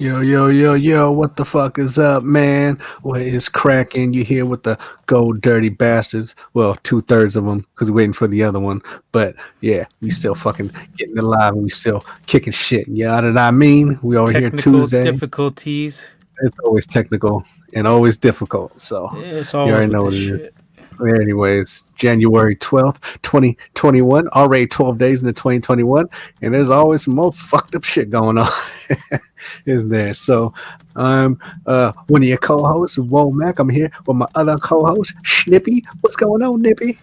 Yo, yo, yo, yo, what the fuck is up, man? What is cracking? You here with the gold dirty bastards? Well, two-thirds of them, because we're waiting for the other one. But yeah, we still fucking getting alive and we still kicking shit. You know what I mean? We over here Technical Tuesday. difficulties. It's always technical and always difficult. So It's you always already with know this what it is. shit. Anyways, January 12th, 2021, already 12 days into 2021, and there's always some more fucked up shit going on, isn't there? So, I'm one of your co hosts, Whoa Mac. I'm here with my other co host, Snippy. What's going on, Nippy?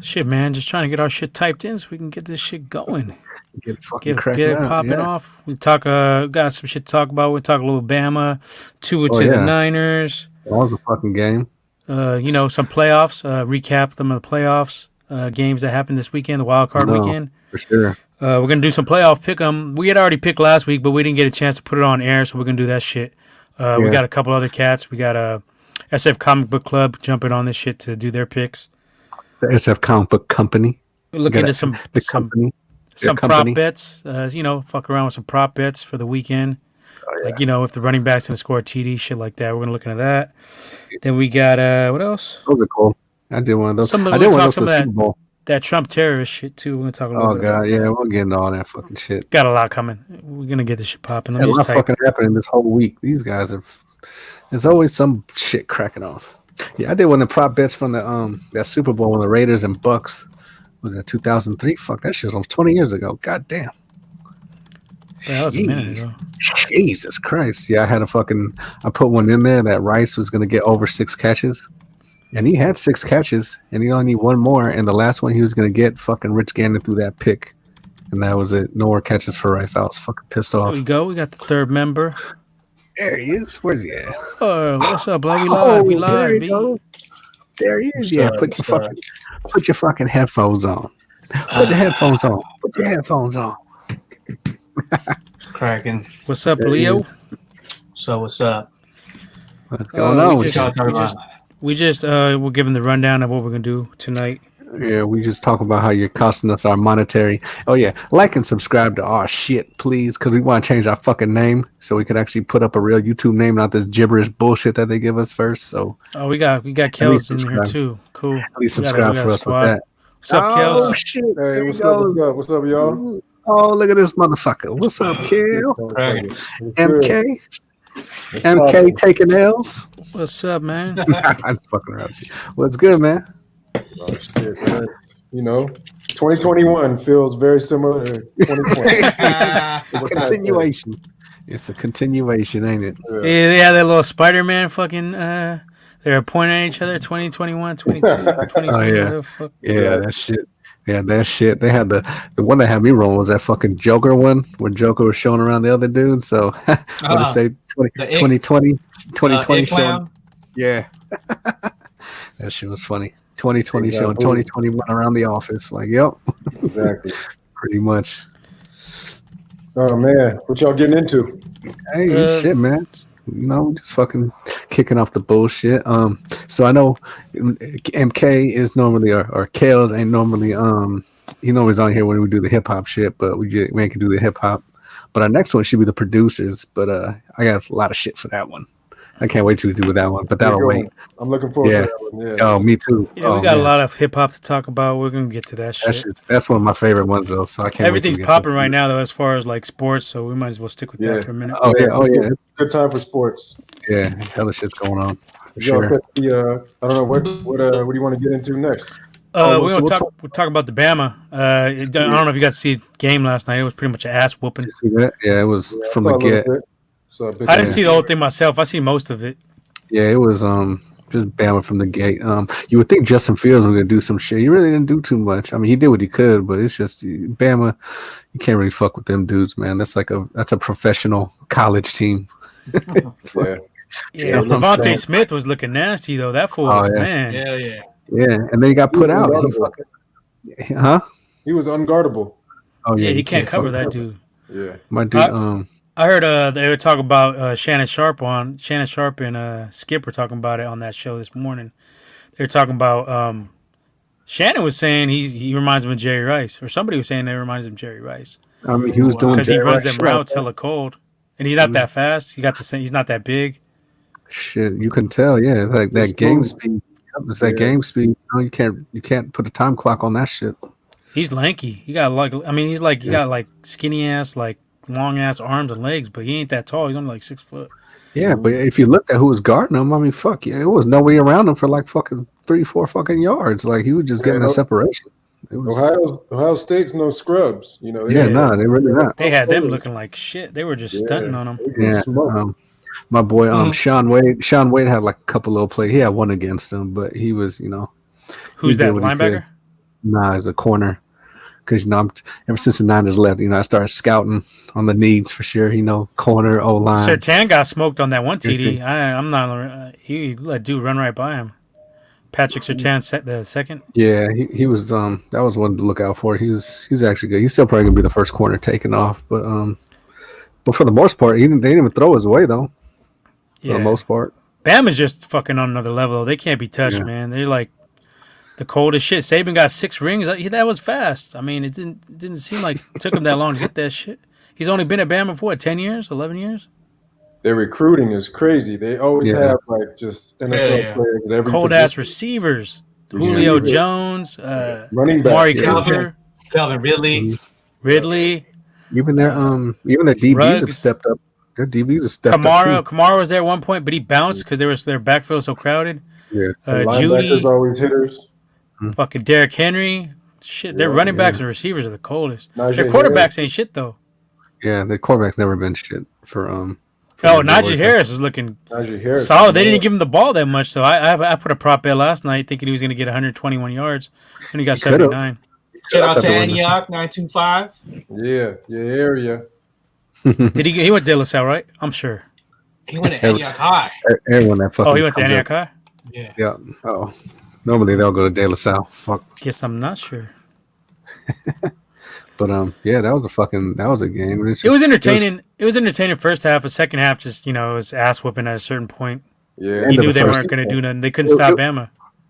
Shit, man. Just trying to get our shit typed in so we can get this shit going. Get it fucking Get cracking it out. popping Yeah. off. We talk. Got some shit to talk about. We talk a little Bama, Tua Oh, to the yeah. Niners. That was a fucking game. Some playoffs. Recap them of the playoffs games that happened this weekend, the wild card No, weekend. for sure. We're gonna do some playoff pick'em. We had already picked last week, but we didn't get a chance to put it on air, so we're gonna do that shit. We Yeah. got a couple other cats. We got a SF Comic Book Club jumping on this shit to do their picks. It's the SF Comic Book Company. We're looking into some The company. some prop company. bets. Fuck around with some prop bets for the weekend. Oh, yeah. Like if the running back's gonna score a TD, shit like that. We're gonna look into that. Then we got what else? Those are cool. I did one of those. Some I we did one of talk those some for of the Super Bowl. that Trump terrorist shit too. We're gonna talk a little Oh bit god, about yeah, that. we're getting all that fucking shit. Got a lot coming. We're gonna get this shit popping. Let Yeah, a me lot just type. fucking happening this whole week. These guys are. There's always some shit cracking off. Yeah, I did one of the prop bets from the that Super Bowl when the Raiders and Bucks was that 2003. Fuck, that shit was almost 20 years ago. God damn. That was a minute ago. Jesus Christ. Yeah, I put one in there that Rice was gonna get over 6 catches. And he had 6 catches, and he only need one more. And the last one he was gonna get, fucking Rich Gannon threw that pick, and that was it. No more catches for Rice. I was fucking pissed There off. we go. We got the third member. There he is. Where's he at? What's up, Blog? We live. We Oh, there live, he B. goes. There he is. What's Yeah, up, put your fucking headphones on. Put the headphones on. Put your headphones on. It's cracking. What's up, There he Leo? is. So what's up? What's going on we with just, you? Y'all talking we just, about? we just we're giving the rundown of what we're gonna do tonight. Yeah, we just talk about how you're costing us our monetary. Oh yeah, like and subscribe to our shit, please, because we want to change our fucking name so we can actually put up a real YouTube name, not this gibberish bullshit that they give us first. So Oh, we got Kels in here subscribe. too. Cool. at least We got a- subscribe we got for a us squad. with that. What's up, Oh Kels? shit! Hey, There he what's up? goes. What's up? What's up, y'all? Oh, look at this motherfucker. What's up, Kill? Cracking. MK? MK taking L's? What's up, man? I'm just fucking around with you. What's good, man? Oh, shit, man. You know, 2021 feels very similar to 2020. Continuation. It's a continuation, ain't it? Yeah, they had that little Spider-Man fucking. They were pointing at each other. 2021, 22, 2020. Oh, yeah. whatever, fuck. Yeah, that shit. Yeah, that shit. They had the one that had me rolling was that fucking Joker one where Joker was showing around the other dude. So what to say 2020 2020 showing. clown? Yeah. That shit was funny. 2020 Yeah, showing boo. 2021 around the office. Like, yep, Exactly. pretty much. Oh man, what y'all getting into? Hey, shit, man. You know, just fucking kicking off the bullshit. So I know MK is normally or Kales ain't normally he normally on here when we do the hip hop shit, but we can do the hip hop. But our next one should be the producers. But I got a lot of shit for that one. I can't wait to do with that one, but that'll wait. I'm looking forward Yeah. to that one. Yeah. Oh, me too. Yeah, we got a lot of hip hop to talk about. We're gonna get to that shit. That's one of my favorite ones though. So I can't. Everything's wait till we get popping to right it. now though, as far as like sports. So we might as well stick with Yeah. that for a minute. Oh yeah. Good time for sports. Yeah, hella shit's going on. For Y'all sure. catch the, I don't know what do you want to get into next? Oh, We're so gonna we'll talk about the Bama. I don't know if you got to see the game last night. It was pretty much an ass whooping. You see that? Yeah, it was Yeah, from I the saw a little get. bit. Saw a bit I didn't of see it. the whole thing myself. I see most of it. Yeah, it was just Bama from the gate. You would think Justin Fields was gonna do some shit. He really didn't do too much. I mean, he did what he could, but it's just Bama. You can't really fuck with them dudes, man. That's a professional college team. Yeah. Yeah, You know what I'm Levante saying? Smith was looking nasty though. That fool Oh, was yeah. man. Yeah, yeah. Yeah, and then he got put out. He Unguardable. fucking, huh? He was unguardable. Oh Yeah, yeah, he you can't cover fucking that dude. Yeah. My dude. I heard they were talking about Shannon Sharp and Skip were talking about it on that show this morning. They were talking about Shannon was saying he reminds him of Jerry Rice, or somebody was saying they reminds him of Jerry Rice I mean, he was doing because he Jerry runs Rice them shit. routes hella cold. and he's not that fast. He got the same. He's not that big. Shit, you can tell. Yeah, like that It's game smooth. speed. It's that Yeah. game speed. No, you can't put a time clock on that shit. He's lanky. He got like. I mean, he's like he Yeah. got like skinny ass, like long ass arms and legs, but he ain't that tall. He's only like 6 foot. Yeah, but if you looked at who was guarding him, I mean, fuck yeah, it was nobody around him for like fucking 3-4 fucking yards. Like he was just getting Yeah, that separation. It was, Ohio State's no scrubs. You know. yeah, no, they really not. They had them looking like shit. They were just stunting on him. Yeah, my boy, Sean Wade. Sean Wade had like a couple little plays. He had one against him, but he was, Who's did that what he linebacker? could. Nah, as a corner. Because ever since the Niners left, I started scouting on the needs for sure. Corner, O line. Sertan got smoked on that one TD. I'm not. He let dude run right by him. Patrick Sertan the second. Yeah, he was. That was one to look out for. He's actually good. He's still probably gonna be the first corner taken off, but for the most part, they didn't even throw his way though. For the most part, Bama's just fucking on another level. They can't be touched, man. They're like the coldest shit. Saban got 6 rings. That was fast. I mean, it didn't seem like it took him that long to get that shit. He's only been at Bama for what, 10 years, 11 years? Their recruiting is crazy. They always have like just NFL players at every cold ass receivers. Julio Jones, running back, Amari Cooper, Calvin Ridley. Even their DBs have stepped up. Their DBs have stepped up too. Kamara was there at one point, but he bounced because their backfield so crowded. Yeah, Judy, always hitters. fucking Derrick Henry. Shit, their running backs and receivers are the coldest. Najee Their quarterbacks Harris. ain't shit though. Yeah, the quarterback's never been shit for Najee Harris was looking solid. They didn't give him the ball that much, so I put a prop bet last night thinking he was going to get 121 yards, and he got 79. Shout out to Antioch 925. Yeah, area. Did he went to De La Salle, right? I'm sure. He went to Antioch High. Everyone that fucking. Oh, he went to comes Antioch up- High? Yeah. Yeah. Oh, normally they'll go to De La Salle. Fuck. Guess I'm not sure. But yeah, that was a game. It was entertaining. It was entertaining first half. The second half, just it was ass whooping at a certain point. Yeah, You knew they weren't going to do nothing. They couldn't stop Bama.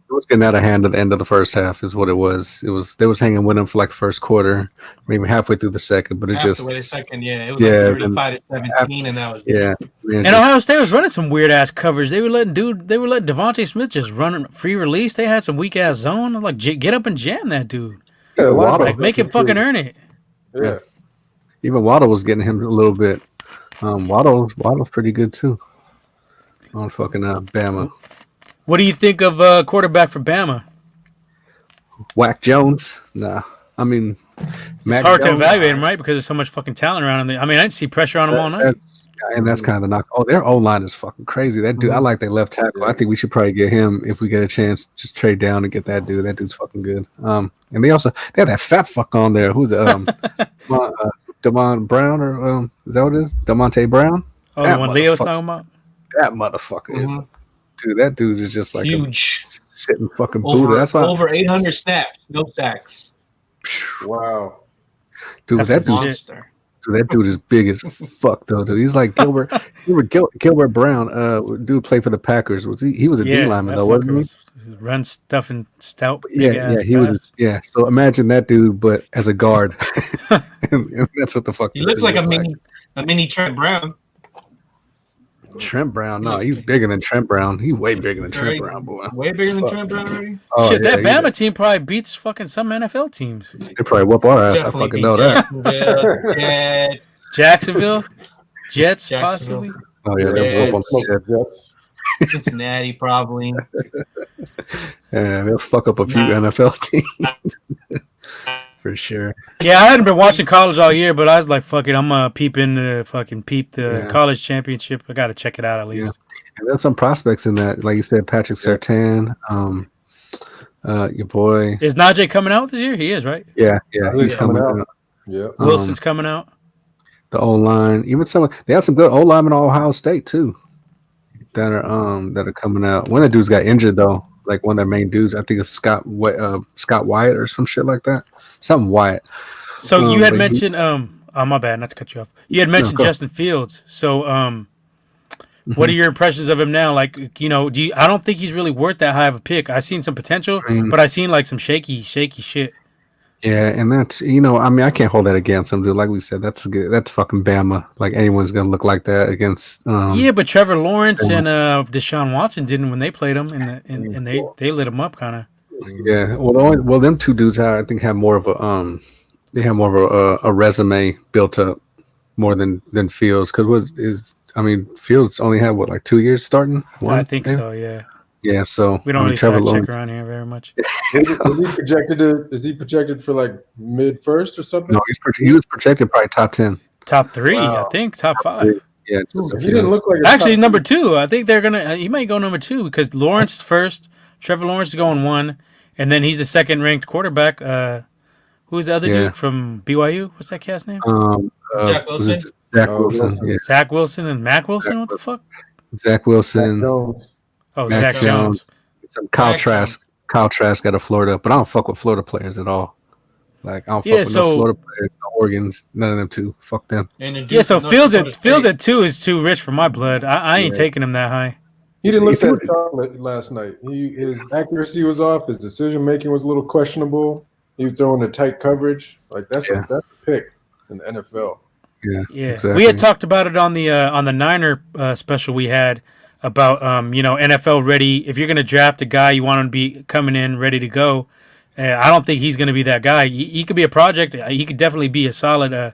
It was getting out of hand at the end of the first half, is what it was. They was hanging with them for like the first quarter, maybe halfway through the second, but it Halfway just the second, it was like 35-17, and that was yeah. And Ohio State was running some weird ass coverage. They were letting Devontae Smith just run free release. They had some weak ass zone. I'm like, get up and jam that dude. Yeah, Like, make him fucking earn it. Yeah. Even Waddle was getting him a little bit. Waddle's pretty good too. On fucking Bama. What do you think of quarterback for Bama? Whack Jones? Nah. I mean, It's hard to evaluate him, right? Because there's so much fucking talent around him. I mean, I didn't see pressure on him all night. That's kind of the knock. Oh, their O line is fucking crazy. That dude, I like their left tackle. I think we should probably get him if we get a chance. Just trade down and get that dude. That dude's fucking good. And they have that fat fuck on there. Who's Damon Brown or is that what it is? Demonte Brown? Oh, the one Leo was talking about? That motherfucker is dude. That dude is just like huge, sitting fucking Buddha. That's why over 800 snaps, no sacks. Wow, dude. That's that dude. Monster. That dude is big as fuck though, dude. He's like Gilbert. Gilbert Brown, dude played for the Packers. Was he? He was a D lineman though, wasn't he? Run stuff and stout. Yeah, he was. Yeah. So imagine that dude, but as a guard, and that's what the fuck. He looks like a mini Trent Brown. Trent Brown, no, he's bigger than Trent Brown. He's way bigger than Trent Brown, boy. Way bigger than Trent Brown already. Oh, shit, that Bama team probably beats fucking some NFL teams. They probably whoop our ass. I fucking know that. Jacksonville, Jets, possibly. Oh yeah, they'll whoop on some Jets. Cincinnati, probably. Yeah, they'll fuck up a few NFL teams. For sure. Yeah, I hadn't been watching college all year, but I was like, fuck it, I'm gonna peep the college championship. I gotta check it out at least. Yeah. And there's some prospects in that, like you said, Patrick Sertan, your boy. Is Najee coming out this year? He is, right? Yeah, he's coming out. Yeah. Wilson's coming out. The O line, even they have some good O linemen at Ohio State too. That are coming out. One of the dudes got injured though. Like one of their main dudes, I think it's Scott Wyatt or some shit like that. Something Wyatt. So you had mentioned my bad, not to cut you off. You had mentioned Justin Fields. So what are your impressions of him now? Like, I don't think he's really worth that high of a pick. I seen some potential, but I seen like some shaky shit. Yeah, and that's I mean, I can't hold that against him, dude. Like we said, that's good. That's fucking Bama. Like anyone's gonna look like that against. Yeah, but Trevor Lawrence Bama. and Deshaun Watson didn't when they played him, and they lit him up kind of. Yeah. Well, them two dudes, I think, have more of a they have more of a resume built up more than Fields, because I mean, Fields only had what, like 2 years starting. I think maybe? so. Yeah, Yeah. So we don't really Trevor fact check Lawrence. around here very much. Is he projected for like mid first or something? No, he was projected probably top 10. Top 3, I Wow. think. Top 5. Yeah. Ooh, Justin he didn't Fields. look like a Actually, top he's number 2. I think they're gonna. He might go number 2 because Lawrence is first. Trevor Lawrence is going 1, and then he's the second ranked quarterback. Who's the other Yeah. dude from BYU? What's that cat's name? Jack was Wilson? it Zach Oh, Wilson. Wilson. Yeah. Zach Wilson and Mac Wilson. What the fuck? Zach Wilson. Jones. Oh, Mac Zach Jones. Some Kyle Mac Trask. Kyle Trask out of Florida, but I don't fuck with Florida players at all. Like I don't fuck Yeah, with no Florida players, no Oregons, none of them two. Fuck them. And the dude Yeah, so from North Fields Dakota at State. 2 is too rich for my blood. I ain't Yeah. taking him that high. He didn't look If he that sharp last night. His accuracy was off. His decision making was a little questionable. He was throwing the tight coverage. Like that's a pick in the NFL. Yeah, Yeah, exactly. we had talked about it on the Niner special we had about NFL ready. If you're gonna draft a guy, you want him to be coming in ready to go. I don't think he's gonna be that guy. He could be a project. He could definitely be a solid,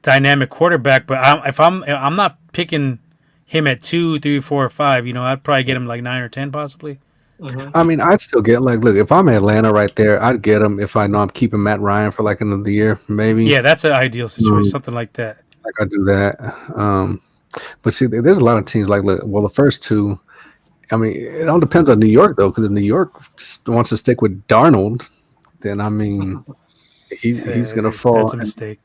dynamic quarterback. But I'm not picking him at 2, 3, 4, or 5. I'd probably get him like 9 or 10 possibly. Mhm. I mean, I'd still get look, if I'm Atlanta right there, I'd get him if I know I'm keeping Matt Ryan for like another year, maybe. Yeah, that's an ideal situation, something like that. Like I do that. But see, there's a lot of teams like the first two. I mean, it all depends on New York though, because if New York wants to stick with Darnold, then I mean, he's gonna fall. That's a mistake.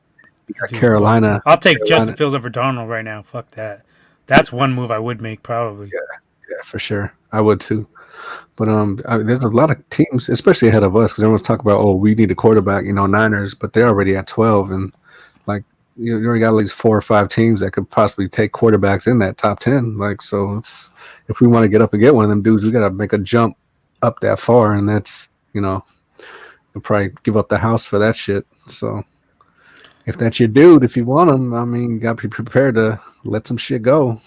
Carolina. I'll take Justin Carolina. Fields over Darnold right now. Fuck that. That's one move I would make probably. Yeah, for sure. I would too. But there's a lot of teams, especially ahead of us, because everyone's talking about, we need a quarterback, Niners, but they're already at 12, and like you already got at least 4 or 5 teams that could possibly take quarterbacks in that top 10. Like, so if we want to get up and get one of them dudes, we got to make a jump up that far, and that's we'll probably give up the house for that shit. So if that's your dude, if you want him, I mean, you got to be prepared to let some shit go.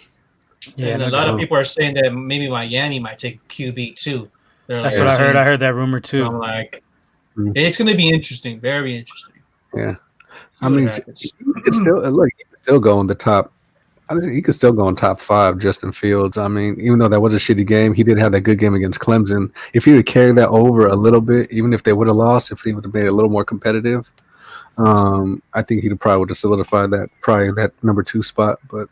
Yeah, and a lot of people are saying that maybe Miami might take QB too. That's what I heard. I heard that rumor too. I'm like, it's going to be interesting, very interesting. Yeah, See I mean, what happens. he could still go in the top. I think he could still go in top 5. Justin Fields. I mean, even though that was a shitty game, he did have that good game against Clemson. If he would carry that over a little bit, even if they would have lost, if they would have made it a little more competitive, I think he probably would have solidified that number 2 spot. But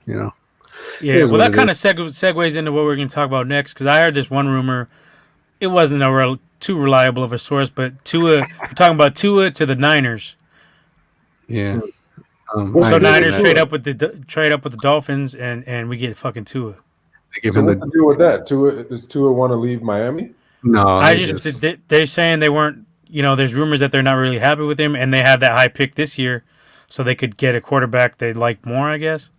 yeah, well, that kind of segues into what we're going to talk about next, because I heard this one rumor. It wasn't too reliable of a source, but Tua. We're talking about Tua to the Niners. Yeah. So Niners trade up with the Dolphins, and we get fucking Tua. They give So him what to do with that? Does Tua want to leave Miami? No. They're saying they weren't. There's rumors that they're not really happy with him, and they had that high pick this year, so they could get a quarterback they like more, I guess.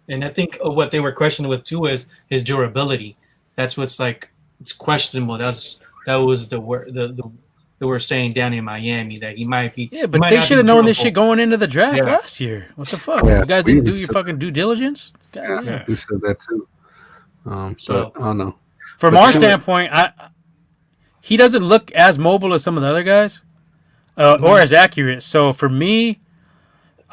And I think what they were questioning with Tua is his durability. That's what's like, it's questionable. That was the word they were saying down in Miami, that he might be. Yeah, but they should have known this shit going into the draft last year. What the fuck? Yeah, you guys didn't do your fucking due diligence? Yeah, we said that too. So but I don't know. From our standpoint, he doesn't look as mobile as some of the other guys, or as accurate. So for me,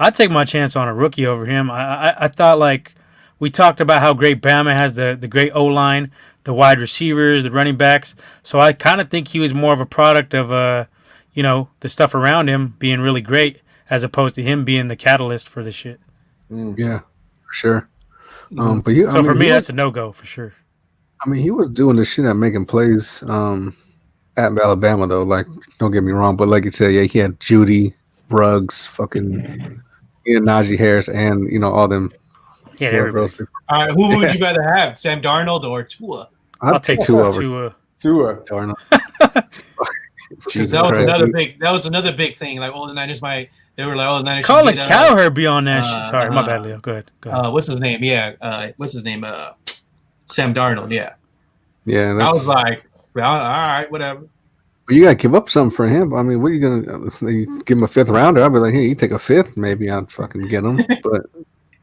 I'd take my chance on a rookie over him. I thought, like, we talked about how great Bama has the great O-line, the wide receivers, the running backs. So I kind of think he was more of a product of, the stuff around him being really great, as opposed to him being the catalyst for the shit. Yeah, for sure. But for me, that's a no-go for sure. I mean, he was doing the shit at making plays at Alabama, though. Like, don't get me wrong, but like you said, yeah, he had Judy, Ruggs, fucking Najee Harris, and all them. Yeah, everybody. All right, who would you rather have, Sam Darnold or Tua? I'll take Tua over Tua. Darnold. Because that was another big thing. Like, the Niners they were like, the Niners. Colin Cowherd be on that shit. Sorry, my bad, Leo. Go ahead. What's his name? Yeah, what's his name? Sam Darnold. Yeah. Yeah, I was like, well, all right, whatever. Well, you gotta give up something for him. I mean, what are you gonna you give him a fifth rounder? I'd be like, here, you take a fifth, maybe I'd fucking get him. But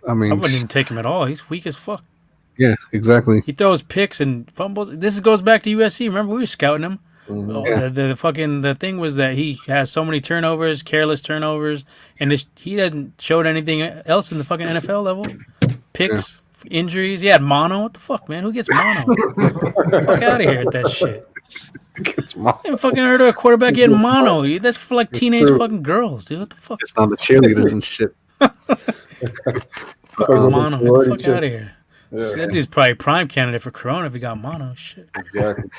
I I mean, wouldn't even take him at all. He's weak as fuck. yeah, exactly. He throws picks and fumbles. This goes back to USC. Remember, we were scouting him. Yeah. The thing was that he has so many turnovers, careless turnovers, and he hasn't showed anything else in the fucking NFL level. Picks, injuries. He had mono. What the fuck, man? Who gets mono? Fuck out of here with that shit. It's my- I fucking heard of a quarterback getting mono. That's for like teenage fucking girls, dude. What the fuck? It's not the cheerleaders and shit. Fucking mono. Get the fuck out of here. Yeah, That dude's probably prime candidate for Corona if he got mono. Shit. exactly.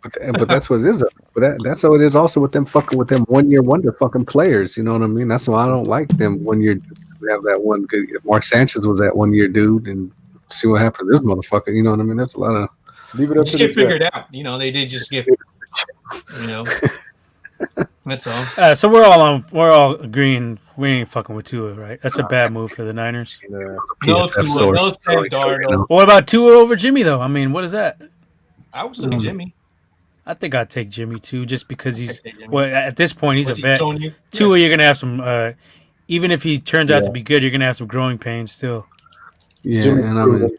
But that's what it is. But that's how it is also with them 1 year wonder fucking players. You know what I mean? That's why I don't like them 1 year. We have that one good. Mark Sanchez was that 1 year dude, and see what happened to this motherfucker. You know what I mean? That's a lot of. Leave it up Just to the get figured out. They did just get. That's all. So we're all agreeing we ain't fucking with Tua, right? That's a bad move for the Niners. Yeah. No PFF Tua, source. no Sam Darnold. What about Tua over Jimmy though? I mean, what is that? I was looking Jimmy. I think I'd take Jimmy too, just because he's Take Jimmy. well at this point he's What's a he vet. shown you? Tua, you're gonna have some. Even if he turns out to Yeah. be good, you're gonna have some growing pains still. Yeah, Jimmy and I mean,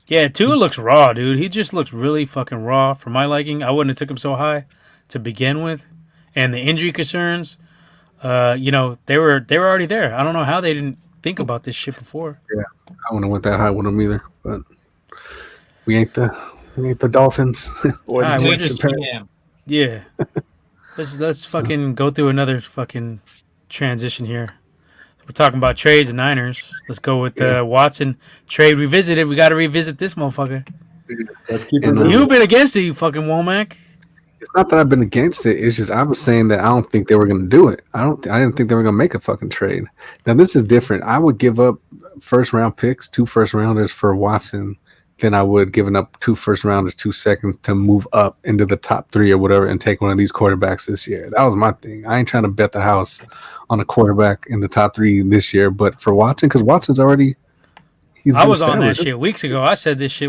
Yeah, Tua looks raw, dude. He just looks really fucking raw for my liking. I wouldn't have took him so high to begin with, and the injury concerns, they were already there. I don't know how they didn't think about this shit before. I wouldn't have went that high with them either. But we ain't the Dolphins. All right, we're It's just GM. yeah. Let's fucking go through another fucking transition here. We're talking about trades and Niners. Let's go with the Watson trade revisited. We got to revisit this motherfucker. Let's keep it And, moving. You've been against it, you fucking Womack. It's not that I've been against it. It's just I was saying that I don't think they were going to do it. I didn't think they were going to make a fucking trade. Now this is different. I would give up first round picks, 2 first rounders for Watson, than I would giving up 2 first rounders, 2 seconds to move up into the top 3 or whatever and take one of these quarterbacks this year. That was my thing. I ain't trying to bet the house on a quarterback in the top 3 this year, but for Watson, because Watson's already. I was on that shit weeks ago. I said this shit,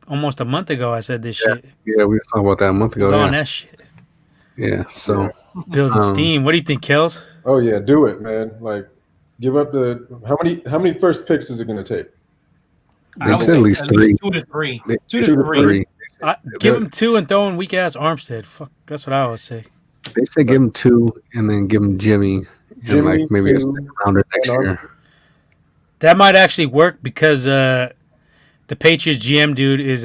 almost a month ago I said this shit. Yeah, we were talking about that a month I was ago. on Yeah, that shit. yeah. So Building steam. What do you think, Kels? Oh yeah, do it, man. Like, give up the how many first picks is it going to take? I would It's say at least 3. 2 to 3. They- 2 to 3. Give him 2 and throw in weak ass Armstead. Fuck, that's what I always say. They say give him 2 and then give him Jimmy and like maybe a 2, second rounder next and year. That might actually work because the Patriots GM dude is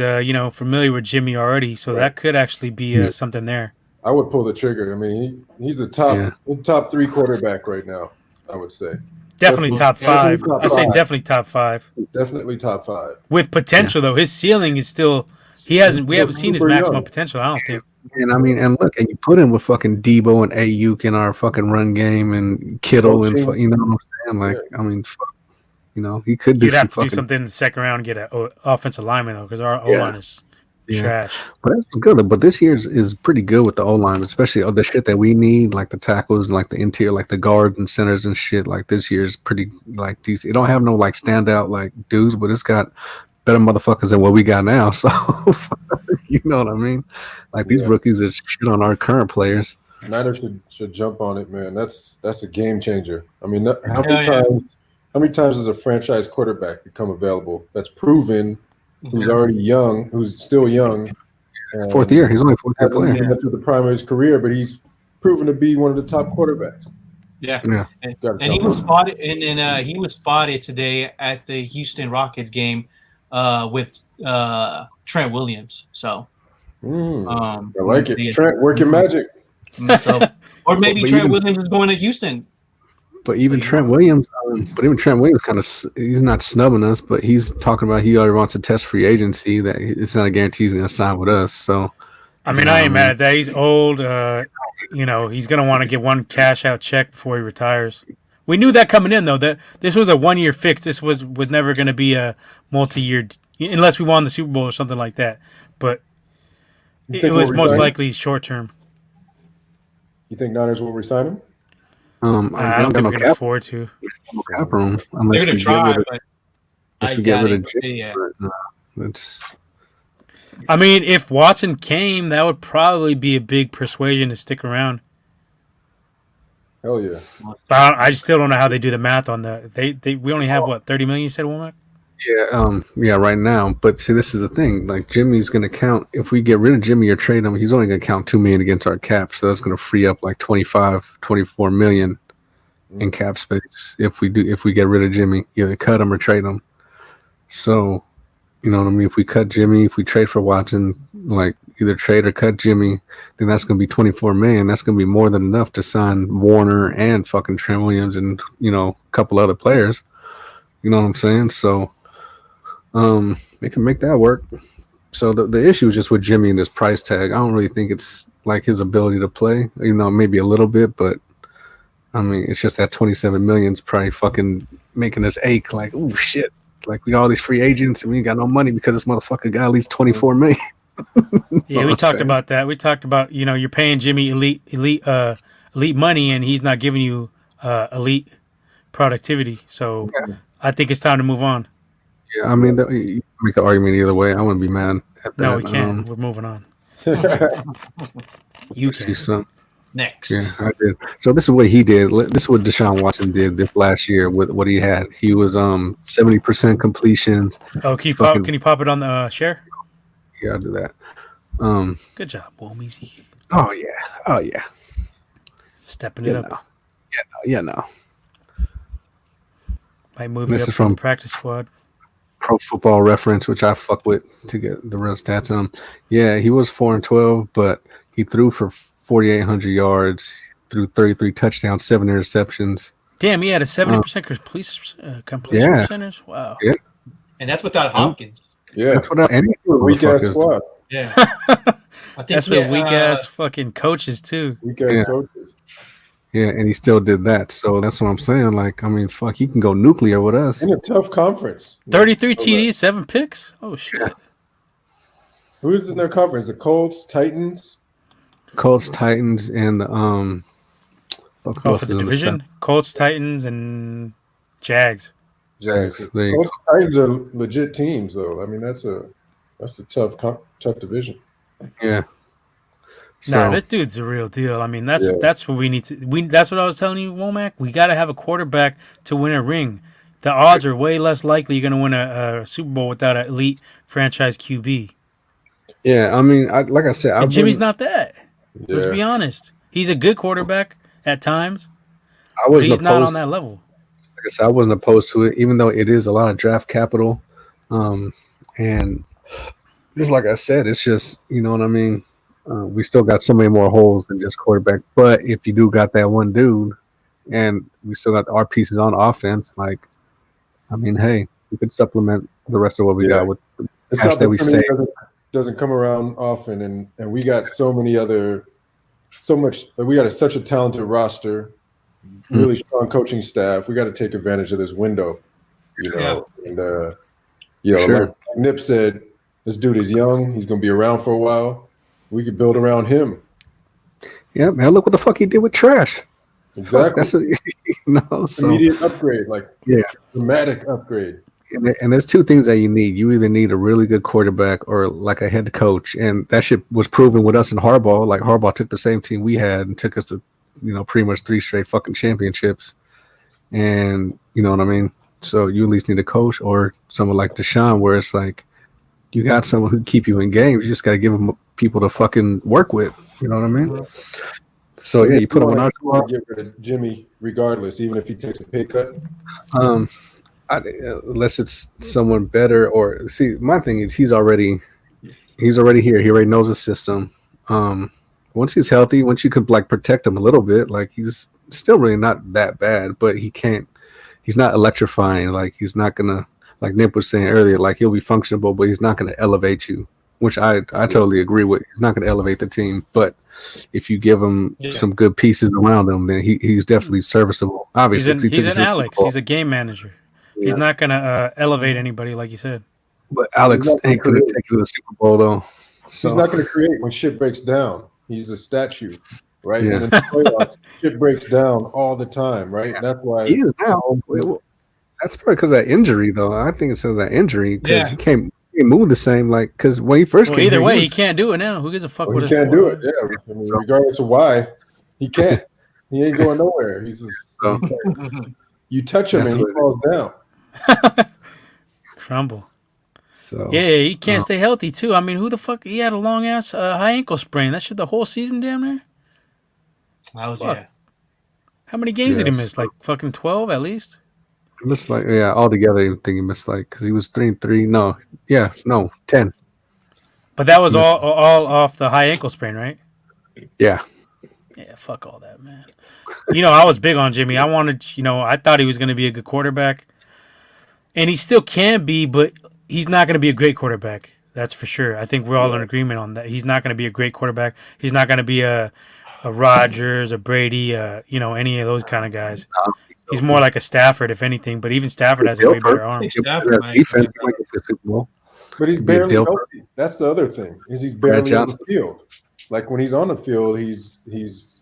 familiar with Jimmy already, so that could actually be something there. I would pull the trigger. I mean, he's a top 3 quarterback right now. I would say Definitely top 5. Definitely top I say 5. definitely top 5 definitely top 5. with potential though. His ceiling is still we haven't seen his super maximum young. potential. I don't think. And I mean, and look, and you put him with fucking Debo and Ayuk in our fucking run game and Kittle and you know what I'm saying? Like, I mean, fuck, he could do You'd some have to fucking. do something in the second round and get an offensive lineman though, because our O line is trash. But that's good. But this year's is pretty good with the O line, especially the shit that we need, like the tackles and like the interior, like the guards and centers and shit. Like this year's pretty like decent. It don't have no like standout like dudes, but it's got better motherfuckers than what we got now. So you know what I mean? Like these rookies are shit on our current players. Niners should jump on it, man. That's a game changer. I mean, how many times does a franchise quarterback become available that's proven, who's already young, who's still young? 4th year. He's only a 4th year Hasn't player. been up to the prime of his career, but he's proven to be one of the top quarterbacks. Yeah. And he was spotted, and then he was spotted today at the Houston Rockets game with Trent Williams. So, I like it. Trent, work your magic. So, or maybe But Trent even- Williams is going to Houston. But even Trent Williams, kind of he's not snubbing us, but he's talking about he already wants to test free agency. That it's not a guarantee he's going to sign with us. So, I mean, I ain't mad at that. He's old. He's gonna want to get one cash out check before he retires. We knew that coming in though. That this was a 1-year fix. This was never going to be a multi-year, unless we won the Super Bowl or something like that. But it was most likely short term. You think Niners will resign him? I don't think we're gonna afford to. cap room They're unless going we to try, get rid but unless I we get doubt rid it. of Jimmy. Yeah. But, it's I mean, if Watson came, that would probably be a big persuasion to stick around. Hell yeah. But I still don't know how they do the math on the. We only have what 30 million. You said, Womack? Yeah, right now. But see, this is the thing. Like Jimmy's going to count. If we get rid of Jimmy or trade him, he's only going to count 2 million against our cap. So that's going to free up like 25, 24 million in cap space if we get rid of Jimmy, either cut him or trade him. So, you know what I mean? If we cut Jimmy, if we trade for Watson, like either trade or cut Jimmy, then that's going to be 24 million. That's going to be more than enough to sign Warner and fucking Trent Williams and, you know, a couple other players. You know what I'm saying? So, they can make that work. So the issue is just with Jimmy and this price tag. I don't really think it's like his ability to play, you know, maybe a little bit, but I mean, it's just that 27 million is probably fucking making us ache. Like, oh shit! Like we got all these free agents and we ain't got no money because this motherfucker got at least 24 million. Yeah, we talked about that. We talked about, you know, you're paying Jimmy elite money and he's not giving you elite productivity. So I think it's time to move on. Yeah, I mean, you make the argument either way. I wouldn't be mad at that. No, we can't. We're moving on. You see can. some. Next. Yeah, I did. So this is what he did. This is what Deshaun Watson did this last year with what he had. He was 70% completions. Oh, can you pop it on the share? Yeah, I'll do that. Good job, Womeezy. Oh yeah. Stepping it up. No. Yeah, no. Might move This it up is from from the practice squad. Pro Football Reference, which I fuck with to get the real stats. Yeah, he was 4-12, but he threw for 4,800 yards, threw 33 touchdowns, 7 interceptions. Damn, he had a 70% completion percentage. Wow. Yeah, And that's without Hopkins. Yeah. that's what any Weak ass squad. Yeah. I think That's with weak ass fucking coaches too. Weak ass coaches. Yeah, and he still did that. So that's what I'm saying. Like, I mean, fuck, he can go nuclear with us. In a tough conference. 33 TDs, 7 picks. Oh shit. Who's in their conference? The Colts, Titans. Colts, Titans, and the For the division, Colts, Titans, and Jags. Jags. There you Colts, Titans are legit teams, though. I mean, that's a tough division. Yeah. So, Nah, this dude's a real deal. I mean, that's what we need to. That's what I was telling you, Womack. We got to have a quarterback to win a ring. The odds are way less likely you're going to win a Super Bowl without an elite franchise QB. yeah, I mean, like I said, And Jimmy's not that. Yeah. Let's be honest. He's a good quarterback at times, I but wasn't he's not opposed. on that level. Like I said, I wasn't opposed to it, even though it is a lot of draft capital. And just like I said, it's just, you know what I mean? We still got so many more holes than just quarterback. But if you do got that one dude, and we still got our pieces on offense, like, I mean, hey, we could supplement the rest of what we got with the cash that we saved. Doesn't come around often, and we got we got such a talented roster, really strong coaching staff. We got to take advantage of this window, you know. Yeah. And Sure. like Nip said, this dude is young. He's going to be around for a while. We could build around him. Yeah, man, look what the fuck he did with Trash. Exactly. That's what, you know, so Immediate upgrade, like yeah. dramatic upgrade. And there's two things that you need. You either need a really good quarterback or like a head coach. And that shit was proven with us in Harbaugh. Like Harbaugh took the same team we had and took us to, you know, pretty much 3 straight fucking championships. And you know what I mean? So you at least need a coach or someone like Deshaun where it's like you got someone who can keep you in games. You just got to give them people to fucking work with. You know what I mean? So yeah, you put him on our squad. Get rid of Jimmy regardless, even if he takes a pay cut. Unless it's someone better or see, my thing is he's already here. He already knows the system. Once he's healthy, once you could like protect him a little bit, like he's still really not that bad, but he's not electrifying. Like he's not gonna, like Nip was saying earlier, like he'll be functionable, but he's not gonna elevate you, which I totally agree with. He's not gonna elevate the team, but if you give him some good pieces around him, then he's definitely serviceable. Obviously, He's an Alex. He's a game manager. Yeah. He's not gonna elevate anybody, like you said. But Alex ain't gonna take you to the Super Bowl though. So He's not going to create when shit breaks down. He's a statue, right? Yeah. And in the playoffs, shit breaks down all the time, right? And that's why he is now. That's probably because of that injury, though. I think it's because of that injury because he He moved the same, like because when he first Well, came either here, way, he he was, can't do it now. Who gives a fuck Well, what he his can't do it. Yeah, I mean, regardless of why, he can't. He ain't going nowhere. He's just So- he's like, you touch him That's and he what it falls down. crumble. so Yeah, he can't stay healthy too. I mean, who the fuck? He had a long ass high ankle sprain. That shit the whole season, damn near. That was Fuck. yeah. How many games did he Yes. miss? Like fucking 12 at least. it looks like altogether, I think he missed like because he was 3-3. No, 10. But that was Missed- all off the high ankle sprain, right? Yeah, Yeah, fuck all that, man. I was big on Jimmy. I thought he was going to be a good quarterback. And he still can be, but he's not going to be a great quarterback. That's for sure. I think we're all in agreement on that. He's not going to be a great quarterback. He's not going to be a Rodgers, a Brady, any of those kind of guys. He's more like a Stafford, if anything. But even Stafford has a way better arm. Stafford might defense be might get to the Super Bowl. But he's Be a barely deal. healthy. That's the other thing. Is he's barely on Johnson. the field. Like when he's on the field, he's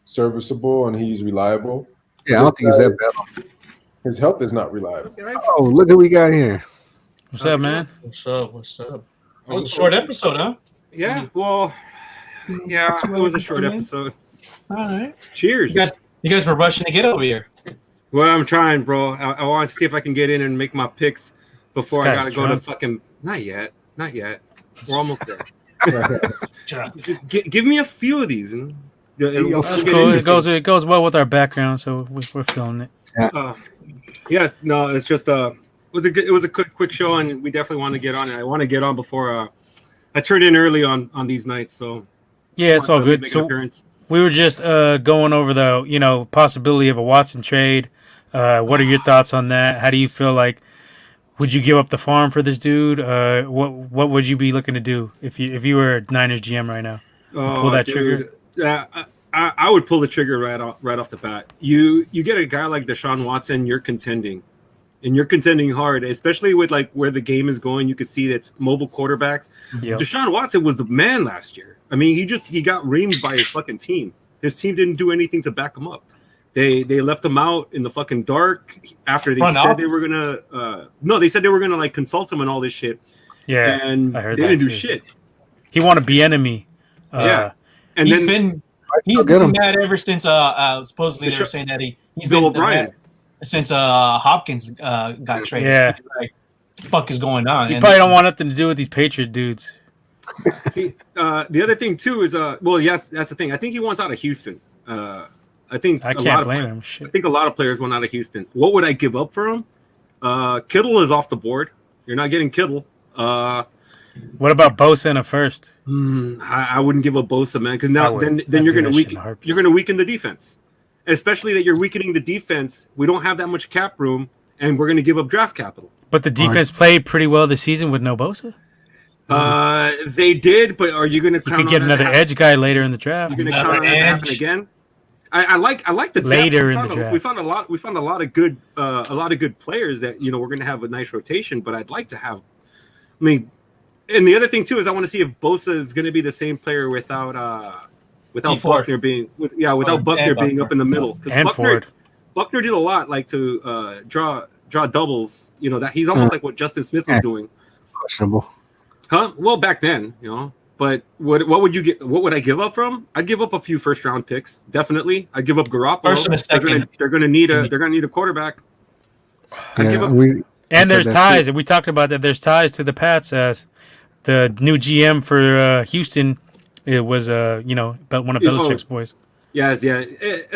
serviceable and he's reliable. Yeah, I don't think he's that bad. His health is not reliable. Guys, Oh, look who we got here. What's up, man? What's up? What's up? Oh, it's a short episode, huh? yeah, well, yeah, it was a short episode. All right. Cheers. You guys were rushing to get over here. Well, I'm trying, bro. I want to see if I can get in and make my picks before This I guy's gotta go to drunk. fucking. Not yet. We're almost there. Sure. Just give me a few of these, and it'll That's get cool. interesting. It goes well with our background, so we're feeling it. Yeah, no, it's just it was a quick show, and we definitely want to get on it. I want to get on before I turn in early on these nights, so Yeah, it's all good. Make an So appearance. we were just going over the possibility of a Watson trade. What are your thoughts on that? How do you feel like? Would you give up the farm for this dude? What would you be looking to do if you were a Niners GM right now? Pull that trigger? I would pull the trigger right off the bat. You get a guy like Deshaun Watson, you're contending, and you're contending hard, especially with like where the game is going. You can see that's mobile quarterbacks. Yep. Deshaun Watson was the man last year. I mean, he got reamed by his fucking team. His team didn't do anything to back him up. They left him out in the fucking dark after they said they were gonna. No, they said they were gonna like consult him and all this shit. Yeah, and I heard they that didn't do too. shit. He wanted to be enemy. Yeah, and He's then been mad ever since supposedly they were saying that he's Bill been O'Brien. mad since Hopkins got traded. Yeah. Which is like, what the fuck is going on? You And probably don't want nothing to do with these Patriot dudes. See, the other thing too is yes, that's the thing. I think he wants out of Houston. I think I can't blame him. Shit. I think a lot of players want out of Houston. What would I give up for him? Kittle is off the board. You're not getting Kittle. What about Bosa in a first? I wouldn't give up Bosa, man, because now then I'd you're do gonna that shit in weaken. a heartbeat. You're gonna weaken the defense, especially that you're weakening the defense. We don't have that much cap room, and we're gonna give up draft capital. But the defense played pretty well this season with no Bosa. They did, but are you gonna You count could get on that another edge guy later in the draft. You're gonna count on that to happen again? I like the depth. Later We in found the a- draft. We found a lot of good players that we're gonna have a nice rotation. But I'd like to have. I mean, and the other thing too is I want to see if Bosa is gonna be the same player without Ford. Buckner being without Buckner being up in the middle. 'Cause And Ford. Buckner did a lot like to draw doubles. That he's almost like what Justin Smith was doing. Questionable. Huh? Well, back then, But what would you get? What would I give up from? I'd give up a few first round picks, definitely. I'd give up Garoppolo. First and a second. They're gonna need a quarterback. I'd give up. And there's said that ties, and we talked about that. There's ties to the Pats as the new GM for Houston. It was but one of Belichick's boys. Yes, yeah.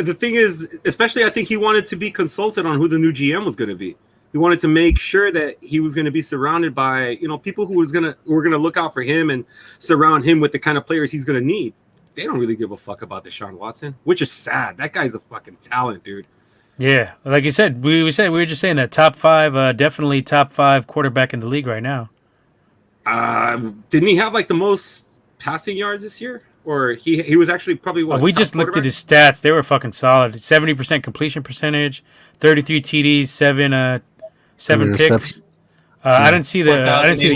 The thing is, especially I think he wanted to be consulted on who the new GM was going to be. He wanted to make sure that he was going to be surrounded by people who were gonna look out for him and surround him with the kind of players he's going to need. They don't really give a fuck about Deshaun Watson, which is sad. That guy's a fucking talent, dude. Yeah, like you said, we were just saying that top five, definitely top five quarterback in the league right now. Didn't he have like the most passing yards this year? Or he was actually probably what? We top just looked at quarterback? his stats; they were fucking solid. 70% completion percentage, 33 TDs, seven picks. I didn't see the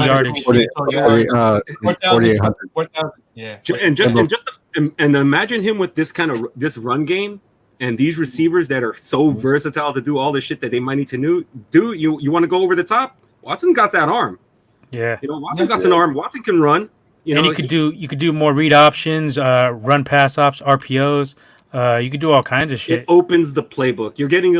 yardage. 4,800. 4,000. Yeah. And imagine him with this kind of this run game and these receivers that are so versatile to do all the shit that they might need to do. You want to go over the top? Watson got that arm. Yeah. Watson got an arm. Watson can run. And you could do more read options, run pass ops, RPOs. You could do all kinds of shit. It opens the playbook. You're getting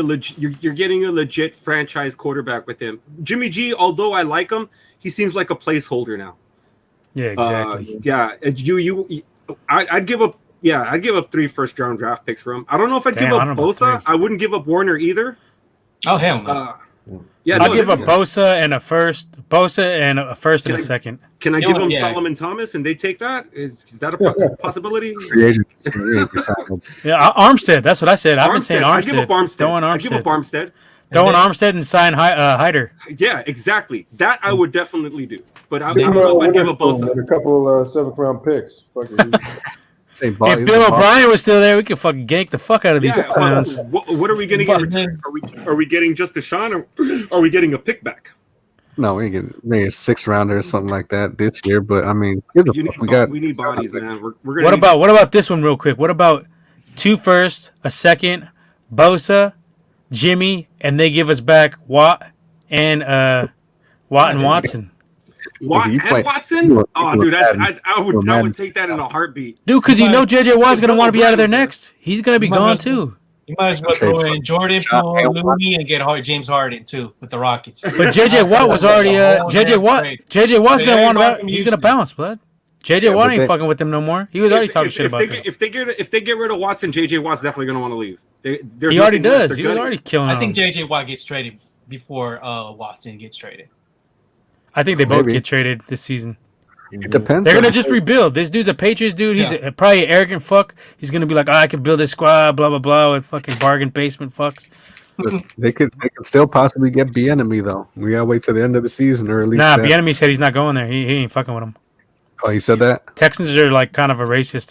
a legit franchise quarterback with him. Jimmy G, although I like him, he seems like a placeholder now. Yeah, exactly. I'd give up. Yeah, I'd give up 3 first-round draft picks for him. I don't know if I'd give up Bosa. I wouldn't give up Warner either. Oh hell no. I'll give up Bosa and a first and a second. Can I give him Solomon Thomas and they take that? Is that a possibility? Free agent. Yeah, Armstead. That's what I said. I've been saying Armstead. I give up Armstead. I give up Armstead. Throwing Armstead and sign Hyder. Yeah, exactly. That I would definitely do. But I don't know if I'd give up Bosa. A couple 7th-round picks. If Bill O'Brien was still there, we could fucking gank the fuck out of these clowns. What are we going to get in return? Are we getting just Deshaun, or are we getting a pick back? No, we ain't getting maybe a 6th rounder or something like that this year. But I mean, we need bodies, man. We're what about this one real quick? What about 2 firsts, a second, Bosa, Jimmy, and they give us back Watt and Watson. Watson? Oh, dude, I would take that in a heartbeat. Dude, because JJ Watt's going to want to be out of there next. He's going to be gone, too. You might as well throw in Jordan, Looney, and get James Harden, too, with the Rockets. But JJ Watt was already JJ Watt's going to want to he's going to bounce, blood. JJ Watt ain't fucking with them no more. He was already talking shit about them. If they get rid of Watson, JJ Watt's definitely going to want to leave. He already does. He was already killing him. I think JJ Watt gets traded before Watson gets traded. I think they both get traded this season. It depends. They're gonna just rebuild. This dude's a Patriots dude. He's probably an arrogant fuck. He's gonna be like, I can build this squad, blah blah blah, with fucking bargain basement fucks. But they could still possibly get Bieniemy though. We gotta wait till the end of the season, or at least. Bieniemy said he's not going there. He ain't fucking with him. Oh, he said that. Texans are like kind of a racist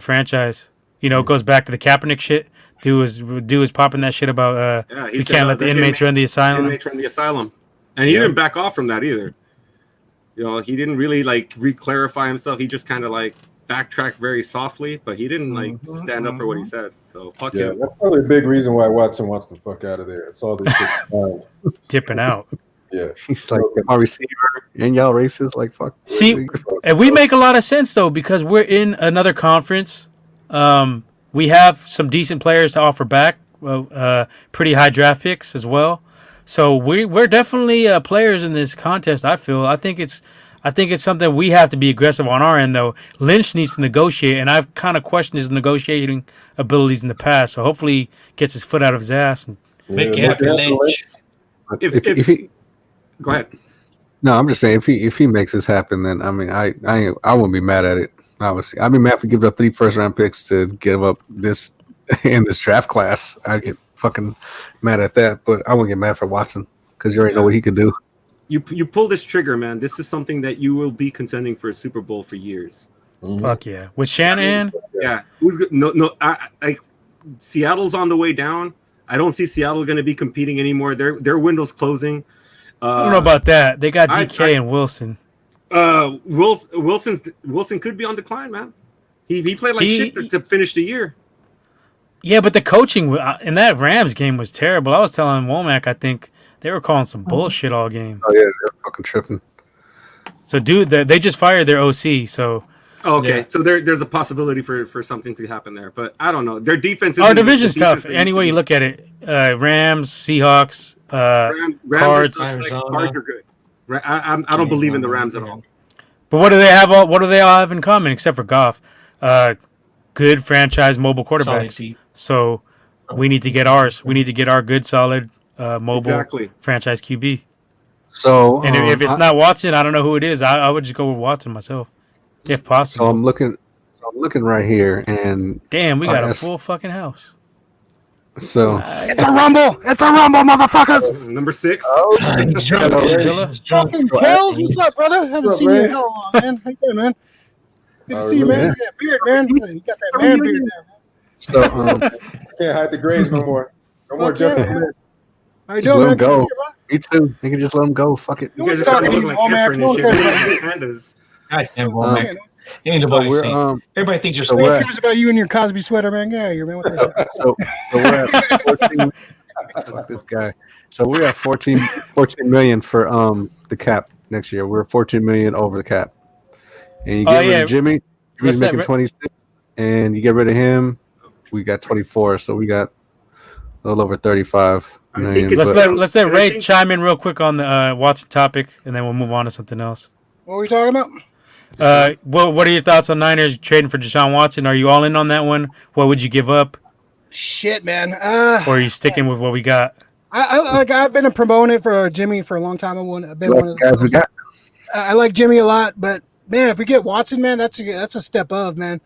franchise. It goes back to the Kaepernick shit. Dude was popping that shit about we can't let the inmates run the asylum. And he didn't back off from that either. He didn't really re-clarify himself. He just kind of backtracked very softly, but he didn't stand up for what he said. So fuck him. That's probably a big reason why Watson wants the fuck out of there. It's all this shit. Dipping out. Yeah, he's like my receiver, and y'all racist. Like fuck. See, and we make a lot of sense though because we're in another conference. We have some decent players to offer back. Pretty high draft picks as well. So we're definitely players in this contest. I think it's something we have to be aggressive on our end though. Lynch needs to negotiate, and I've kind of questioned his negotiating abilities in the past. So hopefully he gets his foot out of his ass. Make it happen, Lynch. If he, go ahead. No, I'm just saying if he makes this happen, then I mean I won't be mad at it. Obviously, I'd be mad if we give up 3 first-round picks to give up this in this draft class. I get fucking mad at that, but I won't get mad for Watson because you already know what he could do. You pull this trigger, man. This is something that you will be contending for a Super Bowl for years. Mm-hmm. Fuck yeah, with Shanahan. Yeah, who's good? No. Seattle's on the way down. I don't see Seattle going to be competing anymore. Their window's closing. I don't know about that. They got DK and Wilson. Wilson could be on decline, man. He played like shit to finish the year. Yeah, but the coaching in that Rams game was terrible. I was telling Womack, I think they were calling some bullshit all game. Oh yeah, they're fucking tripping. So, dude, they just fired their OC. So, so there's a possibility for something to happen there, but I don't know. Their defense. Our division's tough. Any way you look at it, Rams, Seahawks, Cards. Cards are good. I don't believe in the Rams at all. But what do they have? What do they all have in common except for Goff? Good franchise mobile quarterbacks. So we need to get ours. We need to get our good, solid mobile franchise QB. So, and if it's not Watson, I don't know who it is. I would just go with Watson myself, if possible. So I'm looking right here, and damn, we got a full fucking house. So it's a rumble! It's a rumble, motherfuckers! Number 6. Fucking Kells, what's up, brother? Haven't seen you in hell long, man. How you doing, man? Good to see you, man. You got that beard, man. You got that man beard there, man. So can't hide the grays no more. No more jumping. How you doing, man? Go. Me too. You can just let him go. Fuck it. You guys are starting to look like Efren and shit. Pandas. Goddamn, Womack. Ain't nobody saying. Everybody thinks you're so. Who cares about you and your Cosby sweater, man? Yeah, you're man. With that. So we're at 14. Fuck this guy. So we're at 14 million for the cap next year. We're 14 million over the cap. And you get rid of Jimmy. Jimmy's making 26, and you get rid of him. We got 24, so we got a little over 35 million. Let's let Ray chime in real quick on the Watson topic, and then we'll move on to something else. What were we talking about? What are your thoughts on Niners trading for Deshaun Watson? Are you all in on that one? What would you give up? Shit, man. Or are you sticking with what we got? I've been promoting it for Jimmy for a long time. I've been one of the guys we got. I like Jimmy a lot, but man, if we get Watson, man, that's a step up, man.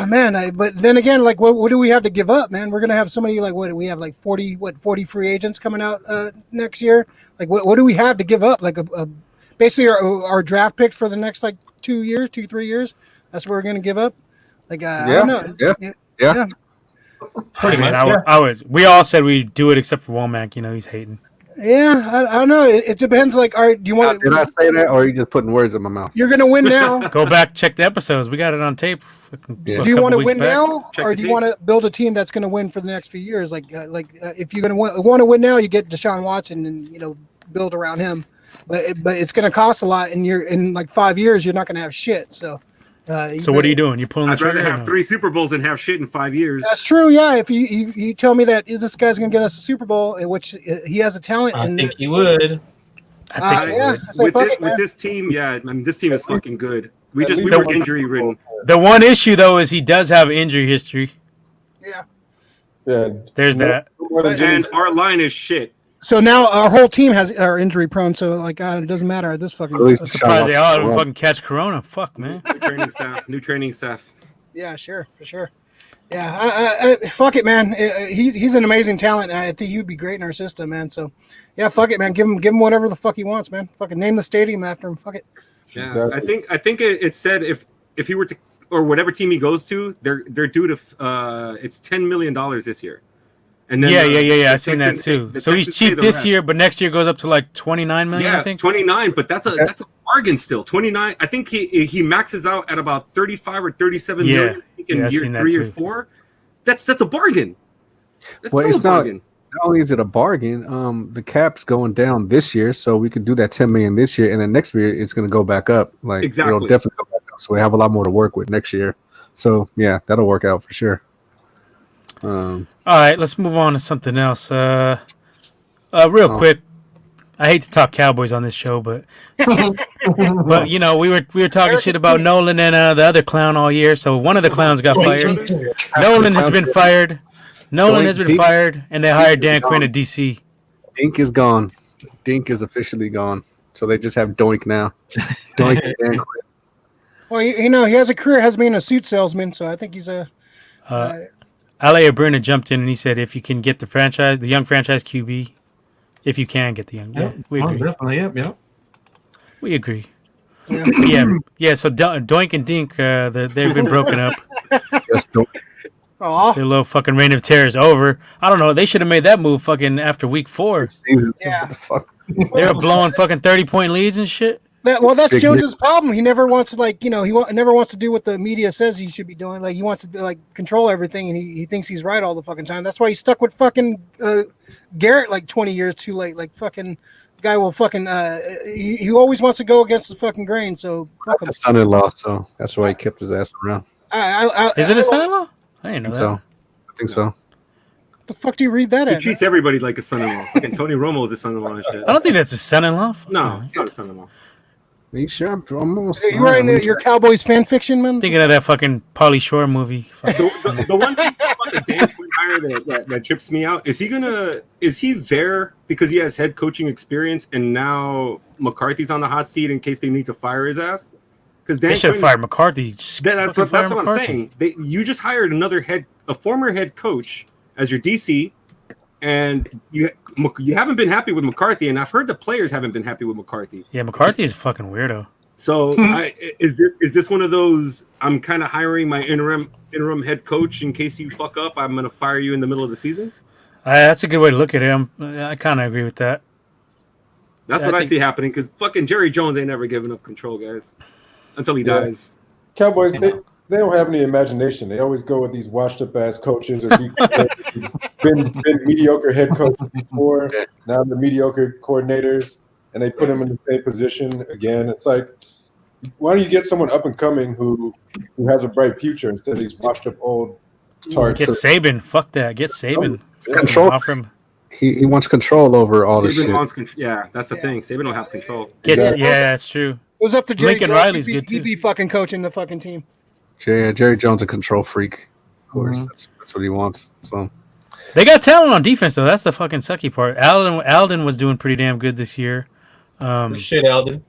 Man, but then again, like, what do we have to give up, man? We're gonna have somebody like what do we have, like 40 free agents coming out next year? Like, what do we have to give up? Like basically our draft picks for the next like 3 years. That's what we're gonna give up. Like, I don't know. Yeah. Pretty much. I would. We all said we'd do it except for Womack. You know, he's hating. Yeah, I don't know. It depends. Like, all right, do you want? Did I say that, or are you just putting words in my mouth? You're gonna win now. Go back, check the episodes. We got it on tape. Do you want to win now, or do you want to build a team that's going to win for the next few years? Like, if you're going to want to win now, you get Deshaun Watson and build around him. But it's going to cost a lot, and you're in like 5 years, you're not going to have shit. So. So what are you doing? You're pulling the trigger? I'd rather have 3 Super Bowls than have shit in 5 years. That's true. Yeah. If you tell me that this guy's going to get us a Super Bowl, in which he has a talent, I think he would. With this team, yeah, I mean, this team is fucking good. We were injury ridden. The one issue though is he does have injury history. Yeah. Yeah. There's that. And our line is shit. So now our whole team are injury prone. So like, it doesn't matter at this fucking. I'm surprised they all don't fucking catch corona. Fuck, man. New training staff. Yeah, sure, for sure. Yeah, fuck it, man. He's an amazing talent, and I think he'd be great in our system, man. So, yeah, fuck it, man. Give him whatever the fuck he wants, man. Fucking name the stadium after him. Fuck it. Yeah, exactly. I think it said if he were to, or whatever team he goes to, they're due to it's $10 million this year. And then yeah. I seen that too. So he's cheap this year, but next year goes up to like 29 million. I think 29, but that's a bargain still. 29. I think he maxes out at about 35 or 37 million in year 3 or 4. That's a bargain. That's it's a bargain. Not only is it a bargain, the cap's going down this year, so we could do that 10 million this year, and then next year it's going to go back up. Like exactly. It'll definitely go back up. So we have a lot more to work with next year. So yeah, that'll work out for sure. All right, let's move on to something else. Real quick, I hate to talk Cowboys on this show, but but we were talking shit about Nolan and the other clown all year. So one of the clowns got fired. Nolan has been fired. And they hired Dan Quinn at DC. Dink is gone. Dink is officially gone. So they just have Doink now. Doink and Dan Quinn. Well, he has a career as being a suit salesman, so I think he's a. Ale Abrina jumped in and he said, "If you can get the young franchise QB, if you can get the young, we agree. Definitely, yep. We agree. Yeah. So Doink and Dink, they've been broken up. Yes, Their little fucking reign of terror is over. I don't know. They should have made that move fucking after week 4. Yeah. What the fuck? They were blowing fucking 30-point leads and shit. That's Jones's problem. He never wants to never wants to do what the media says he should be doing. Like he wants to control everything, and he thinks he's right all the fucking time. That's why he's stuck with fucking Garrett like 20 years too late. Like fucking guy will fucking he always wants to go against the fucking grain. So that's his son-in-law, so that's why he kept his ass around. Is it a son-in-law? I didn't know that. So I think so. What the fuck do you read that He at? treats everybody like a son-in-law. Fucking Tony Romo is a son-in-law and shit. I don't think that's a son-in-law. No, it's not a son-in-law. Are you sure? I'm almost. You writing your Cowboys fan fiction, man? Thinking of that fucking Pauly Shore movie. The one thing about the Dan Quinn hire that trips me out is he there because he has head coaching experience and now McCarthy's on the hot seat in case they need to fire his ass? Because they should have fired McCarthy. That's what I'm saying. You just hired a former head coach as your DC, and you haven't been happy with McCarthy, and I've heard the players haven't been happy with McCarthy. Yeah, McCarthy is a fucking weirdo. So is this one of those? I'm kind of hiring my interim head coach in case you fuck up. I'm gonna fire you in the middle of the season. That's a good way to look at it. I kind of agree with that. That's what I see happening because fucking Jerry Jones ain't never giving up control, guys, until he dies. Cowboys, they don't have any imagination. They always go with these washed-up ass coaches or been mediocre head coaches before. Now they're mediocre coordinators, and they put them in the same position again. It's like, why don't you get someone up and coming who has a bright future instead of these washed-up old tarts? Get Saban. Fuck that. Get Saban. Control. Offer him. He wants control over all this shit. Yeah, that's the thing. Saban don't have control. Yeah, that's true. It was up to Jerry Lincoln Jones. Riley's good too. He'd be fucking coaching the fucking team. Jerry Jones a control freak. Of course, that's what he wants. So They got talent on defense though. That's the fucking sucky part. Alden was doing pretty damn good this year. Shit, Alden.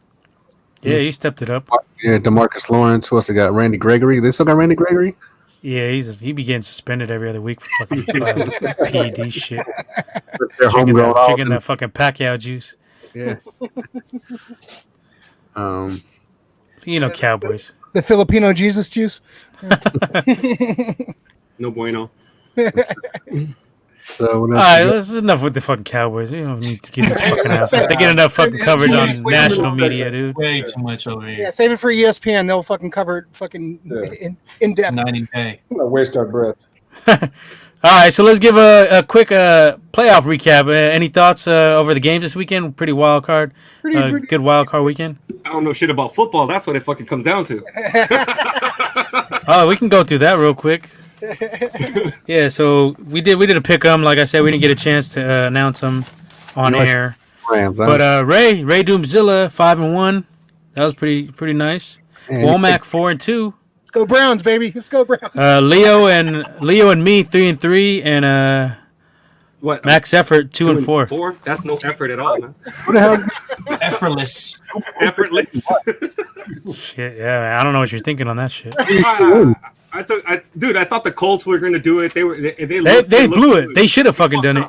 Yeah, he stepped it up. yeah, DeMarcus Lawrence. Who else they got? Randy Gregory. They still got Randy Gregory. Yeah, he be getting suspended every other week for fucking PED shit. That's their homegrown. Drinking that fucking Pacquiao juice. Yeah. Cowboys. The Filipino Jesus juice. No bueno. So All right, this is enough with the fucking Cowboys. We don't need to get these fucking assholes. They get enough fucking coverage on national media, dude. Way too much over here. Yeah, save it for ESPN. They'll fucking cover it fucking in depth. 90K. Not waste our breath. All right, so let's give a quick playoff recap. Any thoughts over the games this weekend? Pretty wild card. Pretty- Good wild card weekend. I don't know shit about football. That's what it fucking comes down to. Oh, we can go through that real quick. Yeah, so we did a pick'em. Like I said, we didn't get a chance to announce them on air. Rams, But Ray Doomzilla 5-1. That was pretty nice. Womack 4-2. Let's go Browns, baby. Let's go Browns. Leo and me 3-3, and What? Max Effort 2-4. 4? That's no effort at all, man. What the hell? Effortless. Effortless. Shit, yeah, I don't know what you're thinking on that shit. I thought the Colts were going to do it. They blew it. They should have fucking done it.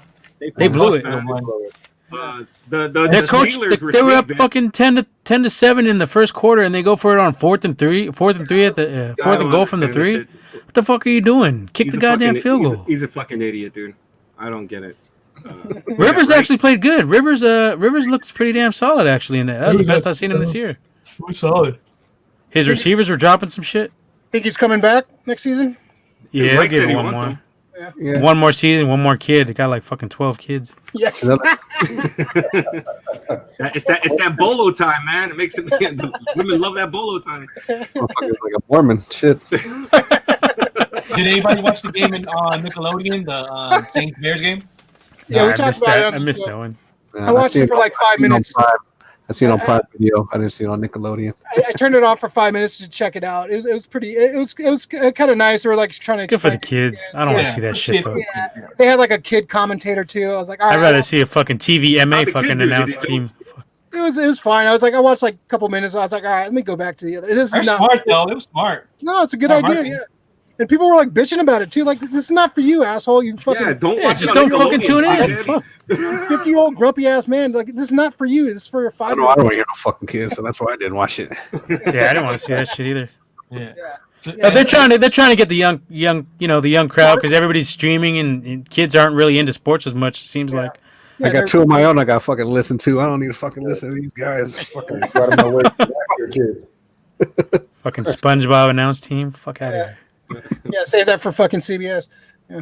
They blew it. The coach, Steelers they were up sweet, man. fucking 10-7 in the first quarter, and they go for it on 4th and 3 at the 4th and goal from the 3. What the fuck are you doing? Kick the goddamn field goal. He's a fucking idiot, dude. I don't get it. Rivers actually played good. Rivers looked pretty damn solid actually in that. That was the best I've seen him this year. We're solid. His receivers were dropping some shit. Think he's coming back next season? Yeah, Mike give said it he one wants more. him. Yeah. One more season, one more kid. They got like fucking 12 kids. Yeah. It's another- It's that bolo time, man. It makes it. The women love that bolo time. motherfucker's like a Mormon. Shit. Did anybody watch the game in Nickelodeon, the Saints Bears game? Yeah, we I talked missed about that. it. I missed that one. I watched it for like 5 minutes. I seen it on Prime Video. I didn't see it on Nickelodeon. I turned it off for 5 minutes to check it out. It was pretty. It was kind of nice. They were like trying to. Good for the explain- kids. I don't want to Yeah. see that shit though. Yeah, they had like a kid commentator too. I was like, all right. I'd rather see a fucking TVMA How'd the fucking kid do? Did announce he- team. It was fine. I was like, I watched like a couple minutes. I was like, all right, let me go back to the other. This They're is not smart though. It was smart. No, it's a good Smart idea. marketing. Yeah. And people were like bitching about it too. Like, this is not for you, asshole. You fucking Yeah, don't Yeah, watch just it don't on fucking Nickelodeon, tune in. man. Fuck. 50-year-old grumpy ass man. Like, this is not for you. This is for your 5 I don't want to hear no fucking kids, so that's why I didn't watch it. Yeah, I didn't want to see that shit either. Yeah. So- But they're trying to get the young the young crowd because everybody's streaming and kids aren't really into sports as much. It seems like. Yeah, I got two of my own I got to fucking listen to. I don't need to fucking listen to these guys. Fucking Got in my way to your kids. Fucking SpongeBob announce team. Fuck out of here. Yeah, save that for fucking CBS. Yeah.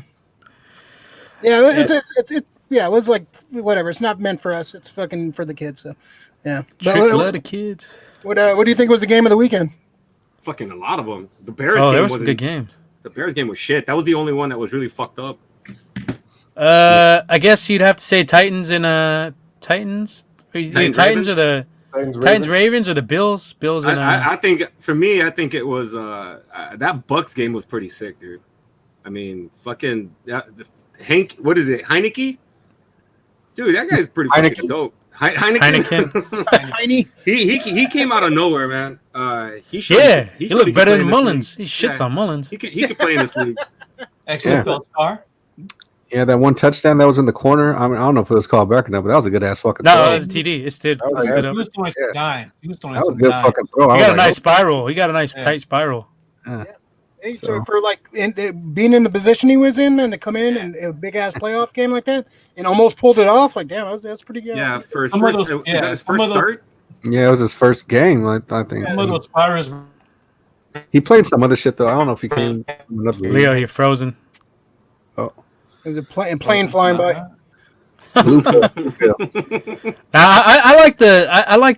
Yeah, it was like whatever. It's not meant for us. It's fucking for the kids. So, yeah. But Trick blood of kids. what do you think was the game of the weekend? Fucking a lot of them. The Bears Oh, game there was some wasn't good games. The Bears game was shit. That was the only one that was really fucked up. I guess you'd have to say Titans and Titans. Titans or the Titans Ravens or the Bills. Bills and I think for me, I think it was that Bucks game was pretty sick, dude. I mean, fucking Hank. What is it, Heineke? Dude, that guy's pretty fucking dope. Heineken. Tiny. He came out of nowhere, man. He he looked could better play than in this Mullins. He league. shits Yeah. on Mullins. He could play in this league. XFL star. yeah, that one touchdown that was in the corner. I mean, I don't know if it was called back or not, but that was a good ass fucking No, throw. it was TD. It stood, That was stood He up. was throwing some dime. He was throwing That was a some good dime. fucking throw. I He was got a like, nice spiral. He got a nice Yeah. tight spiral. Hey, so for like being in the position he was in, man, to come in and a big ass playoff game like that and almost pulled it off, like damn, that's pretty good. Yeah, for his Some of first, those- is that his some first of those- start. yeah, it was his first game. I think. Some of those spirals He played some other shit though. I don't know if he came from another league. Leo, you're frozen. Is it plane flying by? Blue pill. I like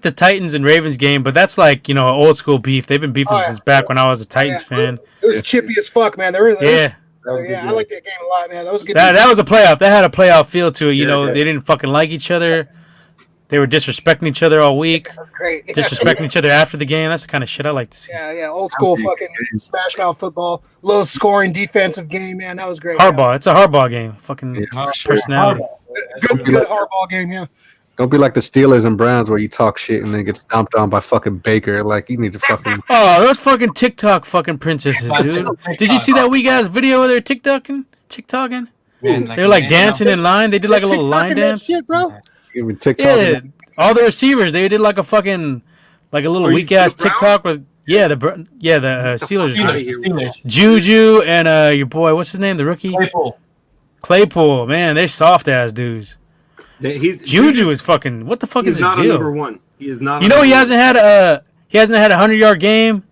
the Titans and Ravens game, but that's like old school beef. They've been beefing since back when I was a Titans fan. It was chippy as fuck, man. There was, Yeah. I like that game a lot, man. That was a good. That was a playoff. That had a playoff feel to it. They didn't fucking like each other. They were disrespecting each other all week. That's great. Disrespecting each other after the game. That's the kind of shit I like to see. Yeah. Old school fucking smash mouth football. Low scoring defensive game, man. That was great. Hardball. It's a hardball game. Fucking personality. Good hardball game, yeah. Don't be like the Steelers and Browns where you talk shit and then get stomped on by fucking Baker. Like you need to fucking. Oh, those fucking TikTok fucking princesses, dude. Did you see that weak ass video of their TikToking? Man, They were like dancing in line. They did like a little line dance. Shit, bro. Even TikTok. Yeah, all the receivers they did like a fucking like a little weak ass TikTok with the Steelers. Steelers. Juju and your boy, what's his name, the rookie Claypool. Man, they're soft ass dudes. Juju is fucking. What the fuck is his not deal? Number one. He is not. He hasn't had a 100-yard game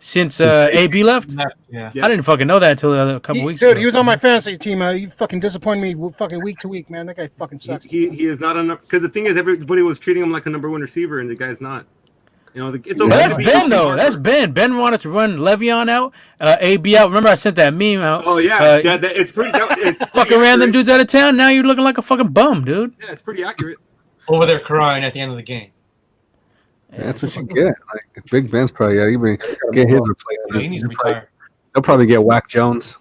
since AB left. Yeah. I didn't fucking know that until a couple weeks ago. Dude, he was on my fantasy team. You fucking disappoint me fucking week to week, man. That guy fucking sucks. He is not enough because the thing is everybody was treating him like a number one receiver and the guy's not. It's okay. That's Ben though. That's Ben. Ben wanted to run Le'Veon out, AB out. Remember I sent that meme out. Oh yeah, it's pretty. It's fucking ran them dudes out of town. Now you're looking like a fucking bum, dude. Yeah, it's pretty accurate. Over there crying at the end of the game. That's what you get. Like Big Ben's probably even get his replacement. He needs to retire. They'll probably get Whack Jones.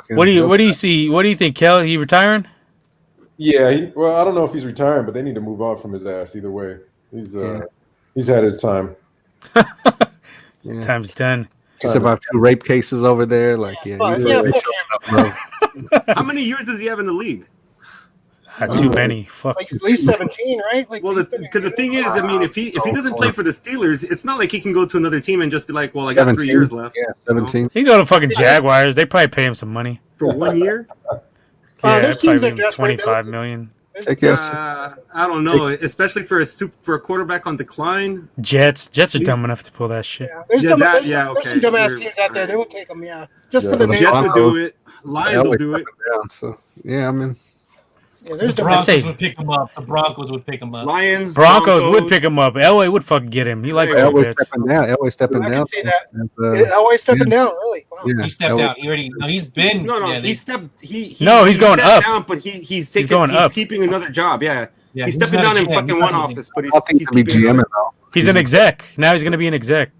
What do you see? What do you think, Kel? He retiring? Yeah, I don't know if he's retiring, but they need to move on from his ass either way. He's had his time. Time's done. Just about 2 rape cases over there. Like, How many years does he have in the league? Too many. Fuck. Like at least 17, right? Like, well, because the thing is, I mean, if he doesn't play for the Steelers, it's not like he can go to another team and just be like, well, I got 3 years left. Yeah, 17. He can go to fucking Jaguars. They probably pay him some money for 1 year. There's teams that $25 million. I don't know, especially for a quarterback on decline. Jets are dumb enough to pull that shit. Yeah, there's some dumbass teams out there. They will take them, just for the name. Jets would do it. Lions will do it. So I mean. Yeah, there's the Broncos would pick him up. The Broncos would pick him up. Broncos would pick him up. Elway would fucking get him. He likes Elway stepping down. Elway stepping down. I can see that. Elway stepping down, really. Wow. Yeah, he stepped out. He's been. He's going up. Down, but he's keeping another job. Yeah, he's stepping down in fucking one office, but he's keeping GM now. He's an exec. Now he's going to be an exec.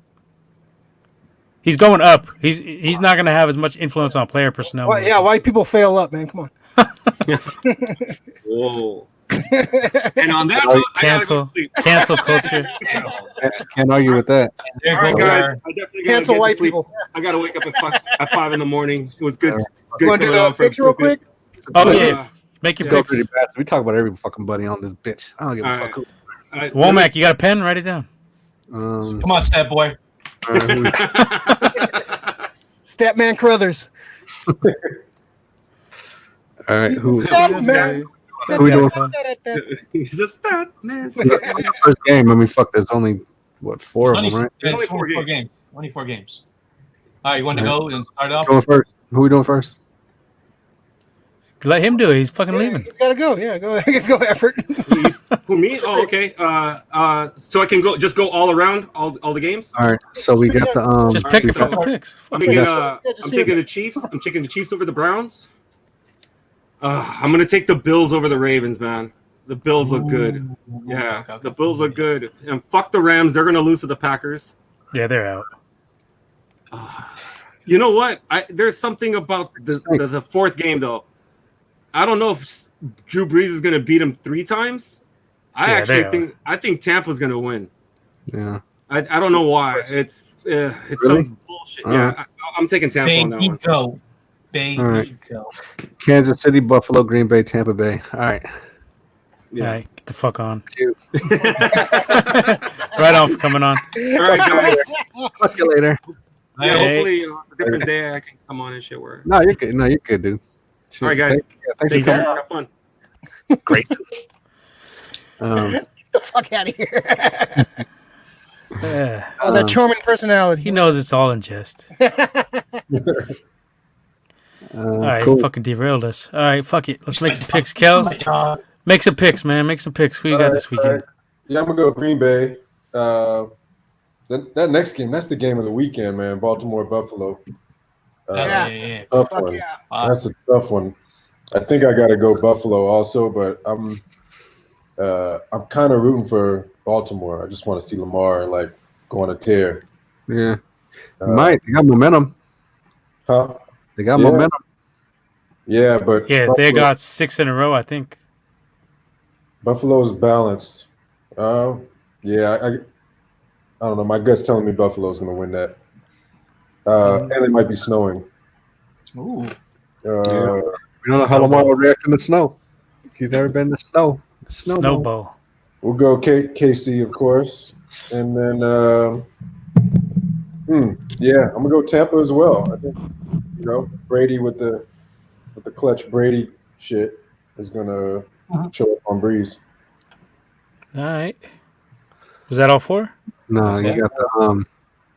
He's going up. He's not going to have as much influence on player personnel. White people fail up, man. Come on. Whoa. And on that note, cancel culture. Can't argue with that. All right, guys. I definitely gotta cancel get white to sleep. people. I gotta wake up at 5 in the morning. It was good. You want to do the picture real quick? Oh yeah. Make your picks. We talk about every fucking buddy on this bitch. I don't give a fuck. Womack, you got a pen? Write it down. Come on, stat boy. Statman Crothers. All right, who we doing? He's a stat man. First game. I mean, fuck. There's only 4 of them, right? Only 4 games. Only 4 games. All right, you want to go and start off? Going first. Who we doing first? Let him do it. He's fucking leaving. He's got to go. Yeah, go effort. Who, me? Oh, okay. So I can go all around all the games. All right. So we got the just pick the fucking picks. I'm taking the Chiefs. I'm taking the Chiefs over the Browns. I'm gonna take the Bills over the Ravens, man. The Bills look good. Yeah, the Bills look good. And fuck the Rams. They're gonna lose to the Packers. Yeah, they're out. You know what? There's something about the fourth game though. I don't know if Drew Brees is gonna beat him 3 times. I think Tampa's gonna win. Yeah. I don't know why. It's really? Some bullshit. Yeah, I'm taking Tampa on that one. Go. Baby, go. Kansas City, Buffalo, Green Bay, Tampa Bay. All right. Yeah. All right, get the fuck on. Right on for coming on. All right, guys. Fuck you later. Yeah, hopefully it's a different day. I can come on and shit. No, you're good. No, you're good, dude. Shoot. All right, guys. Thanks for coming. Have fun. Great. Get the fuck out of here. Oh, that charming personality. He knows it's all in jest. All right, cool. fucking derailed us. All right, fuck it. Let's make some picks, Kels. Make some picks, man. Make some picks. Who you got this weekend? Right. Yeah, I'm gonna go Green Bay. That next game, that's the game of the weekend, man. Baltimore Buffalo. Yeah. Tough Fuck one. yeah. That's a tough one. I think I got to go Buffalo also, but I'm kind of rooting for Baltimore. I just want to see Lamar like go on a tear. Yeah. They got momentum. Huh? They got momentum. Yeah, but Yeah, they got 6 in a row, I think. Buffalo's balanced. Yeah, I don't know. My gut's telling me Buffalo's going to win that. And it might be snowing. Ooh. We don't know how Lamar will react in the snow. He's never been in the snow. Snowball. We'll go KC, of course. And then, I'm going to go Tampa as well. I think, Brady with the clutch Brady shit is going to show up on Breeze. All right. Was that all 4? No, you got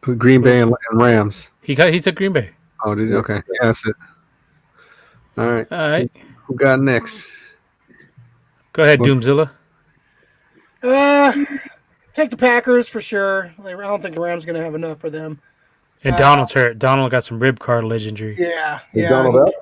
the Green Bay and Rams. He took Green Bay. Oh, did you? Okay. Yeah, that's it. All right. Who got next? Go ahead, Doomzilla. Take the Packers for sure. I don't think the Rams going to have enough for them. And Donald's hurt. Donald got some rib cartilage injury. Yeah. Is Donald out?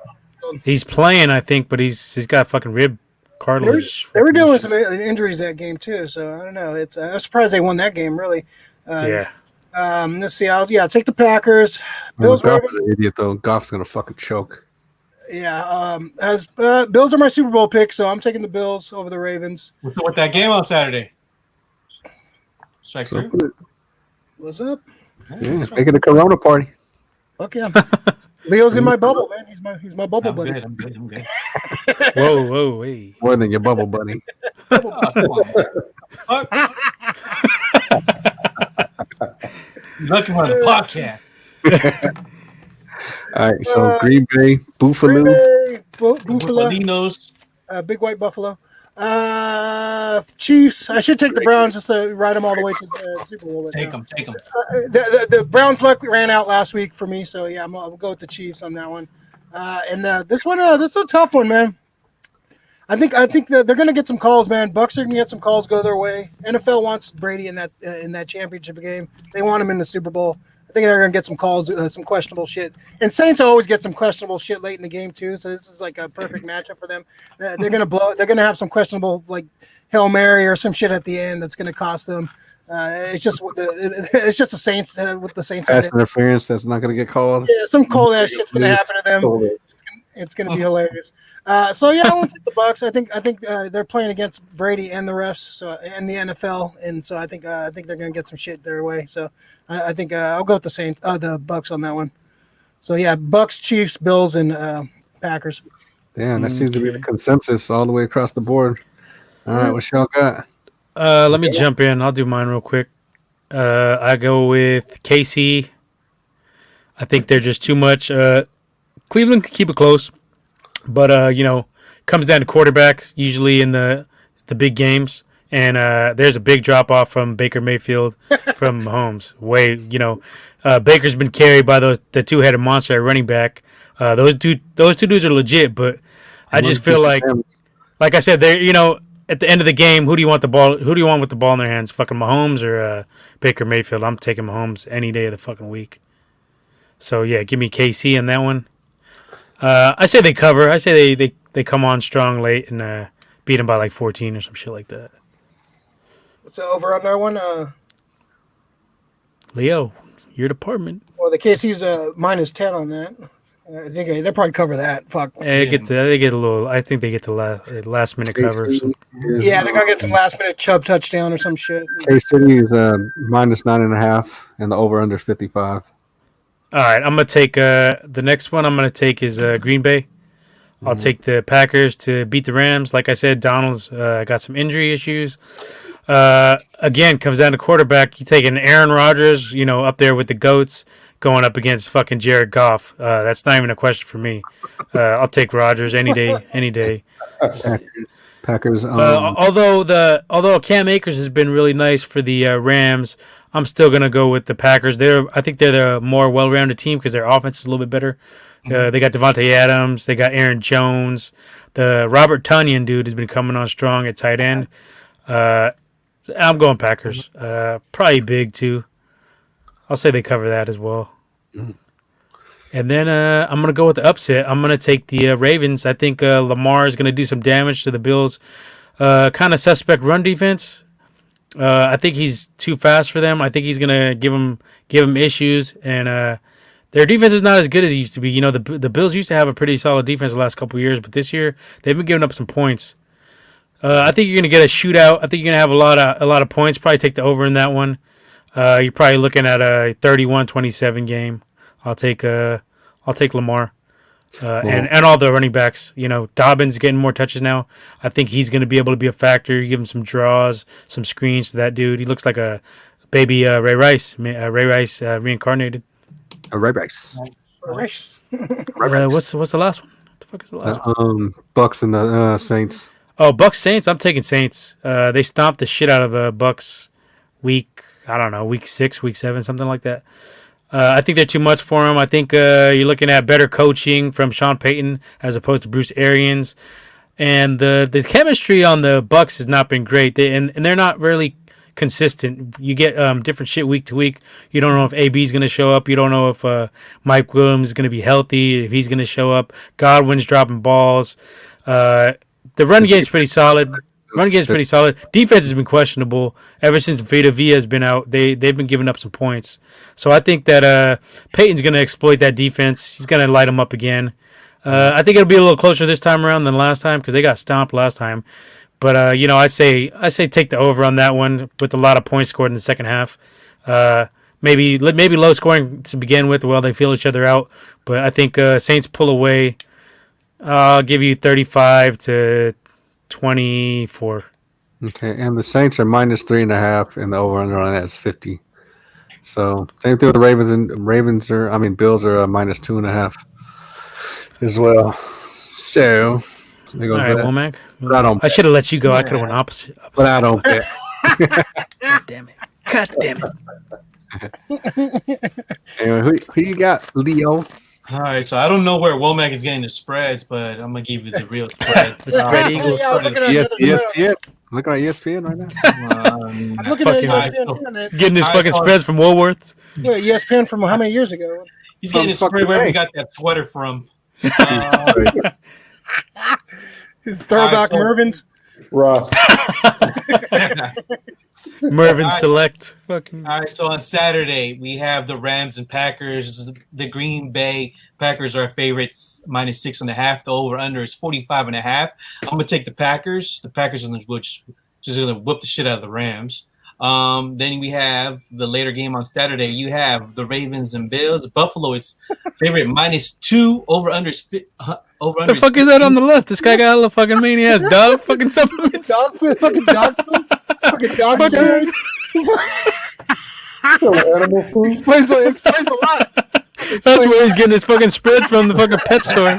He's playing, I think, but he's got fucking rib cartilage. They were dealing with some injuries that game too, so I don't know. I'm surprised they won that game. Really. Yeah. Let's see. I'll take the Packers. Goff is an idiot though. Goff's gonna fucking choke. Yeah. Bills are my Super Bowl pick, so I'm taking the Bills over the Ravens. With that game on Saturday. Strike through. What's up? Yeah, make it a Corona party. Fuck yeah. Leo's in my bubble, man. He's my bubble buddy. I'm good. Whoa, hey. More than your bubble buddy. Looking on the podcast. All right, so Green Bay, Buffalo. Buffalinos. Big white buffalo. Chiefs. I should take the Browns just to ride them all the way to the Super Bowl. Take them. The Browns' luck ran out last week for me, so yeah, I'll go with the Chiefs on that one. This is a tough one, man. I think that they're going to get some calls, man. Bucks are going to get some calls go their way. NFL wants Brady in that championship game. They want him in the Super Bowl. I think they're going to get some calls, some questionable shit. And Saints always get some questionable shit late in the game too. So this is like a perfect matchup for them. They're going to blow. They're going to have some questionable like Hail Mary or some shit at the end that's going to cost them. It's just the Saints with the Saints. Pass interference that's not going to get called. Yeah, some cold ass shit's going to happen to them. It's going to be hilarious. So yeah, I want to take the Bucks. I think they're playing against Brady and the refs, and the NFL, and so I think they're going to get some shit their way. So I think I'll go with the Bucks on that one. So yeah, Bucks, Chiefs, Bills, and Packers. Damn, that seems to be the consensus all the way across the board. All right, what y'all got? Let me jump in. I'll do mine real quick. I go with KC. I think they're just too much. Cleveland can keep it close, but comes down to quarterbacks usually in the big games, and there's a big drop off from Baker Mayfield from Mahomes. Baker's been carried by the 2-headed monster at running back. Those two dudes are legit, but I just feel like I said, they're at the end of the game, who do you want with the ball in their hands? Fucking Mahomes or Baker Mayfield? I'm taking Mahomes any day of the fucking week. So yeah, give me KC on that one. I say they cover. I say they come on strong late and beat them by like 14 or some shit like that. So over on that one, Leo, your department. Well, the KC's -10 on that. I think they probably cover that. Fuck. They get a little. I think they get the last minute cover. Yeah, they're gonna get some last minute Chubb touchdown or some shit. K-City is -9.5, and the over under 55. All right, I'm gonna take the next one. I'm gonna take is Green Bay. I'll take the Packers to beat the Rams. Like I said, Donald's got some injury issues. Again, comes down to quarterback. You take an Aaron Rodgers, up there with the GOATs, going up against fucking Jared Goff. That's not even a question for me. I'll take Rodgers any day. Packers. Although Cam Akers has been really nice for the Rams, I'm still gonna go with the Packers. I think they're the more well-rounded team because their offense is a little bit better. They got Devontae Adams, they got Aaron Jones, the Robert Tonyan dude has been coming on strong at tight end. So I'm going Packers. Probably big too. I'll say they cover that as well. And then I'm going to go with the upset. I'm going to take the Ravens. I think Lamar is going to do some damage to the Bills' kind of suspect run defense. I think he's too fast for them. I think he's going to give them issues. And their defense is not as good as it used to be. You know, the Bills used to have a pretty solid defense the last couple of years, but this year they've been giving up some points. I think you're going to get a shootout. I think you're going to have a lot of points. Probably take the over in that one. You're probably looking at a 31-27 game. I'll take Lamar and all the running backs. You know, Dobbins getting more touches now. I think he's going to be able to be a factor. You give him some draws, some screens to that dude. He looks like a baby Ray Rice. Ray Rice reincarnated. Ray Rice. What's the last one? What the fuck is the last one? Bucks and the Saints. Oh, Bucks Saints. I'm taking Saints. They stomped the shit out of the Bucks week 6, week 7, something like that. I think they're too much for him. I think you're looking at better coaching from Sean Payton as opposed to Bruce Arians, and the chemistry on the Bucks has not been great. And they're not really consistent. You get different shit week to week. You don't know if AB is going to show up. You don't know if Mike Williams is going to be healthy. If he's going to show up. Godwin's dropping balls. The run game's pretty solid. Defense has been questionable ever since Vita Vea has been out. They've been giving up some points. So I think that Peyton's going to exploit that defense. He's going to light them up again. I think it'll be a little closer this time around than last time because they got stomped last time. But I say take the over on that one with a lot of points scored in the second half. Maybe low scoring to begin with while they feel each other out. But I think Saints pull away. I'll give you 35-24. Okay, and the Saints are -3.5, and the over/under on that is 50. So same thing with the Ravens. And Bills are -2.5 as well. So there goes all right, that. Womack. But I should have let you go. I could have went opposite. But I don't bet. God damn it. Anyway, who you got, Leo? All right, so I don't know where Womack is getting the spreads, but I'm gonna give you the real spread. The spread Eagles. Yeah, I was looking at ESPN. Looking at ESPN right now. I'm looking at ESPN too, man. Getting his fucking spreads from Woolworths. Yeah, ESPN from how many years ago? He's getting his spread where we got that sweater from. His throwback All right, so- Mervyn's. Ross. Mervyn All right, Select. Fucking. All right, so on Saturday we have the Rams and Packers. The Green Bay Packers are favorites -6.5. The over under is 45.5. I'm gonna take the Packers. The Packers are just gonna whip the shit out of the Rams. Then we have the later game on Saturday. You have the Ravens and Bills. Buffalo is favorite -2. Over under is What the fuck is that on the left? This guy got a little fucking mean-ass dog fucking supplements. Fucking dog steroids. Animal food. Explains a lot. That's where he's getting his fucking spread from, the fucking pet store. You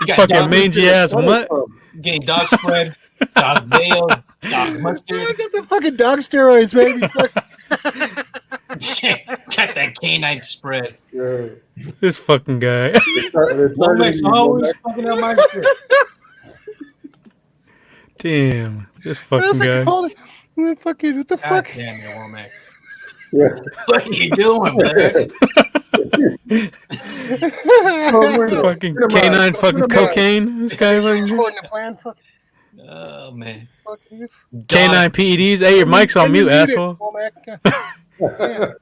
got Fucking dog mangy ass mutt. getting dog spread, dog mayo, dog mustard. I got the fucking dog steroids, baby. Got that canine spread. Yeah. This fucking guy. Womack's always fucking up my shit. Damn. This What fucking guy. what the God fuck? damn it, Womack. Yeah. What are you doing, man? Fucking canine fucking cocaine. This guy fucking According to plan, fucking Oh man. canine PEDs. Hey, your mic's on mute, asshole. Yeah.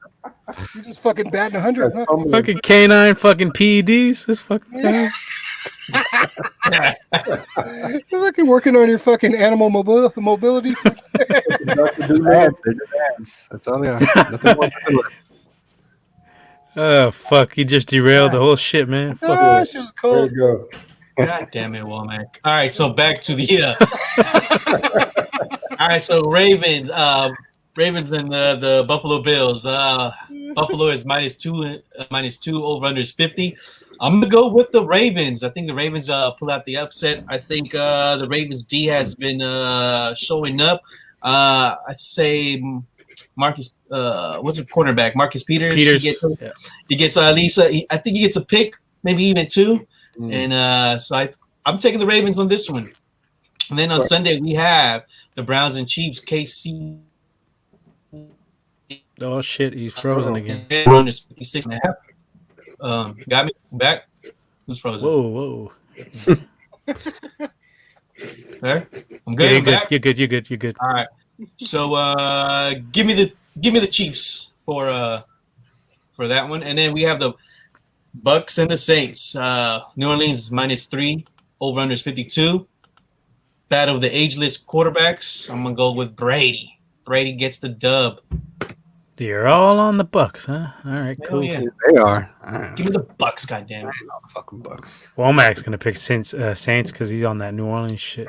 You just fucking batting 100. Huh? Fucking canine fucking PEDs. This fucking guy. You're fucking working on your fucking animal mobility. They're just ads. That's all they are. Nothing more to it. Oh, fuck. He just derailed the whole shit, man. Fuck. Ah, she was There cold. you go. God damn it, Womack. All right, so back to the all right, so Ravens and the Buffalo Bills. Buffalo is -2 over under is 50. I'm gonna go with the Ravens. I think the Ravens pull out the upset. I think the Ravens D has been showing up. I'd say Marcus. What's the cornerback? Marcus Peters. Yeah. He gets at least. I think he gets a pick, maybe even 2. And so I'm taking the Ravens on this one. And then on Sunday we have the Browns and Chiefs. KC. Oh shit, he's frozen again. Run is 56.5. Got me back. Who's frozen? Whoa. There. I'm good. Yeah, you're good. All right. So give me the Chiefs for that one, and then we have the Bucks and the Saints. New Orleans is -3. Over under is 52. Battle of the ageless quarterbacks. I'm gonna go with Brady. Brady gets the dub. You're all on the Bucks, huh? All right, cool. Yeah. They are. Give me the Bucks, goddamn. I ain't on the fucking Bucks. Womack's gonna pick Saints because he's on that New Orleans shit.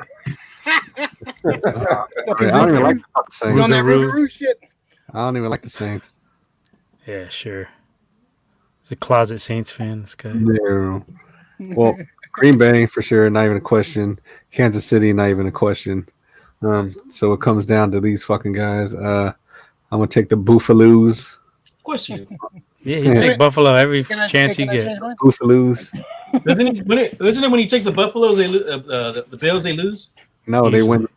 I don't even like the fucking Saints. He's on that Roo shit. I don't even like the Saints. Yeah, sure. He's a closet Saints fan. This guy. No. Well, Green Bay for sure, not even a question. Kansas City, not even a question. So it comes down to these fucking guys. I'm gonna take the Buffaloes. Of course you do. Yeah, he takes Buffalo every chance he gets. Buffaloes. Isn't it when he takes the Buffaloes, the Bills, they lose? No, they win.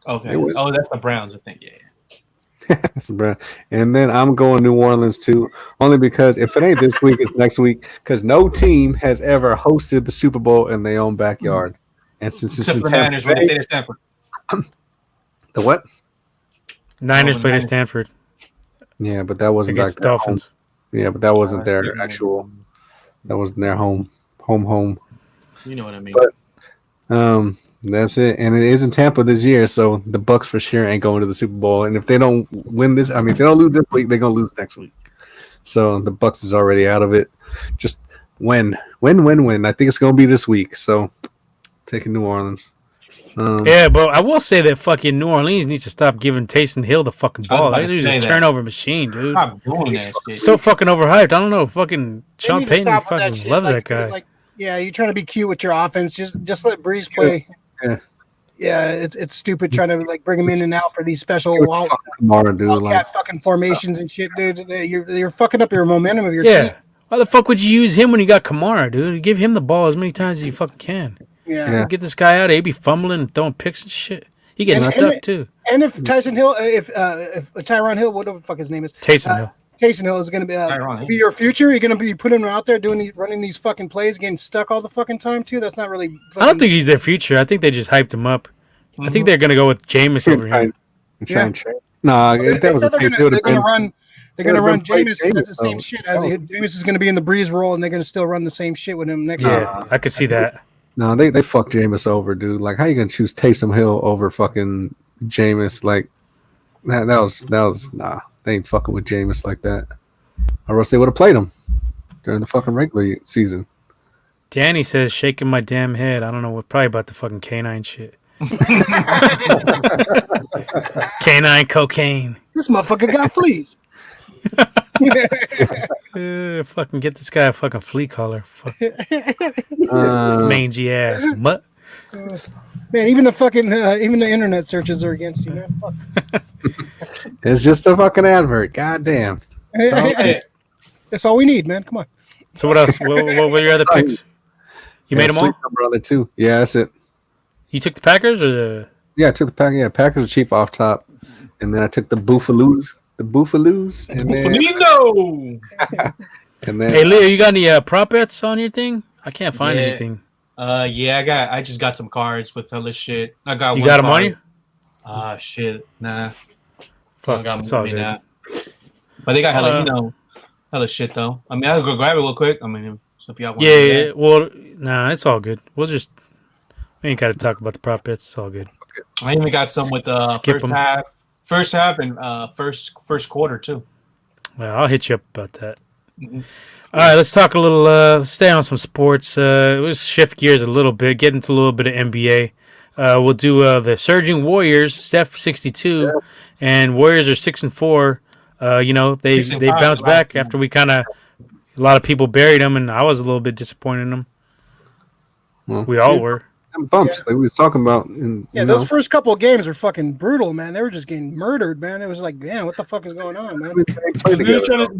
Okay. They win. Oh, that's the Browns, I think. Yeah. And then I'm going New Orleans too, only because if it ain't this week, it's next week. Because no team has ever hosted the Super Bowl in their own backyard, and since it's Except in for Tampa Niners when they Bay, played at Stanford. the what? Niners Oh, played at Niners. Stanford Yeah, but that wasn't against like the their home. Dolphins. Yeah, but that wasn't their Yeah. actual. That wasn't their home. You know what I mean. But that's it, and it is in Tampa this year, so the Bucks for sure ain't going to the Super Bowl. And if they don't win this, I mean, if they don't lose this week, they're gonna lose next week. So the Bucks is already out of it. Just win. I think it's gonna be this week. So taking New Orleans. Yeah, but I will say that fucking New Orleans needs to stop giving Taysom Hill the fucking ball. about That to dude's say a that. turnover machine, dude. Stop doing that shit. So fucking overhyped. I don't know. Fucking They Sean need to Payton stop with fucking shit. loves Like, that guy. Like, yeah, you're trying to be cute with your offense. Just let Breeze play. Yeah. Yeah, it's stupid trying to like bring him in and out for these special Kamara, dude. Like, fucking formations and shit, dude. You're fucking up your momentum of your Yeah. team. Why the fuck would you use him when you got Kamara, dude? Give him the ball as many times as you fucking can. Yeah. Get this guy out. He'd be fumbling and throwing picks and shit. He gets And- stuck too. And if Tyson Hill, if Tyron Hill, whatever the fuck his name is, Taysom Hill. Taysom Hill is going to Tyron Hill. be your future. You're going to be putting him out there running these fucking plays, getting stuck all the fucking time too. That's not really. I don't think he's their future. I think they just hyped him up. I think they're gonna go with Jameis over him. Nah, They that was said a they're thing. going to run. They're going to run Jameis Jameis, as the same though. shit. Jameis is going to be in the Breeze role, and they're going to still run the same shit with him next year. Yeah, I could see that. No, they fucked Jameis over, dude. Like, how you gonna choose Taysom Hill over fucking Jameis? Like, that was nah. They ain't fucking with Jameis like that. Or else they would have played him during the fucking regular season. Danny says, shaking my damn head. I don't know what, probably about the fucking canine shit. Canine cocaine. This motherfucker got fleas. Fucking get this guy a fucking flea collar. Fuck. Uh, Mangy ass. Mutt. Man, even the internet searches are against you, man. Fuck. it's just a fucking advert. God damn. That's all we need, man. Come on. So what else? What were your other picks? You made them all? Sleep number on it too. Yeah, that's it. You took the Packers or the? Yeah, I took the pack. Yeah, Packers are cheap off top, and then I took the Buffaloes, and then Nino! and then Hey, Leo, you got any prop bets on your thing? I can't find anything. Yeah, I just got some cards with hella shit. I got You one got them card. on you? Ah, shit. Nah. Fuck, I got it's all me good. now. But they got hella shit though. I mean, I'll go grab it real quick. I mean, so if y'all want Yeah. Well, nah, it's all good. We ain't got to talk about the prop bets. It's all good. I even got some with Skip 'em. first half and first quarter too. Well, I'll hit you up about that. Mhm. All right, let's talk a little. Stay on some sports. We'll shift gears a little bit. Get into a little bit of NBA. We'll do the surging Warriors. Steph 62, and Warriors are 6-4. You know they 6-5 bounced last back year. after we a lot of people buried them, and I was a little bit disappointed in them. Well, We all were. them bumps that we was talking about. And those first couple of games were fucking brutal, man. They were just getting murdered, man. It was like, damn, what the fuck is going on, man? We were just trying to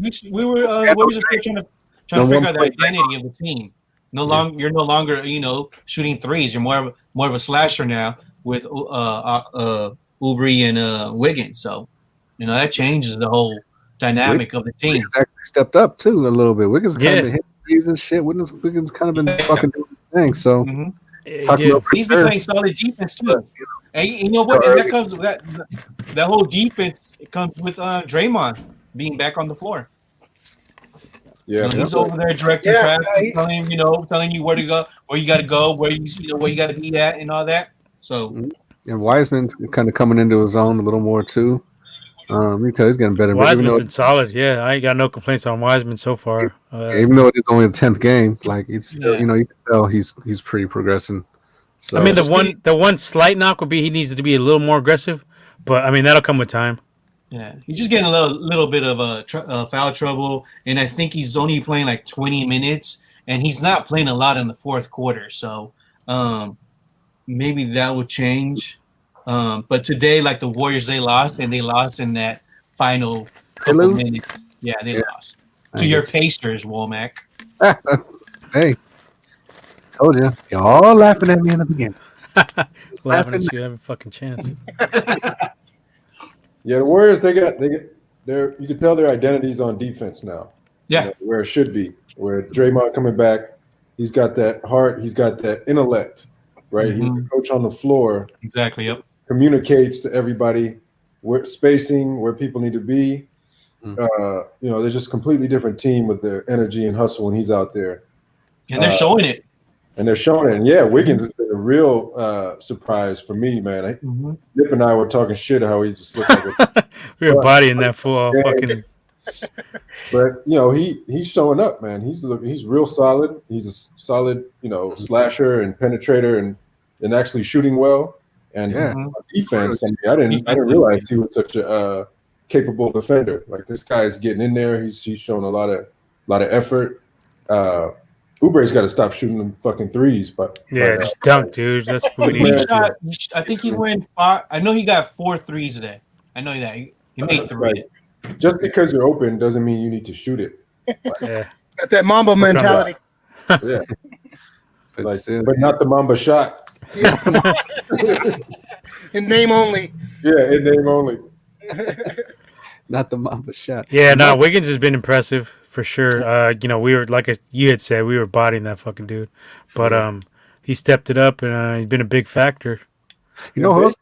figure out the identity of the team. You're no longer, shooting threes. You're more of a slasher now with Oubre and Wiggins. So, that changes the whole dynamic of the team. Wiggins actually stepped up too a little bit. Wiggins kind of been hitting threes and shit. Wiggins kind of been fucking doing things. So he's been playing solid defense too. And you know what? And that comes with that whole defense. It comes with Draymond being back on the floor. Yeah, he's over there directing traffic, telling you where to go, where you got to go, where you got to be at, and all that. So, and Wiseman's kind of coming into his own a little more too. You tell he's getting better. Wiseman's been solid. Yeah, I ain't got no complaints on Wiseman so far. Even though it is only the 10th game, like it's still, you can tell he's pretty progressing. So, I mean, the one slight knock would be he needs to be a little more aggressive, but I mean that'll come with time. Yeah, he's just getting a little bit of foul trouble, and I think he's only playing like 20 minutes, and he's not playing a lot in the fourth quarter. So maybe that will change. But today, like the Warriors, they lost in that final couple minutes. Yeah, they lost to your Pacers, Womack. Hey, told you, y'all laughing at me in the beginning. Laughing at you, have a fucking chance. Yeah, the Warriors, they get their, you can tell their identity's on defense now. Yeah. Where it should be. Where Draymond coming back, he's got that heart, he's got that intellect, right? Mm-hmm. He's the coach on the floor. Exactly, yep. Communicates to everybody where spacing, where people need to be. They're just a completely different team with their energy and hustle when he's out there. And they're showing it. And they're showing it. And yeah, Wiggins has been a real surprise for me, man. Nip and I were talking shit how he just looked like we were bodying that fool fucking. But he's showing up, man. He's real solid. He's a solid, slasher and penetrator and actually shooting well. And on defense, I didn't realize he was such a capable defender. Like this guy's getting in there. He's shown a lot of effort. Oubre's got to stop shooting them fucking threes, but just dunk, dude. That's what we need. I think he went 5. I know he got 4 threes today. I know that he made 3. Right. Just because you're open doesn't mean you need to shoot it. Got that Mamba mentality. Yeah, but not the Mamba shot. In name only. Yeah, in name only. Not the Mamba shot. Yeah, no, Wiggins has been impressive for sure. We were like you had said, we were bodying that fucking dude, but he stepped it up and he's been a big factor. Awesome.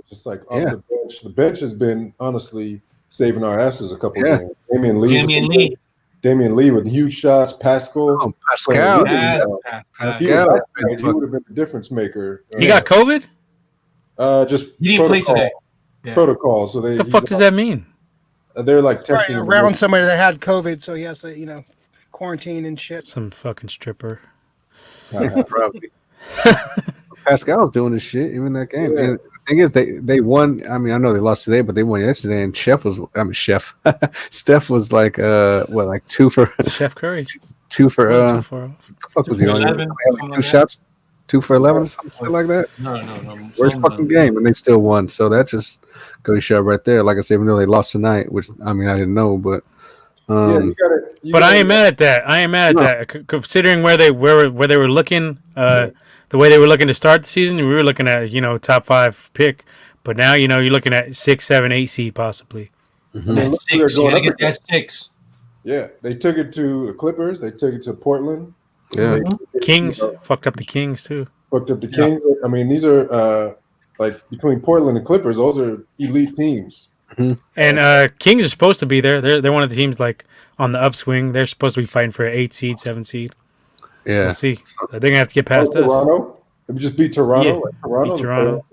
Just like off the bench. The bench has been honestly saving our asses a couple of games. Damian Lee with huge shots. Pascal. He would have been the difference maker. He got COVID? Just he didn't play today. Protocol. So the fuck does that mean? They're like texting around somebody that had COVID, so he has to, quarantine and shit. Some fucking stripper. Probably. Pascal's doing this shit, even that game. Yeah. And the thing is, they won. I mean, I know they lost today, but they won yesterday. And Steph was like, 2 for Chef Curry. 2 for the fuck was he on? 11, 2 shots, 2 for 11, something like that. No. Worst fucking game, and they still won. So that just goes to show right there. Like I said, even though they lost tonight, which I mean I didn't know, but. But I ain't mad at that. Considering where they were looking, the way they were looking to start the season, we were looking at top 5 pick. But now you're looking at 6, 7, 8 seed possibly. Mm-hmm. 6, you gotta get that 6. Yeah, they took it to the Clippers. They took it to Portland. Yeah, Kings fucked up the Kings too. Fucked up the Kings. I mean, these are between Portland and Clippers, those are elite teams. Mm-hmm. And Kings are supposed to be there. They're one of the teams like on the upswing. They're supposed to be fighting for an 8 seed, 7 seed. Yeah, we'll see. They're gonna have to get past us. Toronto. It would just beat Toronto. Yeah, Toronto. beat Toronto.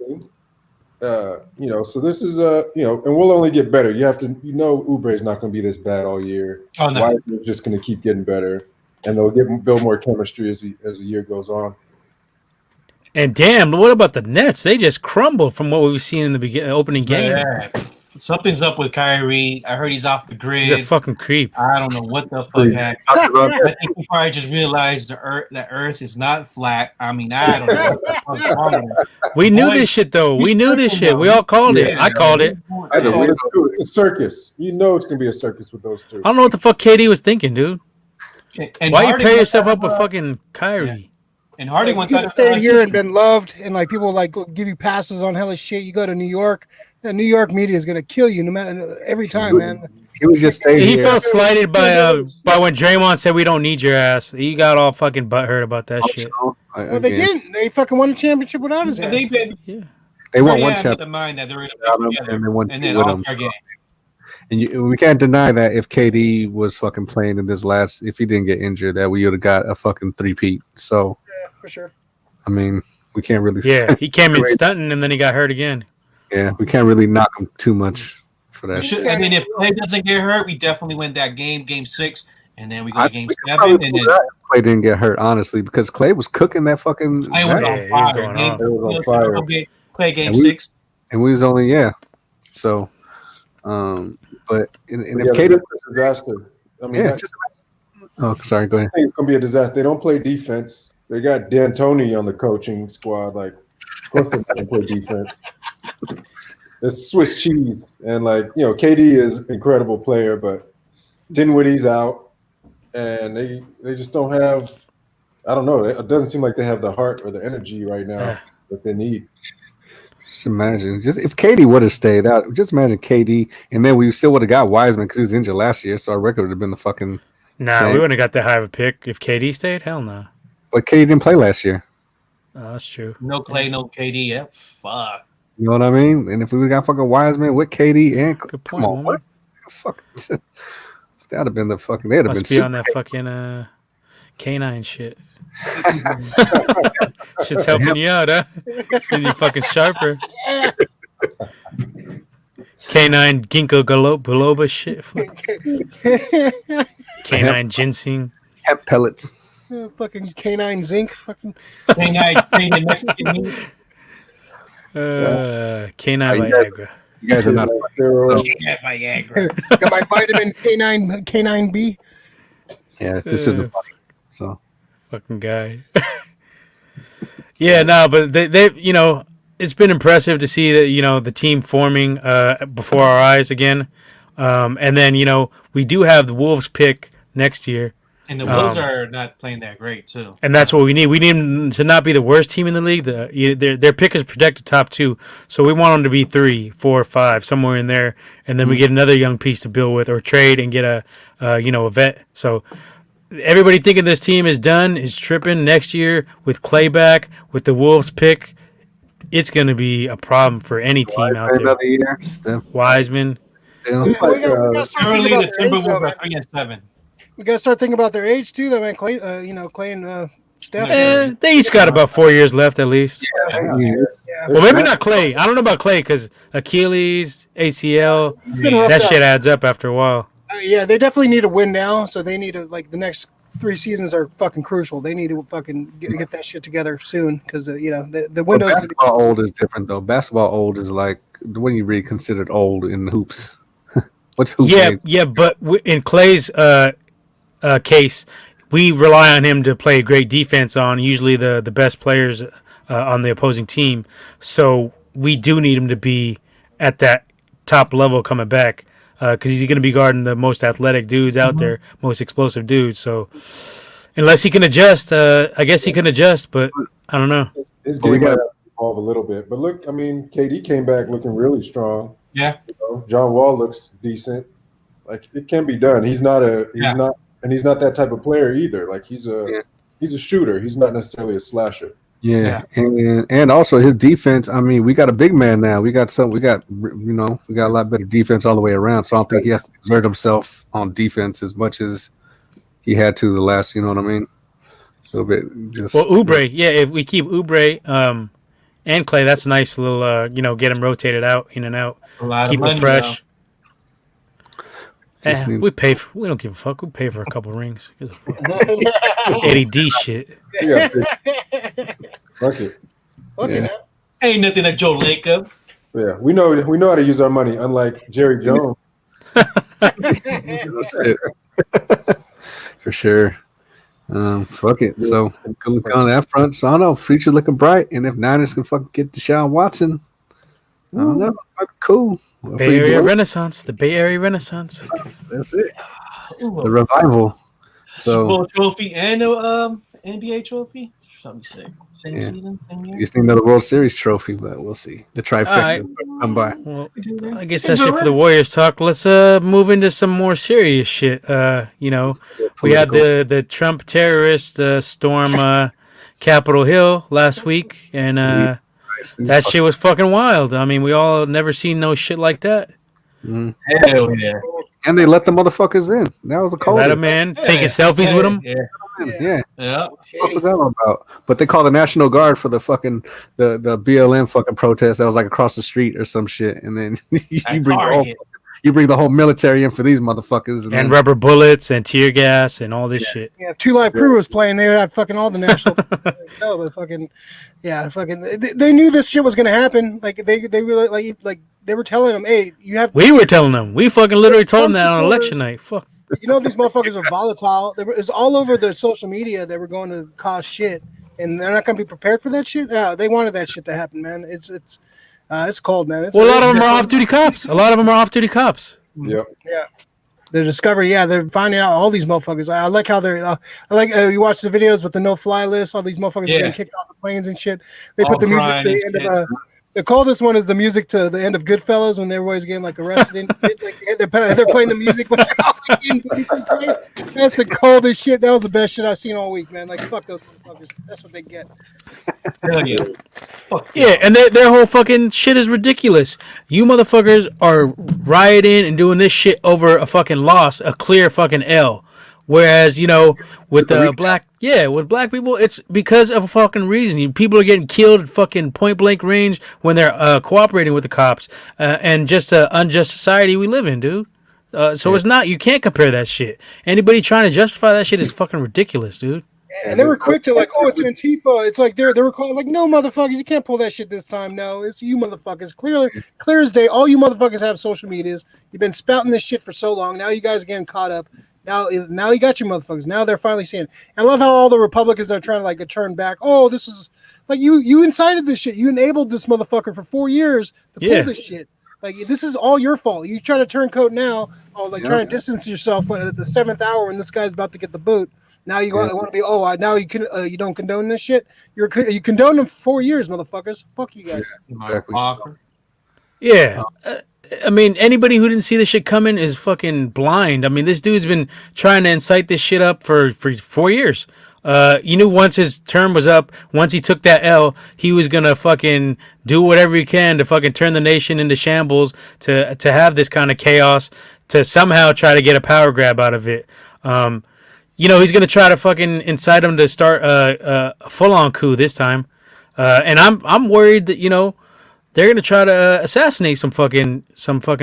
So this is and we'll only get better. You have to, Oubre is not going to be this bad all year. Oh no, Wiseman's just going to keep getting better, and they'll build more chemistry as the year goes on. And damn, what about the Nets? They just crumbled from what we've seen in the opening game. Yeah. Something's up with Kyrie. I heard he's off the grid. He's a fucking creep. I don't know what the fuck happened. I think he probably just realized the Earth is not flat. I mean, I don't know what the fuck's wrong with him. We knew this shit, though. We knew this shit. We all called it. I called it. It's a circus. You know it's gonna be a circus with those two. I don't know what the fuck KD was thinking, dude. And Why you Harden pair went yourself out, up with fucking Kyrie? And Harden Like, wants you to stayed here and been loved, and like people like give you passes on hella shit. You go to New York, the New York media is gonna kill you no matter every time, man. He was just staying He here. felt slighted by when Draymond said we don't need your ass. He got all fucking butthurt about that shit. Well, they didn't. They fucking won a championship without his ass. They've been They won one keep championship, in mind that they're going to play together, and they won and then two with all-star him. game. And we can't deny that if KD was fucking playing in this last, if he didn't get injured, that we would have got a fucking three-peat. So, Yeah, for sure. I mean, we can't really. Yeah, he came in stunting and then he got hurt again. Yeah, we can't really knock him too much for that. I mean, if Clay doesn't get hurt, we definitely win that game 6, and then we go to game we could 7, probably and do then that if Clay didn't get hurt, honestly, because Clay was cooking that fucking. Clay was Yeah, on he was fire. going Game- off. It was on fire. Play game And we- 6. And we was only so, but and Yeah, if KD, it's a disaster. I mean, yeah, just sorry, go ahead. I think it's gonna be a disaster. They don't play defense. They got D'Antoni on the coaching squad. Like, of course they don't play defense. It's Swiss cheese, and KD is an incredible player, but Dinwiddie's out, and they just don't have. I don't know. It doesn't seem like they have the heart or the energy right now that they need. Just imagine, just if KD would have stayed out, just imagine KD, and then we still would have got Wiseman because he was injured last year, so our record would have been the fucking. Nah, same. we wouldn't have got that high of a pick if KD stayed. Hell no. But KD didn't play last year. Oh, that's true. No Clay, no KD. Yeah, fuck. You know what I mean? And if we got fucking Wiseman with KD and Good come point, on, woman. what? Fuck, that'd have been the fucking. They'd have Must been be on that fucking canine shit. Shit's helping you out, huh? Getting you fucking sharper. Canine ginkgo biloba shit. Canine ginseng. hemp pellets. Fucking canine zinc. Fucking. Canine Mexican meat. Canine you guys- Viagra. You guys are not. Steroids. Yeah, Viagra. Got my vitamin canine B. Yeah, this isn't funny. So Fucking guy. Yeah, no, but they it's been impressive to see that the team forming before our eyes again, and then we do have the Wolves pick next year, And the Wolves are not playing that great, too. and that's what we need. We need them to not be the worst team in the league. Their pick is projected top 2, so we want them to be 3, 4, 5, somewhere in there, and then we get another young piece to build with or trade and get a vet. So. Everybody thinking this team is done is tripping. Next year with Clay back, with the Wolves pick, it's going to be a problem for any team out there. another year. Still. Wiseman. Still. We gotta start Currently, thinking the about their age, though, Timberwolves are man. 3-7. We gotta start thinking about their age too, though, man. Clay, Clay and Steph. They each got about 4 years left at least. Yeah. Well, maybe not Clay. I don't know about Clay because Achilles, ACL, been roughed that up. shit adds up after a while. Yeah, they definitely need a win now. So they need to the next 3 seasons are fucking crucial. They need to fucking get that shit together soon because the But window's gonna be basketball old is different though. Basketball old is like when you really considered old in hoops. What's hoops? age? Yeah, but in Clay's case, we rely on him to play great defense on usually the best players on the opposing team. So we do need him to be at that top level coming back because he's going to be guarding the most athletic dudes out there, most explosive dudes. So unless he can adjust, I guess he can adjust, but I don't know. His But we game might got- have to evolve a little bit. But look, I mean, KD came back looking really strong. Yeah. John Wall looks decent. Like it can be done. He's not that type of player either. Like he's a shooter. He's not necessarily a slasher. Yeah, and also his defense. I mean, we got a big man now. We got a lot better defense all the way around. So I don't think he has to exert himself on defense as much as he had to the last. You know what I mean? A little bit. Just Well, Oubre, yeah, if we keep Oubre and Clay, that's a nice little, get him rotated out, in and out, A lot keep of money, it fresh. Just need- We don't give a fuck. We pay for a couple rings. Gives a fuck. Eddie D shit. Yeah, fuck it. okay, Yeah. man. Ain't nothing like Joe Lacob. Yeah, we know how to use our money, unlike Jerry Jones. For sure. Fuck it. So look on that front. So I don't know. Future looking bright, and if Niners can fucking get Deshaun Watson, I don't know. Cool. Bay Area Renaissance. The Bay Area Renaissance. That's it. The revival. Super Bowl trophy and NBA trophy. Something sick. Same season, same year. You just need another World Series trophy, but we'll see. The trifecta come by. Well, I guess that's it for the Warriors talk. Let's move into some more serious shit. You know, we had the Trump terrorists storm Capitol Hill last week, and that shit was fucking wild. I mean, we all never seen no shit like that. Hell yeah. And they let the motherfuckers in. That was a cold. Let them in, taking selfies with them. Yeah. What was that all about? But they call the National Guard for the fucking the BLM fucking protest that was like across the street or some shit, and then you bring the whole military in for these motherfuckers, and then rubber bullets and tear gas and all this shit. Yeah, Two Live Crew was playing. They had fucking all the national. No, but fucking they knew this shit was gonna happen. Like they really like they were telling them, hey, you have. We were telling them. We fucking literally told them that on election night. Fuck. You know, these motherfuckers are volatile. It's all over the social media. They were going to cause shit, and they're not going to be prepared for that shit. No, they wanted that shit to happen, man. It's cold, man. A lot of them are off-duty cops. Yep. Yeah. They're discovering. Yeah, they're finding out all these motherfuckers. I like how they're. I like you watch the videos with the no-fly list. All these motherfuckers getting kicked off the planes and shit. They put the music to the end of. The coldest one is the music to the end of Goodfellas when everybody's getting like arrested. They're playing the music. That's the coldest shit. That was the best shit I've seen all week, man. Like fuck those motherfuckers. That's what they get. Yeah, and their whole fucking shit is ridiculous. You motherfuckers are rioting and doing this shit over a fucking loss, a clear fucking L. Whereas, you know, with black people, it's because of a fucking reason. People are getting killed at fucking point blank range when they're cooperating with the cops, and just an unjust society we live in, dude. So it's not. You can't compare that shit. Anybody trying to justify that shit is fucking ridiculous, dude. And they were quick to like, oh, it's Antifa. It's like they were calling like, no, motherfuckers, you can't pull that shit this time. No, it's you motherfuckers. Clear as day. All you motherfuckers have social medias. You've been spouting this shit for so long. Now you guys are getting caught up. Now you got your motherfuckers. Now they're finally saying. And I love how all the Republicans are trying to like turn back. Oh, this is like you incited this shit. You enabled this motherfucker for 4 years to pull this shit. Like this is all your fault. You try to turn coat now. Oh, trying to distance yourself at the 7th hour when this guy's about to get the boot. Now you want to be. Oh, now you can. You don't condone this shit. You condone them for 4 years, motherfuckers. Fuck you guys. Yeah. I mean, anybody who didn't see this shit coming is fucking blind. I mean, this dude's been trying to incite this shit up for 4 years. You knew once his term was up, once he took that L, he was gonna fucking do whatever he can to fucking turn the nation into shambles, to have this kind of chaos, to somehow try to get a power grab out of it. You know, he's gonna try to fucking incite him to start a full-on coup this time. And I'm worried that, you know, they're gonna try to assassinate some fucking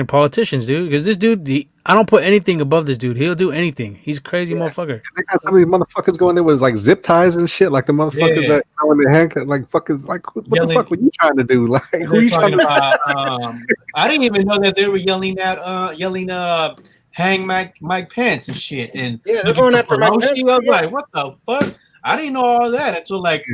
politicians, dude. Because this dude, I don't put anything above this dude. He'll do anything. He's a crazy motherfucker. They got some of these motherfuckers going there with like zip ties and shit. Like the motherfuckers that when they handcuff, like fuckers, like what the fuck were you trying to do? Like who you trying to? I didn't even know that they were yelling hang Mike Pence and shit. And they're going after Mike Pence. I was like, what the fuck? I didn't know all that until like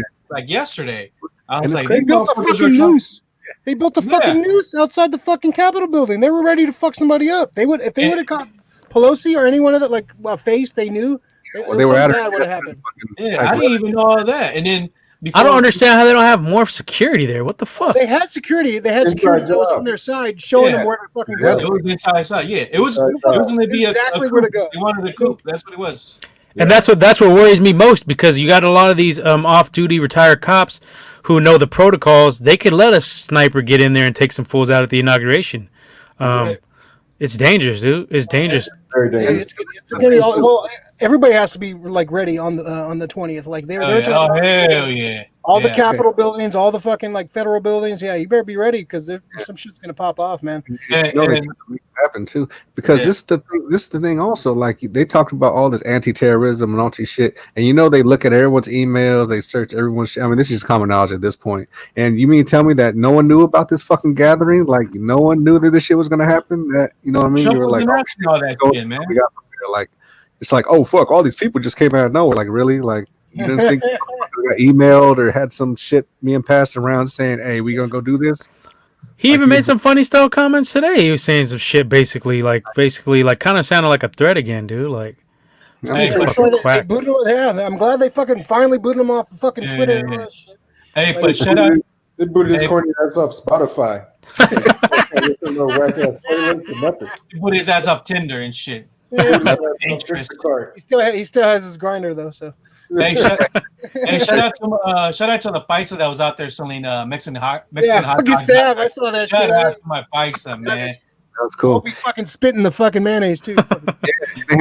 yesterday. I was like, they built a fucking noose. They built a fucking noose outside the fucking Capitol building. They were ready to fuck somebody up. They would if they would have caught Pelosi or anyone of that like face they knew. They were at would have happened. Yeah, I didn't even know all that. And then I don't understand how they don't have more security there. What the fuck? They had security. They had security that was on their side, showing them where to fucking go. It was the entire side. Yeah, it was going to be exactly where to go. They wanted a coup. That's what it was. And that's what worries me most, because you got a lot of these off-duty retired cops who know the protocols. They could let a sniper get in there and take some fools out at the inauguration. It's dangerous, dude. It's dangerous. Very dangerous. Well, everybody has to be like ready on the 20th. Like they're talking about hell yeah. All the Capitol buildings, all the fucking like federal buildings. Yeah, you better be ready because some shit's gonna pop off, man. I happen too, because this is the thing also. Like they talked about all this anti-terrorism and all this shit, and they look at everyone's emails, they search everyone's shit. I mean, this is common knowledge at this point. And you mean tell me that no one knew about this fucking gathering? Like no one knew that this shit was gonna happen? That what I mean? You were like, all that shit, man. Like it's like, oh fuck, all these people just came out of nowhere. Like really? Like you didn't think got emailed or had some shit being passed around saying, "Hey, we gonna go do this." He even made some funny style comments today. He was saying some shit basically like kind of sounded like a threat again, dude. Like, they booted him. I'm glad they fucking finally booted him off of fucking Twitter. Yeah. Hey, but shut up. They booted his corny ass off Spotify. He put his ass off Tinder and shit. Yeah. He still has his grinder though. So hey, shout out to the paisa that was out there selling Mexican hot dogs. Sam, I saw that shit. Shout out to my paisa, man. That's cool. We'll be fucking spitting the fucking mayonnaise too. They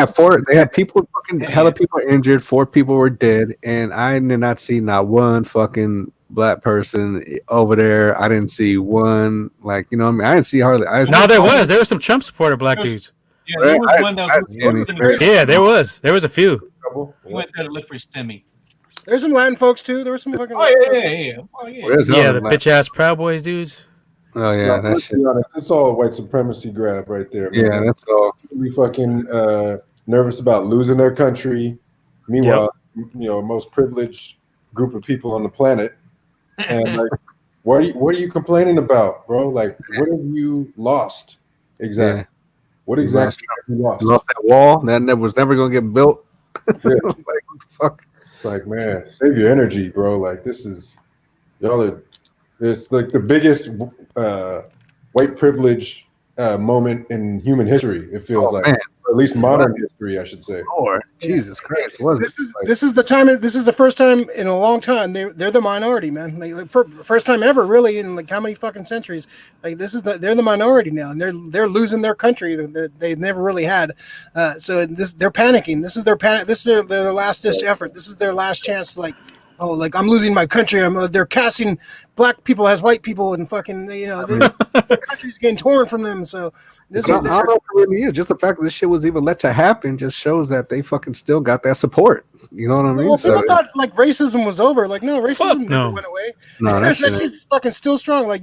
have people fucking hella people injured. 4 people were dead, and I did not see not one fucking black person over there. I didn't see one, like, I mean, I didn't see hardly. There was some Trump supporter black dudes. Yeah, there was one that was. Yeah, there was a few. He went there to look for Stimmy. There's some Latin folks too. There was some fucking. Yeah, the bitch ass Proud Boys dudes. Oh yeah, let's be honest. It's all a white supremacy grab right there. Man. Yeah, that's all. We fucking nervous about losing their country. Meanwhile, most privileged group of people on the planet. And like, what are you complaining about, bro? Like, what have you lost exactly? Yeah. What exactly have you lost? Lost that wall that was never gonna get built. Yeah. Like, what the fuck? It's like, man, save your energy, bro. Like, this is it's like the biggest white privilege moment in human history. It feels like, or at least modern history, I should say. Lord, Jesus Christ! This is the time. This is the first time in a long time they're the minority, man. Like first time ever, really, in like how many fucking centuries? Like they're the minority now, and they're losing their country that they never really had. So they're panicking. This is their panic. This is their last ditch effort. This is their last chance. Like, oh, like I'm losing my country. They're casting black people as white people, and fucking the country's getting torn from them. So this is. I don't know if it really is. Just the fact that this shit was even let to happen just shows that they fucking still got that support. You know what I mean? Well, people thought like racism was over. Like, no, racism never went away. No, that shit's fucking still strong. Like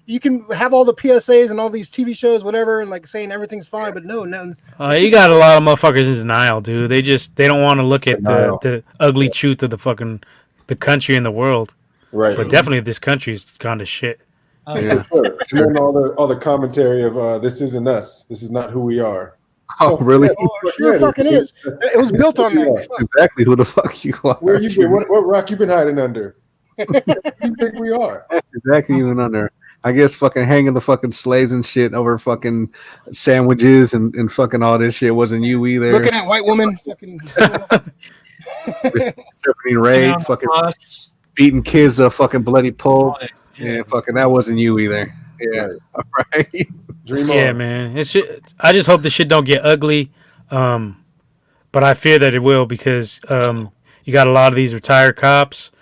you can have all the PSAs and all these TV shows, whatever, and like saying everything's fine, but no. You got a lot of motherfuckers in denial, dude. They don't want to look at the ugly truth of the country and the world. Right. But definitely this country's kind of shit. Yeah. Sure. And then all the commentary of this isn't us. This is not who we are. Oh, really? Oh, sure fucking is. It was built on that. That's exactly who the fuck you are. Where you been? What rock you been hiding under? Who you think we are? That's exactly even under. I guess fucking hanging the fucking slaves and shit over fucking sandwiches and fucking all this shit wasn't you either. Looking at white women fucking raid, fucking beating kids a fucking bloody pulp. Yeah, fucking that wasn't you either. Yeah, all right. Yeah, man. I just hope this shit don't get ugly, but I fear that it will because you got a lot of these retired cops.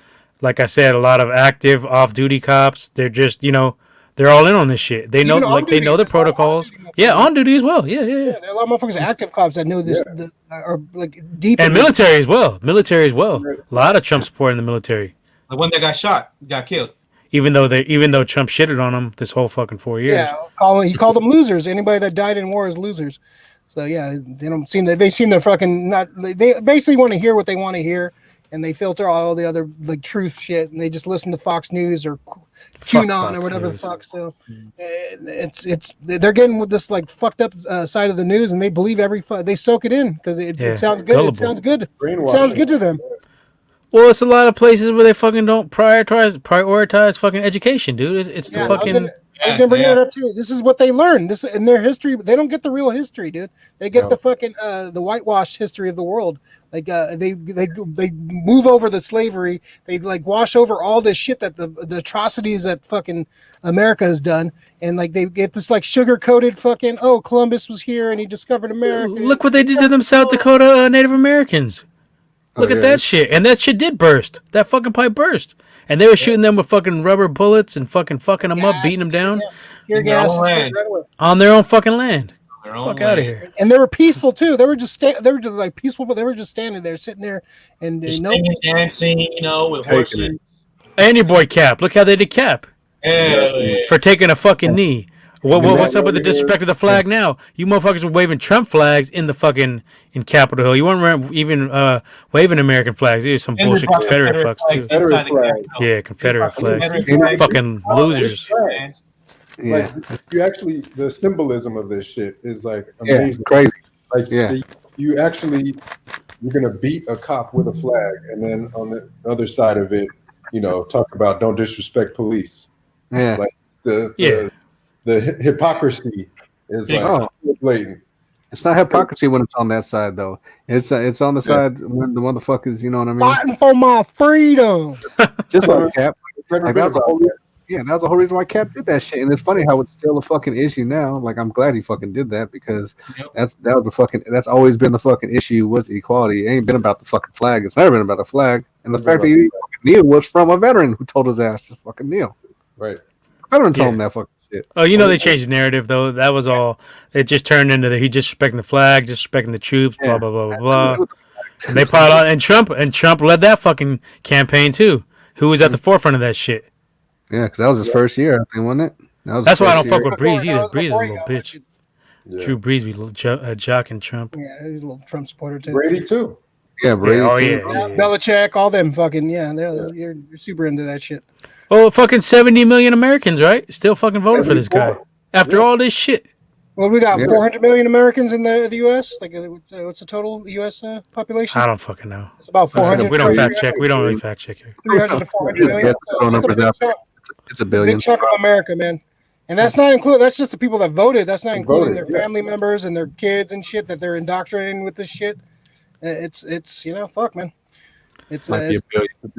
Like I said, a lot of active off-duty cops. They're just they're all in on this shit. They know they know the protocols. Yeah, on duty as well. Yeah. There are a lot of motherfuckers, active cops that know this, are like deep. And military as well. A lot of Trump support in the military. The one that got killed. Even though Trump shitted on them this whole fucking 4 years. Yeah, he called them losers. Anybody that died in war is losers. So yeah, they seem to fucking not. They basically want to hear what they want to hear, and they filter all the other like truth shit, and they just listen to Fox News or QAnon or whatever the fuck. So they're getting with this like fucked up side of the news, and they believe they soak it in because it sounds good. Gullible. It sounds good. It sounds good to them. Well, it's a lot of places where they fucking don't prioritize fucking education, dude. It's the fucking. I was gonna bring that up too. This is what they learn. This in their history. They don't get the real history, dude. They get the fucking the whitewashed history of the world. Like they move over the slavery. They like wash over all this shit that the atrocities that fucking America has done, and like they get this like sugar coated fucking Columbus was here and he discovered America. Look what they did to them South Dakota Native Americans. Look at that shit. And that shit did burst. That fucking pipe burst. And they were shooting them with fucking rubber bullets and fucking them up, beating them down. Gas on their own fucking land. Fuck out of here. And they were peaceful too. They were just like peaceful, but they were just standing there, sitting there, and singing, dancing, with horses. And your boy Cap. Look how they did Cap for taking a fucking knee. What's up with the disrespect of the flag now? You motherfuckers were waving Trump flags in Capitol Hill. You weren't even waving American flags. There's some bullshit Confederate flags too. Yeah, Confederate flags. Fucking losers. Yeah, like, the symbolism of this shit is like amazing. Crazy. Like, you're gonna beat a cop with a flag, and then on the other side of it, talk about don't disrespect police. Yeah, like the hypocrisy is like blatant. It's not hypocrisy when it's on that side though. It's on the side when the motherfuckers, you know what I mean? Fighting for my freedom. Just like Cap. Like, that was the whole reason why Cap did that shit. And it's funny how it's still a fucking issue now. Like, I'm glad he fucking did that because that's always been the fucking issue was equality. It ain't been about the fucking flag. It's never been about the flag. And the fact that he kneel was from a veteran who told his ass just fucking kneel. Right. A veteran told him that fucking shit. Oh, they changed the narrative though. That was all. It just turned into he disrespecting the flag, disrespecting the troops, blah blah blah blah blah. And they piled on, and Trump led that fucking campaign too. Who was at the forefront of that shit? Yeah, because that was his first year, I think, wasn't it? That's why I don't fuck with Breeze either. Breeze is a little bitch. Yeah. Drew Breeze be jocking Trump. Yeah, he's a little Trump supporter too. Brady too. Yeah, Brady. Belichick, all them fucking you're super into that shit. Oh, fucking 70 million Americans, right? Still fucking voted for this guy after all this shit. Well, we got 400 million Americans in the U.S. Like, what's the total U.S. population? I don't fucking know. It's about 400. We don't fact check. We don't really fact check here. 300 to 400 million. It's a billion. Big chunk of America, man. And that's not included. That's just the people that voted. That's not including their family members and their kids and shit that they're indoctrinating with this shit. It's fuck, man. It's a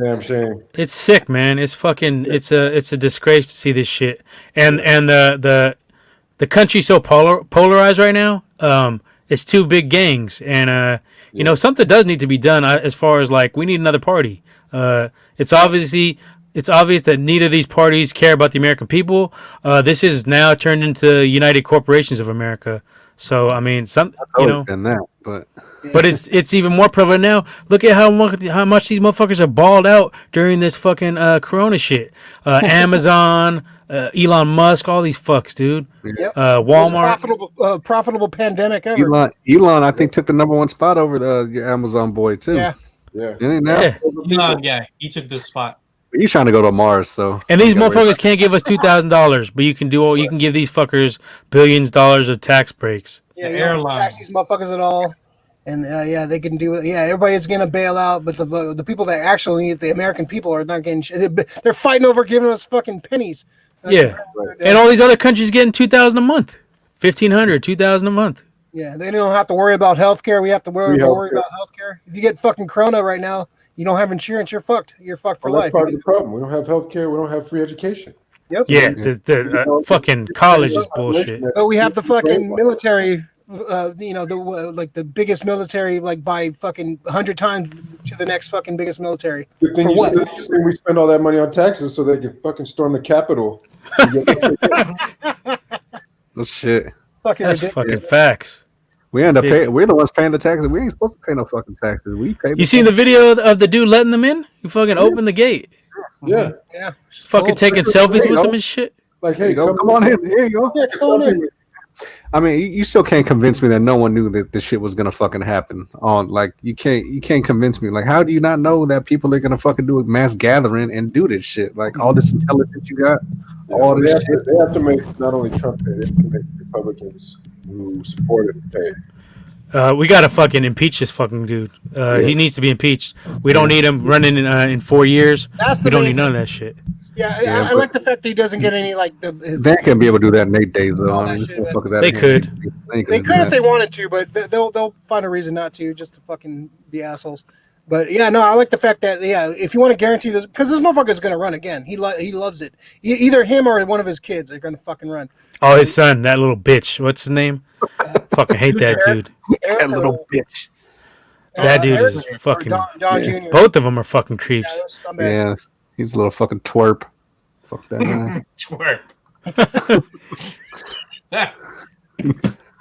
damn shame. It's sick, man. It's fucking. It's a disgrace to see this shit. And the country's so polarized right now. It's two big gangs, and something does need to be done as far as like we need another party. It's obvious that neither of these parties care about the American people. This is now turned into United Corporations of America. So I mean, been that, but it's even more prevalent now. Look at how much these motherfuckers are balled out during this fucking Corona shit. Amazon, Elon Musk, all these fucks, dude. Yep. Walmart. Profitable pandemic ever. Elon, I think took the $1 spot over the Amazon boy too. Yeah. Elon, he took the spot. He's trying to go to Mars, so. And these motherfuckers can't give us $2,000, but you can give these fuckers billions of dollars of tax breaks. Yeah, airline. Tax these motherfuckers at all, and they can do it. Yeah, everybody's gonna bail out, but the people that actually need the American people are not getting. They're fighting over giving us fucking pennies. And all these other countries getting $2,000 a month, $1,500, $2,000 a month. Yeah, they don't have to worry about healthcare. We have to worry about healthcare. If you get fucking Corona right now, you don't have insurance. You're fucked. You're fucked for life. That's part of the problem. We don't have healthcare. We don't have free education. Yep. Yeah, the fucking college is bullshit. But we have the fucking military. The biggest military, like by fucking 100 times to the next fucking biggest military. Good thing we spend all that money on taxes so they can fucking storm the Capitol. Oh shit! That's fucking facts. We end up paying. We're the ones paying the taxes. We ain't supposed to pay no fucking taxes. We pay. You seen the video of the dude letting them in? He fucking opened the gate. Yeah. Fucking taking selfies with them and shit. Like, hey, come on in. Here you go. Yeah, come on in. I mean, you still can't convince me that no one knew that this shit was gonna fucking happen. You can't convince me. Like, how do you not know that people are gonna fucking do a mass gathering and do this shit? Like all this intelligence you got, all this shit. They have to make not only Trump pay, they have to make Republicans who support it pay. We gotta fucking impeach this fucking dude. He needs to be impeached. We don't need him running in 4 years. We don't need none of that shit. Yeah, I like the fact that he doesn't get any They can't be able to do that in 8 days though. They could. They could if they wanted to, but they'll find a reason not to, just to fucking be assholes. But yeah, no, I like the fact that if you want to guarantee this, because this motherfucker is gonna run again. He loves it. Either him or one of his kids are gonna fucking run. Oh, his son, that little bitch. What's his name? Fucking hate that dude. That little bitch. That dude is fucking. Don Jr. Both of them are fucking creeps. Yeah, he's a little fucking twerp. Fuck that guy. Twerp.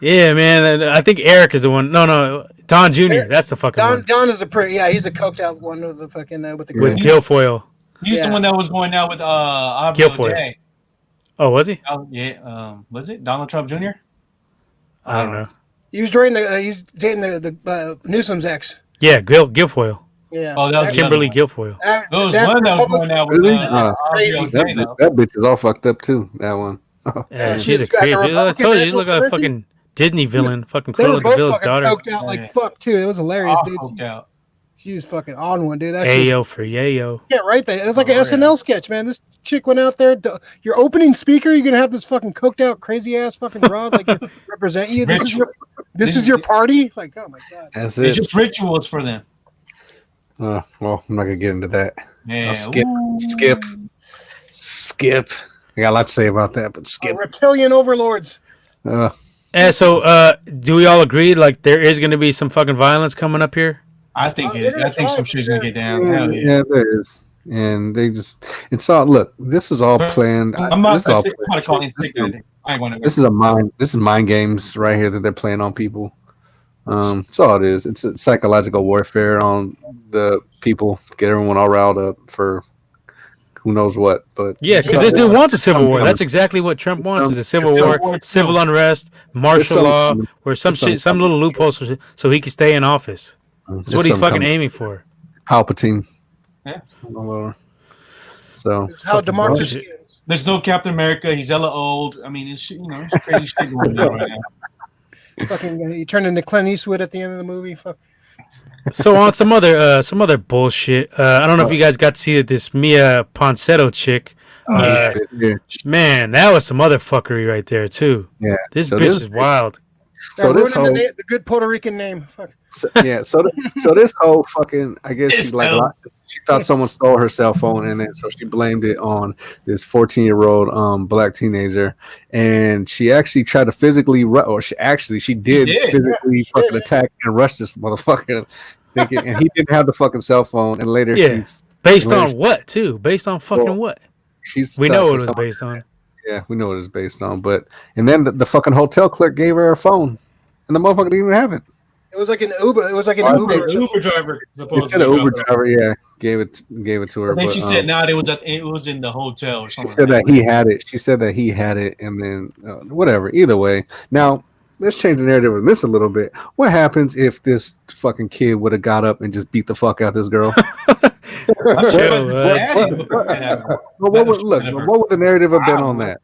Yeah, man. I think Eric is the one. No, Don Jr. That's the fucking one. Don is he's a coked out one with the fucking with the With girl. Guilfoyle. He's the one that was going out with Aubrey Guilfoyle. O'Day. Oh, was he? Was it Donald Trump Jr.? I don't know. He was dating the Newsom's ex. Yeah, Guilfoyle. Yeah. Oh, that was Kimberly Guilfoyle. There was one that was going out with Really? Aubrey O'Day, though. That bitch is all fucked up too. That one. Yeah, She's she's a got the creep. I told you, you look like a Republican fucking Disney villain. Fucking They were Cruella both DeVille's fucking daughter. coked out like fuck too. It was hilarious, dude. Coked out. She was fucking on one, dude. That's just, Ayo for yayo. yeah, right there. It was like an SNL sketch, man. This chick went out there. Your opening speaker, you're gonna have this fucking coked out, crazy ass fucking broad like represent you. This is your party. Like, oh my god. That's It's it. just rituals for them. Well, I'm not gonna get into that. Man, I'll skip. I got a lot to say about that, but skip. Reptilian overlords. And so, do we all agree? Like, there is going to be some fucking violence coming up here. I think some shit's gonna get down. Yeah, Hell yeah. there is. And it's all, look, this is all planned. I'm not This is all gonna call in sick. I ain't gonna. This is mind games right here that they're playing on people. That's all it is. It's a psychological warfare on the people, get everyone all riled up for who knows what. But Yeah, because this dude wants a civil war. That's exactly what Trump wants: is a civil war, civil unrest, martial law, or some little loophole so he can stay in office. That's what he's fucking aiming for. Palpatine. Yeah. So This is how democracy is. There's no Captain America. He's hella old. I mean, it's it's crazy shit going on right now. Fucking, you turned into Clint Eastwood at the end of the movie. Fuck. So on some other bullshit. I don't know if you guys got to see this Mia Ponsetto chick. yeah. Man, that was some other fuckery right there too. Yeah. This So bitch is wild. So this whole the good Puerto Rican name. Fuck. so this whole fucking, I guess she thought someone stole her cell phone, and then so she blamed it on this 14-year-old black teenager, and she actually tried to physically she did physically fucking attack and rush this motherfucker, thinking, and he didn't have the fucking cell phone, and later Based on what too? Based on fucking what? We know what it was based on. Yeah, we know what it's based on, and then the fucking hotel clerk gave her a phone, and the motherfucker didn't even have it. It was like an Uber. It was like an Uber driver. Instead of Uber driver, yeah, gave it to her. And then she said, "No, it was in the hotel or something." She said that he had it. She said that he had it, and then whatever. Either way, now let's change the narrative on this a little bit. What happens if this fucking kid would have got up and just beat the fuck out this girl? What would the narrative have been on that?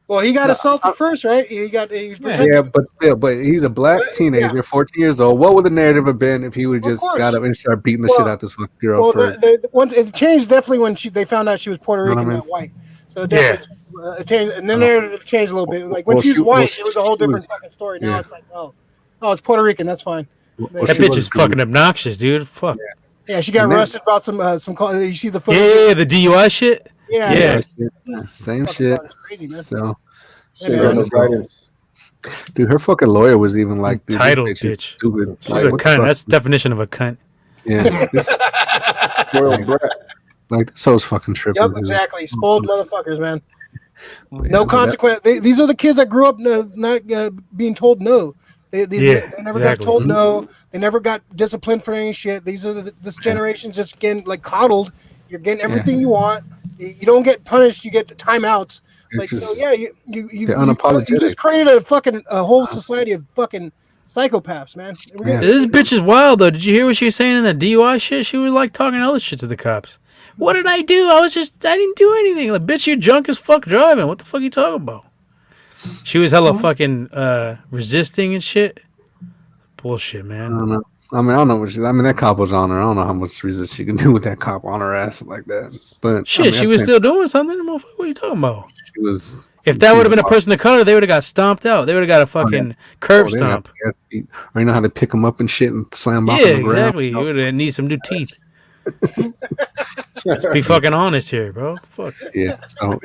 Well, he got assaulted first, right? He was protected. Yeah, but he's a black teenager, 14 years old. What would the narrative have been if he would just got up and started beating the shit out this fucking girl? Well, it changed definitely when they found out she was Puerto Rican, not white. So it definitely it changed, and then the narrative changed a little bit. Like when she's white, it was a whole different fucking story. Now it's like, oh, it's Puerto Rican. That's fine. That bitch is fucking obnoxious, dude. Fuck. Yeah, she got arrested about some. You see the footage? Yeah, the DUI shit. Yeah. Same shit. It's crazy, man. So, dude, her fucking lawyer was even like, dude, titled bitch. Stupid. She's a cunt. That's the definition of a cunt. Yeah. Like this hoe's fucking tripping. Yep, exactly. Spoiled motherfuckers, man. No consequence. These are the kids that grew up not being told no. They never got told no. They never got disciplined for any shit. These are this generation's just getting like coddled. You're getting everything you want. You don't get punished. You get timeouts. Like you just created a whole society of fucking psychopaths, man. This bitch is wild though. Did you hear what she was saying in the DUI shit? She was like talking other shit to the cops. What did I do? I didn't do anything. Like, bitch, you're drunk as fuck driving. What the fuck are you talking about? She was hella fucking resisting and shit. Bullshit, man. I don't know. I don't know what that cop was on her. I don't know how much resist she can do with that cop on her ass like that. But shit, she was still doing something. What are you talking about? She was. If that would have been a person of color, they would have got stomped out. They would have got a fucking curb stomp. Or you know how they pick them up and shit and slam them. Yeah, exactly. You would need some new teeth. Let's be fucking honest here, bro. Fuck. Yeah. So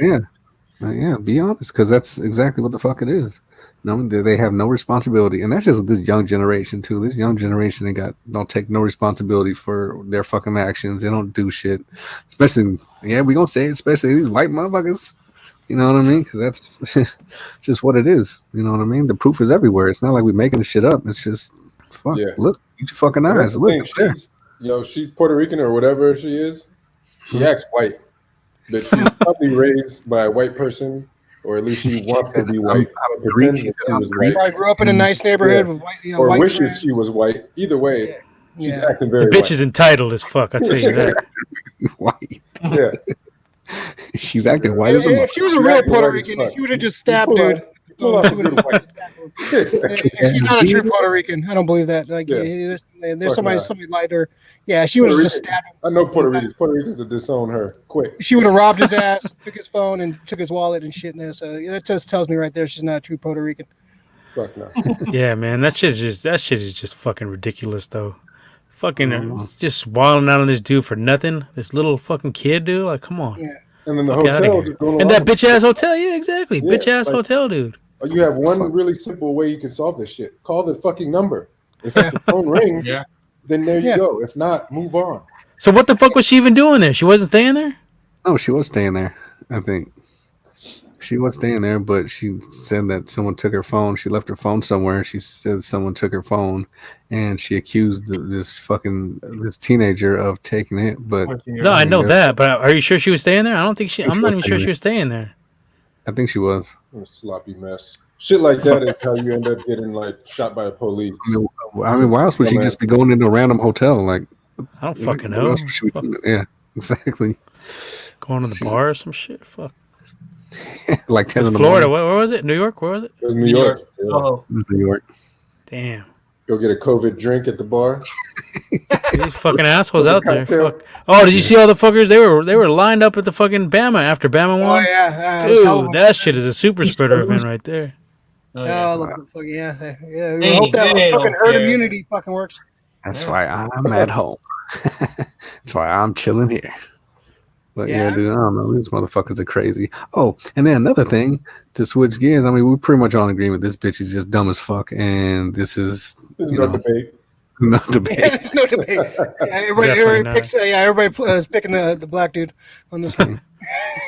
be honest, because that's exactly what the fuck it is. No, they have no responsibility, and that's just with this young generation too. This young generation, don't take no responsibility for their fucking actions. They don't do shit. Especially, we gonna say it, especially these white motherfuckers. You know what I mean? Because that's just what it is. You know what I mean? The proof is everywhere. It's not like we're making the shit up. It's just fuck. Yeah. Look, use your fucking And eyes. that's the Look, thing, it's there. she's, she's Puerto Rican or whatever she is. She acts white, but she's probably raised by a white person, or at least she wants to be white. I'm Pretends Greek. that she I'm was Greek. white, I grew up in a nice neighborhood with white, or white wishes friends. she was white. Either way, she's Yeah. acting The very bitch white. is entitled as fuck. I tell you that. White. Yeah. She's acting white as a If she was a real Exactly Puerto white as Rican, fuck. she would have just stabbed pull out- dude. pull out She a would've- good white. She's not a true Puerto Rican. I don't believe that. Like, Yeah. there's Fuck nah. somebody lied to her. Yeah, she would have Puerto just Rican. stabbed him. I know Puerto Ricans. Puerto Ricans will disown her quick. She would have robbed his ass, took his phone, and took his wallet and shit. And so that just tells me right there she's not a true Puerto Rican. Fuck no. Yeah, man, that shit is just fucking ridiculous though. Fucking just wilding out on this dude for nothing. This little fucking kid, dude. Like, come on. Yeah. And then the Fuck outta hotel here. just going And along that bitch ass hotel, yeah, exactly. Yeah, Bitch ass like- hotel, dude. You have one really simple way you can solve this shit. Call the fucking number. If the phone rings, then there you go. If not, move on. So what the fuck was she even doing there? She wasn't staying there? No, she was staying there. I think she was staying there, but she said that someone took her phone. She left her phone somewhere. She said someone took her phone, and she accused this teenager of taking it. But No, I know that, but are you sure she was staying there? I don't think she. I'm not even sure staying she was staying there. I think she was. What a sloppy mess. Shit like that is how you end up getting like shot by the police. I mean, why else would she just be going into a random hotel? Like, I don't fucking what know. else would she be Fuck. doing? Yeah, exactly. Going to the bar or some shit. Fuck. Like 10 It was in the Florida. morning. Where was it? New York? Where was it? It was New York. Yeah. Oh, It was New York. Damn. Go get a COVID drink at the bar. These fucking assholes out there. Cocktail. Fuck. Oh, did you see all the fuckers? They were lined up at the fucking Bama after Bama Oh won. yeah, it was hell of Dude, a- that shit is a super spreader event right there. Oh, look, fuck, yeah. We Hey, hope that they fucking don't herd care. immunity fucking works. That's why I'm at home. That's why I'm chilling here. But yeah, Yeah. dude, I don't know. These motherfuckers are crazy. Oh, and then another thing to switch gears. I mean, we're pretty much all in agreement. This bitch is just dumb as fuck, and this is There's no debate. no debate. There's no debate. Definitely Everybody not. picks. Everybody is picking the black dude on this one.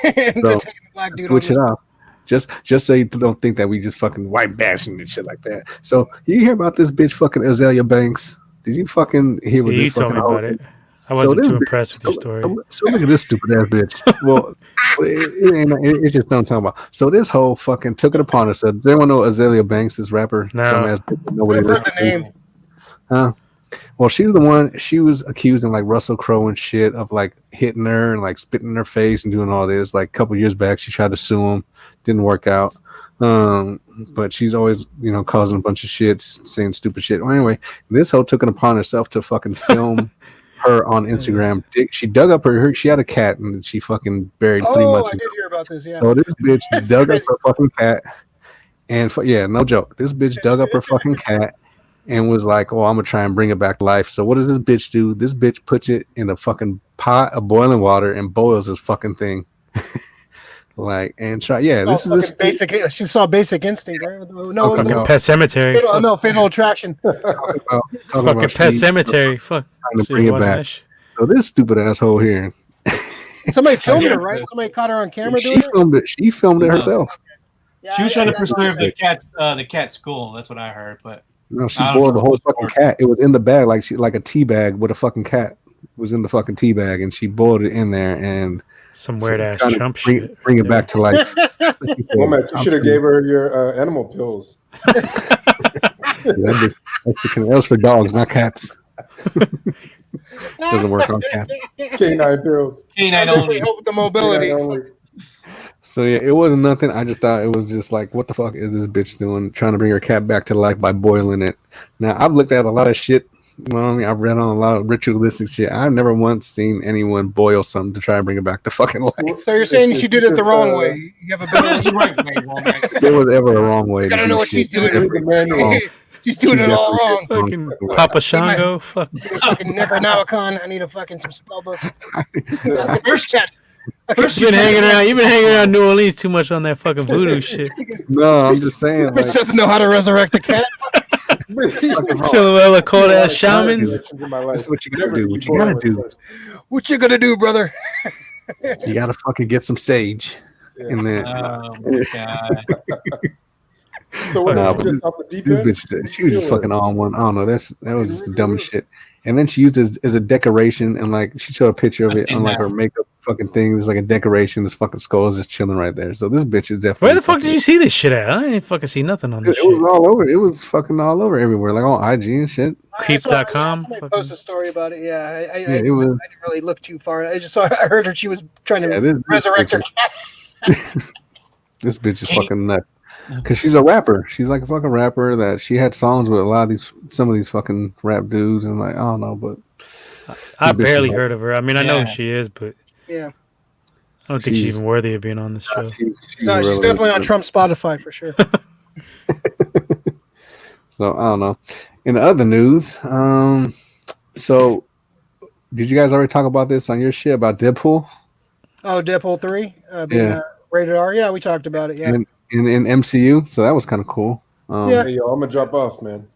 And they're So, taking the black dude on Switch this it up. Just so you don't think that we just fucking white bashing and shit like that. So you hear about this bitch fucking Azalea Banks? Did you fucking hear what Yeah, you this told fucking me about hoe it. did? I wasn't this too bitch- impressed with your story. So look at this stupid ass bitch. Well, it just don't talk about. So this whole fucking took it upon herself. Does anyone know Azalea Banks, this rapper? No. Dumbass bitch that nobody I've heard listens the to? name. Huh? Well, she was the one. She was accusing like Russell Crowe and shit of like hitting her and like spitting in her face and doing all this. Like a couple years back, she tried to sue him, didn't work out. But she's always, causing a bunch of shit, saying stupid shit. Well, anyway, this hoe took it upon herself to fucking film her on Instagram. She dug up she had a cat and she fucking buried 3 Oh, months I ago. did hear about this. Yeah. So this bitch That's dug crazy. up her fucking cat, and no joke, this bitch dug up her fucking cat and was like, "Oh, I'm gonna try and bring it back to life." So what does this bitch do? This bitch puts it in a fucking pot of boiling water and boils this fucking thing. And try. Yeah, this is this basic. She saw Basic Instinct, right? No, it was Okay. the Pet Cemetery. fatal, Fuck. no, Fatal Attraction. talking Fucking about Pet she Cemetery. Fuck. trying to Shit, bring it watching back. that shit. So this stupid asshole here, Somebody filmed her, right? Somebody caught her on camera doing she it. filmed it. She filmed it herself. she was trying to that's preserve what the cat's skull. That's what I heard. But No, she I don't boiled know the whole what's fucking more. cat. It was in the bag, like a tea bag with a fucking cat was in the fucking tea bag, and she boiled it in there and Some weird ass trying to Trump bring, shit. bring it right back to life. She said, Womack, you should have gave her your animal pills. that was for dogs, not cats. Doesn't work on cats. Canine pills. canine Definitely only. help with the mobility. Canine only. So yeah, it wasn't nothing. I just thought it was just like, what the fuck is this bitch doing? Trying to bring her cat back to life by boiling it. Now I've looked at a lot of shit. You know what I mean? I've read on a lot of ritualistic shit. I've never once seen anyone boil something to try and bring it back to fucking life. So you're saying she did it the wrong way? You have a better. That's the right way, Womack. There was ever a wrong way. Gotta to know do what she's shit. doing. Read the manual. She's doing it all wrong. Fucking Papa Shango. Fuck. I need a fucking Necronomicon. I need a fucking some spell books. First set. You've been hanging around New Orleans too much on that fucking voodoo shit. No, I'm just saying. This bitch Like, doesn't know how to resurrect a cat. Chilling with all the cold ass shamans. this is what you gotta do. What you gotta do. What you gonna do, brother? You gotta fucking get some sage. And then Oh my god. So what? Nah, Nah, but just off the deep this end? bitch, she was just fucking on one. I don't know. That was just the dumbest Really? shit. And then she used it as a decoration, and like she showed a picture of I've it seen on like that. her makeup fucking thing. There's like a decoration. This fucking skull is just chilling right there. So this bitch is definitely. Where the fuck did you see this shit at? I ain't fucking see nothing on this It was shit. all over. It was fucking all over everywhere, like on IG and shit. Creep.com? Somebody Fucking- posted a story about it. Yeah, I Yeah, it was. didn't really look too far. I just saw. I heard her. She was trying to Yeah, this resurrect her bitch cat. This bitch is Kate- fucking nuts. Cause she's a rapper. She's like a fucking rapper that she had songs with a lot of some of these fucking rap dudes, and like I don't know, but I this bitch barely is heard of her. I mean, I know Yeah. who she is, but Yeah, I don't think she's She's- even worthy of being on this show. she's she's really definitely on good. Trump's Spotify for sure. So I don't know. In the other news, so did you guys already talk about this on your shit about Deadpool? Oh, Deadpool 3 being Yeah. rated R. Yeah, we talked about it. Yeah, In MCU, so that was kind of cool. Yeah. Hey, yo, I'm gonna drop off, man.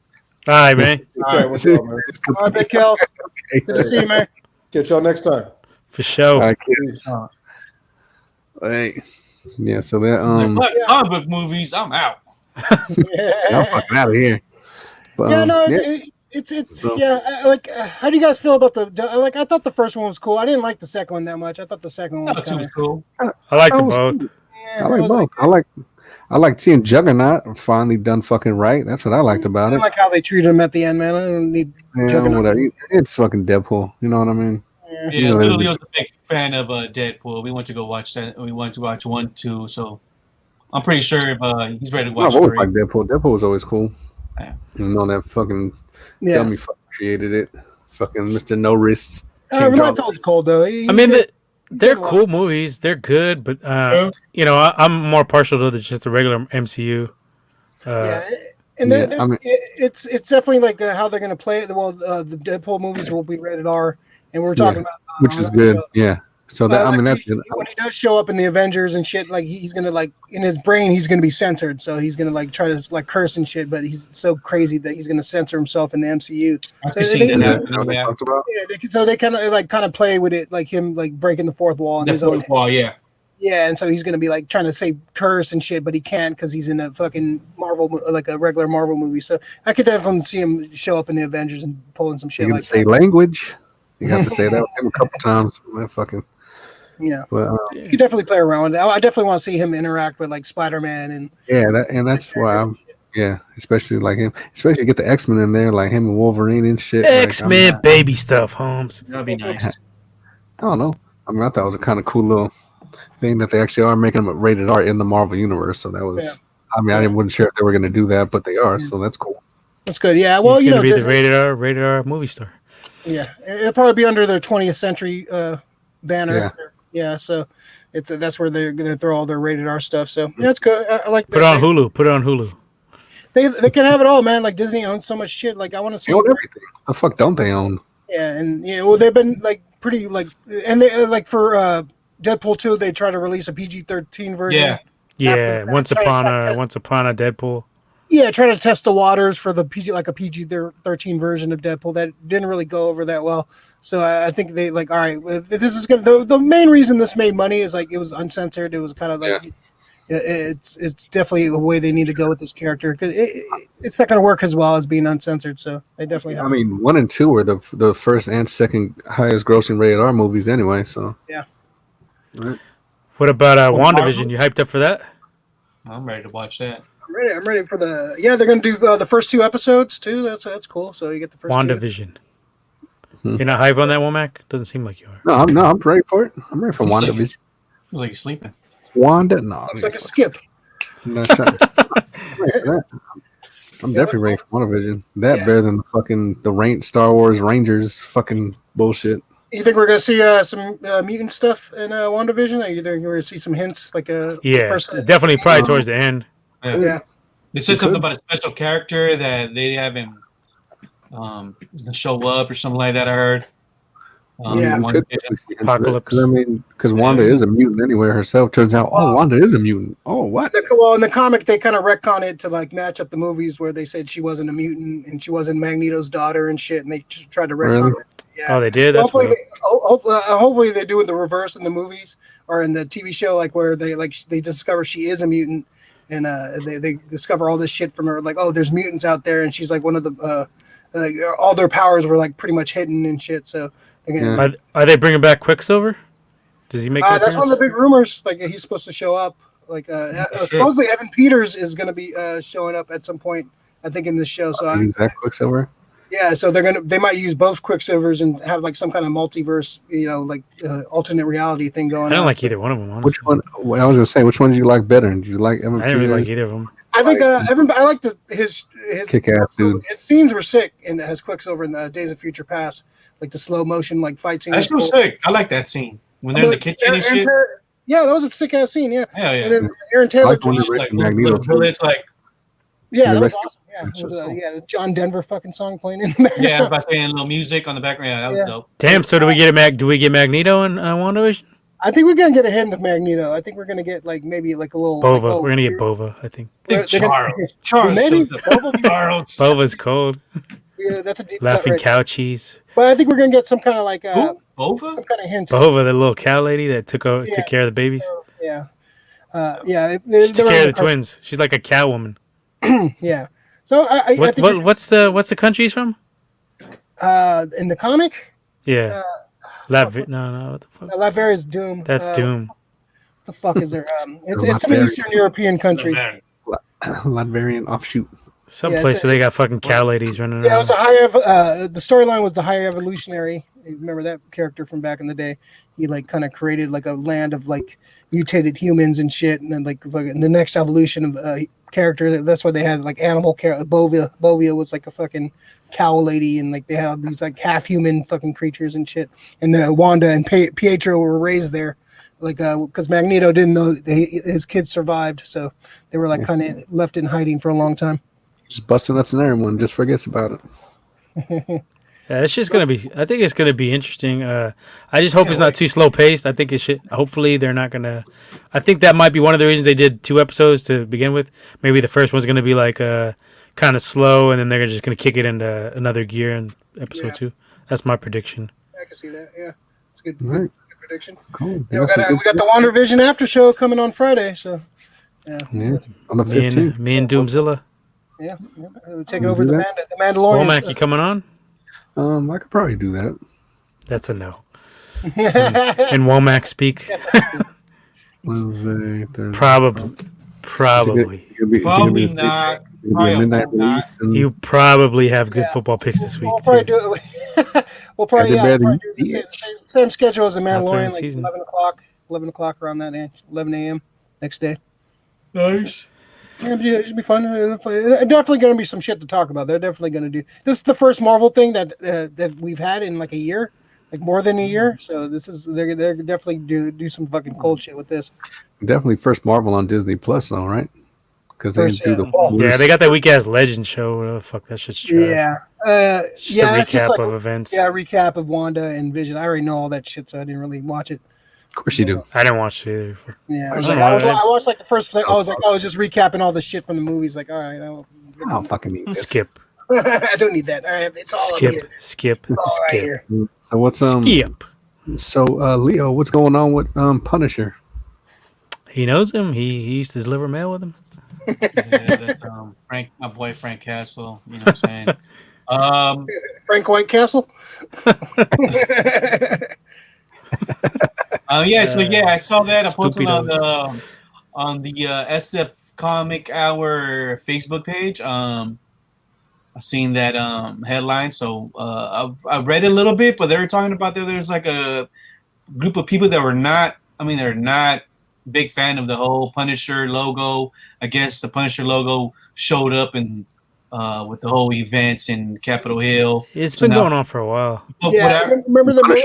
All right, man. Good chat with y'all, man. all right, Big Kels. Good to see you, man. Catch y'all next time. For sure. All right, Peace. hey, yeah. So that Like comic book movies, I'm out. I'm fucking out of here. But, Yeah, no, yeah. it's So- yeah. How do you guys feel about like? I thought the first one was cool. I didn't like the second one that much. I thought the second one That was was kind of cool. I like I them was- both. Yeah, I like both. I like seeing Juggernaut finally done fucking right. That's what I liked I about didn't it. like how they treated him at the end, man. I don't need. Yeah, Juggernaut. whatever. It's fucking Deadpool. You know what I mean? Yeah. Yeah, Yeah, Little that- Leo's a big fan of Deadpool. We went to go watch that. We went to watch 1, 2. So I'm pretty sure if, he's ready to watch I've always 3. liked Deadpool. Deadpool was always cool. Yeah. You know that fucking Yeah. dummy fucking created it. Fucking Mr. No Wrists. Real feels cold though. I mean, they're cool movies. They're good, but you know, I'm more partial to just the regular MCU. Yeah, and yeah, there's, I mean- it's definitely like how they're going to play it. Well, the Deadpool movies will be rated R, and we were talking about Which is good. Yeah. So that I mean that's good. when he does show up in the Avengers and shit. Like he's gonna like in his brain, he's gonna be censored. So he's gonna like try to like curse and shit. But he's so crazy that he's gonna censor himself in the MCU. I So can see they- that Is that happening. what they Yeah. talked about? So they kind of play with it, like him like breaking the fourth wall. And The his own, fourth wall, yeah. yeah, and so he's gonna be like trying to say curse and shit, but he can't because he's in a fucking like a regular Marvel movie. So I could definitely see him show up in the Avengers and pulling some shit You like can say that. language. You have to say that with him a couple times. Man, fucking. Yeah, But you definitely play around with it. I definitely want to see him interact with like Spider-Man and yeah, that's why I'm. Yeah, especially like him. Especially get the X-Men in there, like him and Wolverine and shit. like, X-Men baby stuff, Holmes. That'd be nice. I don't know. I mean, I thought it was a kind of cool little thing that they actually are making them rated R in the Marvel universe. So that was. Yeah. I mean, I wasn't sure if they were going to do that, but they are. So that's cool. that's good. Yeah, well, He's you gonna know, be the Disney, rated R movie star. yeah, it'll probably be under their 20th century banner. Yeah. Yeah, so that's where they're gonna throw all their rated R stuff. So yeah, it's good. I like Put it on Hulu. Put it on Hulu. They can have it all, man. Like Disney owns so much shit. Like I want to see. They own everything. The fuck don't they own? Yeah, and yeah, well, they've been like pretty like, and they like for Deadpool 2, they try to release a PG-13 version. Yeah. Yeah, After- Once try Upon to a Deadpool. Yeah, try to test the waters for the PG, like a PG-13 version of Deadpool that didn't really go over that well. So I think they like, all right, if this is gonna. The main reason this made money is like it was uncensored. It was kind of like, it's definitely a way they need to go with this character because it's not gonna work as well as being uncensored. So they definitely have. I mean, 1 and 2 were the first and second highest grossing rated R movies anyway. So Yeah. Right. What about Marvel? WandaVision? You hyped up for that? I'm ready to watch that. I'm ready for the. Yeah, they're gonna do the first 2 episodes too. That's cool. So you get the first 2. WandaVision. You're not hype on that one, Mac? Doesn't seem like you are. I'm ready for it. I'm ready for He's Wanda. like- Feels like he's sleeping. Wanda, no, Looks like a skip. I'm not sure. I'm ready for that. I'm definitely ready for WandaVision. That Yeah. better than the fucking Star Wars Rangers fucking bullshit. You think we're gonna see some mutant stuff in WandaVision? Or you think we're gonna see some hints like Yeah, first? definitely probably towards the end. Yeah. They said You something could. about a special character that they haven't show up or something like that. I heard. Yeah. we could Apocalypse. because Wanda is a mutant anyway herself. Turns out, Wanda is a mutant. Oh, what? Well, in the comic, they kind of retcon it to like match up the movies where they said she wasn't a mutant and she wasn't Magneto's daughter and shit, and they tried to retcon it. Yeah. Oh, they did. That's hopefully, hopefully they do it the reverse in the movies or in the TV show, like where they discover she is a mutant, and they discover all this shit from her. Like, oh, there's mutants out there, and she's like one of the all their powers were like pretty much hidden and shit. So again, are they bringing back Quicksilver? Does he make? That's one of the big rumors. Like he's supposed to show up. Like supposedly Evan Peters is going to be showing up at some point. I think in this show. So that Quicksilver. Yeah, so they might use both Quicksilvers and have like some kind of multiverse, like alternate reality thing going on. I don't like either one of them. Honestly. Which one? I was gonna say, which one do you like better? Did you like Evan? I didn't really like either of them. I think Evan. I like his kick-ass dude. His scenes were sick, and has Quicksilver in the Days of Future Past, like the slow motion like fight scene. That's so sick. I like that scene when they're in the kitchen and shit. Yeah, that was a sick ass scene. Yeah. Yeah. And then Aaron Taylor just like bullets, like. Yeah, that was awesome. Yeah, the John Denver fucking song playing in there. Yeah, by saying a little music on the background. Yeah, that was dope. Damn. So do we get Magneto in WandaVision? I think we're gonna get a hint of Magneto. I think we're gonna get like maybe like a little Bova. Like, we're gonna get Bova. I think. Charles. Maybe Charles. Bova's cold. Yeah, that's a deep laughing right cow there. cheese. But I think we're gonna get some kind of like Bova? some kind of hint. Bova, the little cow lady that took care of the babies. Yeah. Yeah. She took care of the twins. She's like a cow woman. Yeah. So I think what's the country he's from? In the comic? Yeah. No, what the fuck? Latveria is Doom. That's Doom. What the fuck is there? It's some Eastern European country. Latvian offshoot. Some place where they got fucking cow ladies running around. Yeah, it was a the storyline was the High Evolutionary. You remember that character from back in the day? He like kind of created like a land of like mutated humans and shit, and then like the next evolution of character. That's why they had like animal care. Bovia was like a fucking cow lady, and like they had these like half human fucking creatures and shit. And then Wanda and Pietro were raised there, like because Magneto didn't know his kids survived, so they were like kind of left in hiding for a long time. Just busting nuts and everyone just forgets about it. Yeah, it's just gonna be. I think it's gonna be interesting. I just hope it's not too slow paced. I think it should. Hopefully, they're not gonna. I think that might be one of the reasons they did 2 episodes to begin with. Maybe the first one's gonna be like kind of slow, and then they're just gonna kick it into another gear in episode 2. That's my prediction. I can see that. Yeah, it's a good, right. good prediction. Cool. Yeah, we got the WandaVision after show coming on Friday. So yeah, on the 15th. Me and Doomzilla. Yeah, we're taking over the Mandalorian. Womack, you coming on? I could probably do that. That's a no. And Womack speak. Wednesday, Thursday. Probably. Probably not. Midnight release. You probably have good football picks this week. We'll probably do it. We'll probably do the same schedule as the Mandalorian, like 11 o'clock around that age, 11 a.m. next day. Nice. Yeah, it should be fun. Definitely going to be some shit to talk about. They're definitely going to do. This is the first Marvel thing that we've had in like a year, like more than a year. So they're definitely do some fucking cold shit with this. Definitely first Marvel on Disney Plus, though, right? Because they they got that weak ass Legend show. Whatever the fuck that shit's trash. Yeah, just a recap of events. Yeah, recap of Wanda and Vision. I already know all that shit, so I didn't really watch it. Of course you do. I didn't watch it either. Yeah, I watched like the first. I was like, I was just recapping all the shit from the movies. Like, all right, I don't fucking need this. Skip. I don't need that. All right, it's all skip. Right here. So what's skip? So Leo, what's going on with Punisher? He knows him. He used to deliver mail with him. Yeah, that's my boy Frank Castle. You know what I'm saying? Frank Whitecastle. I saw that. I posted on the SF Comic Hour Facebook page. I seen that headline, so I read it a little bit, but they were talking about there's like a group of people that were not. I mean, they're not big fan of the whole Punisher logo. I guess the Punisher logo showed up and with the whole events in Capitol Hill. It's been going on for a while. Yeah, remember the movie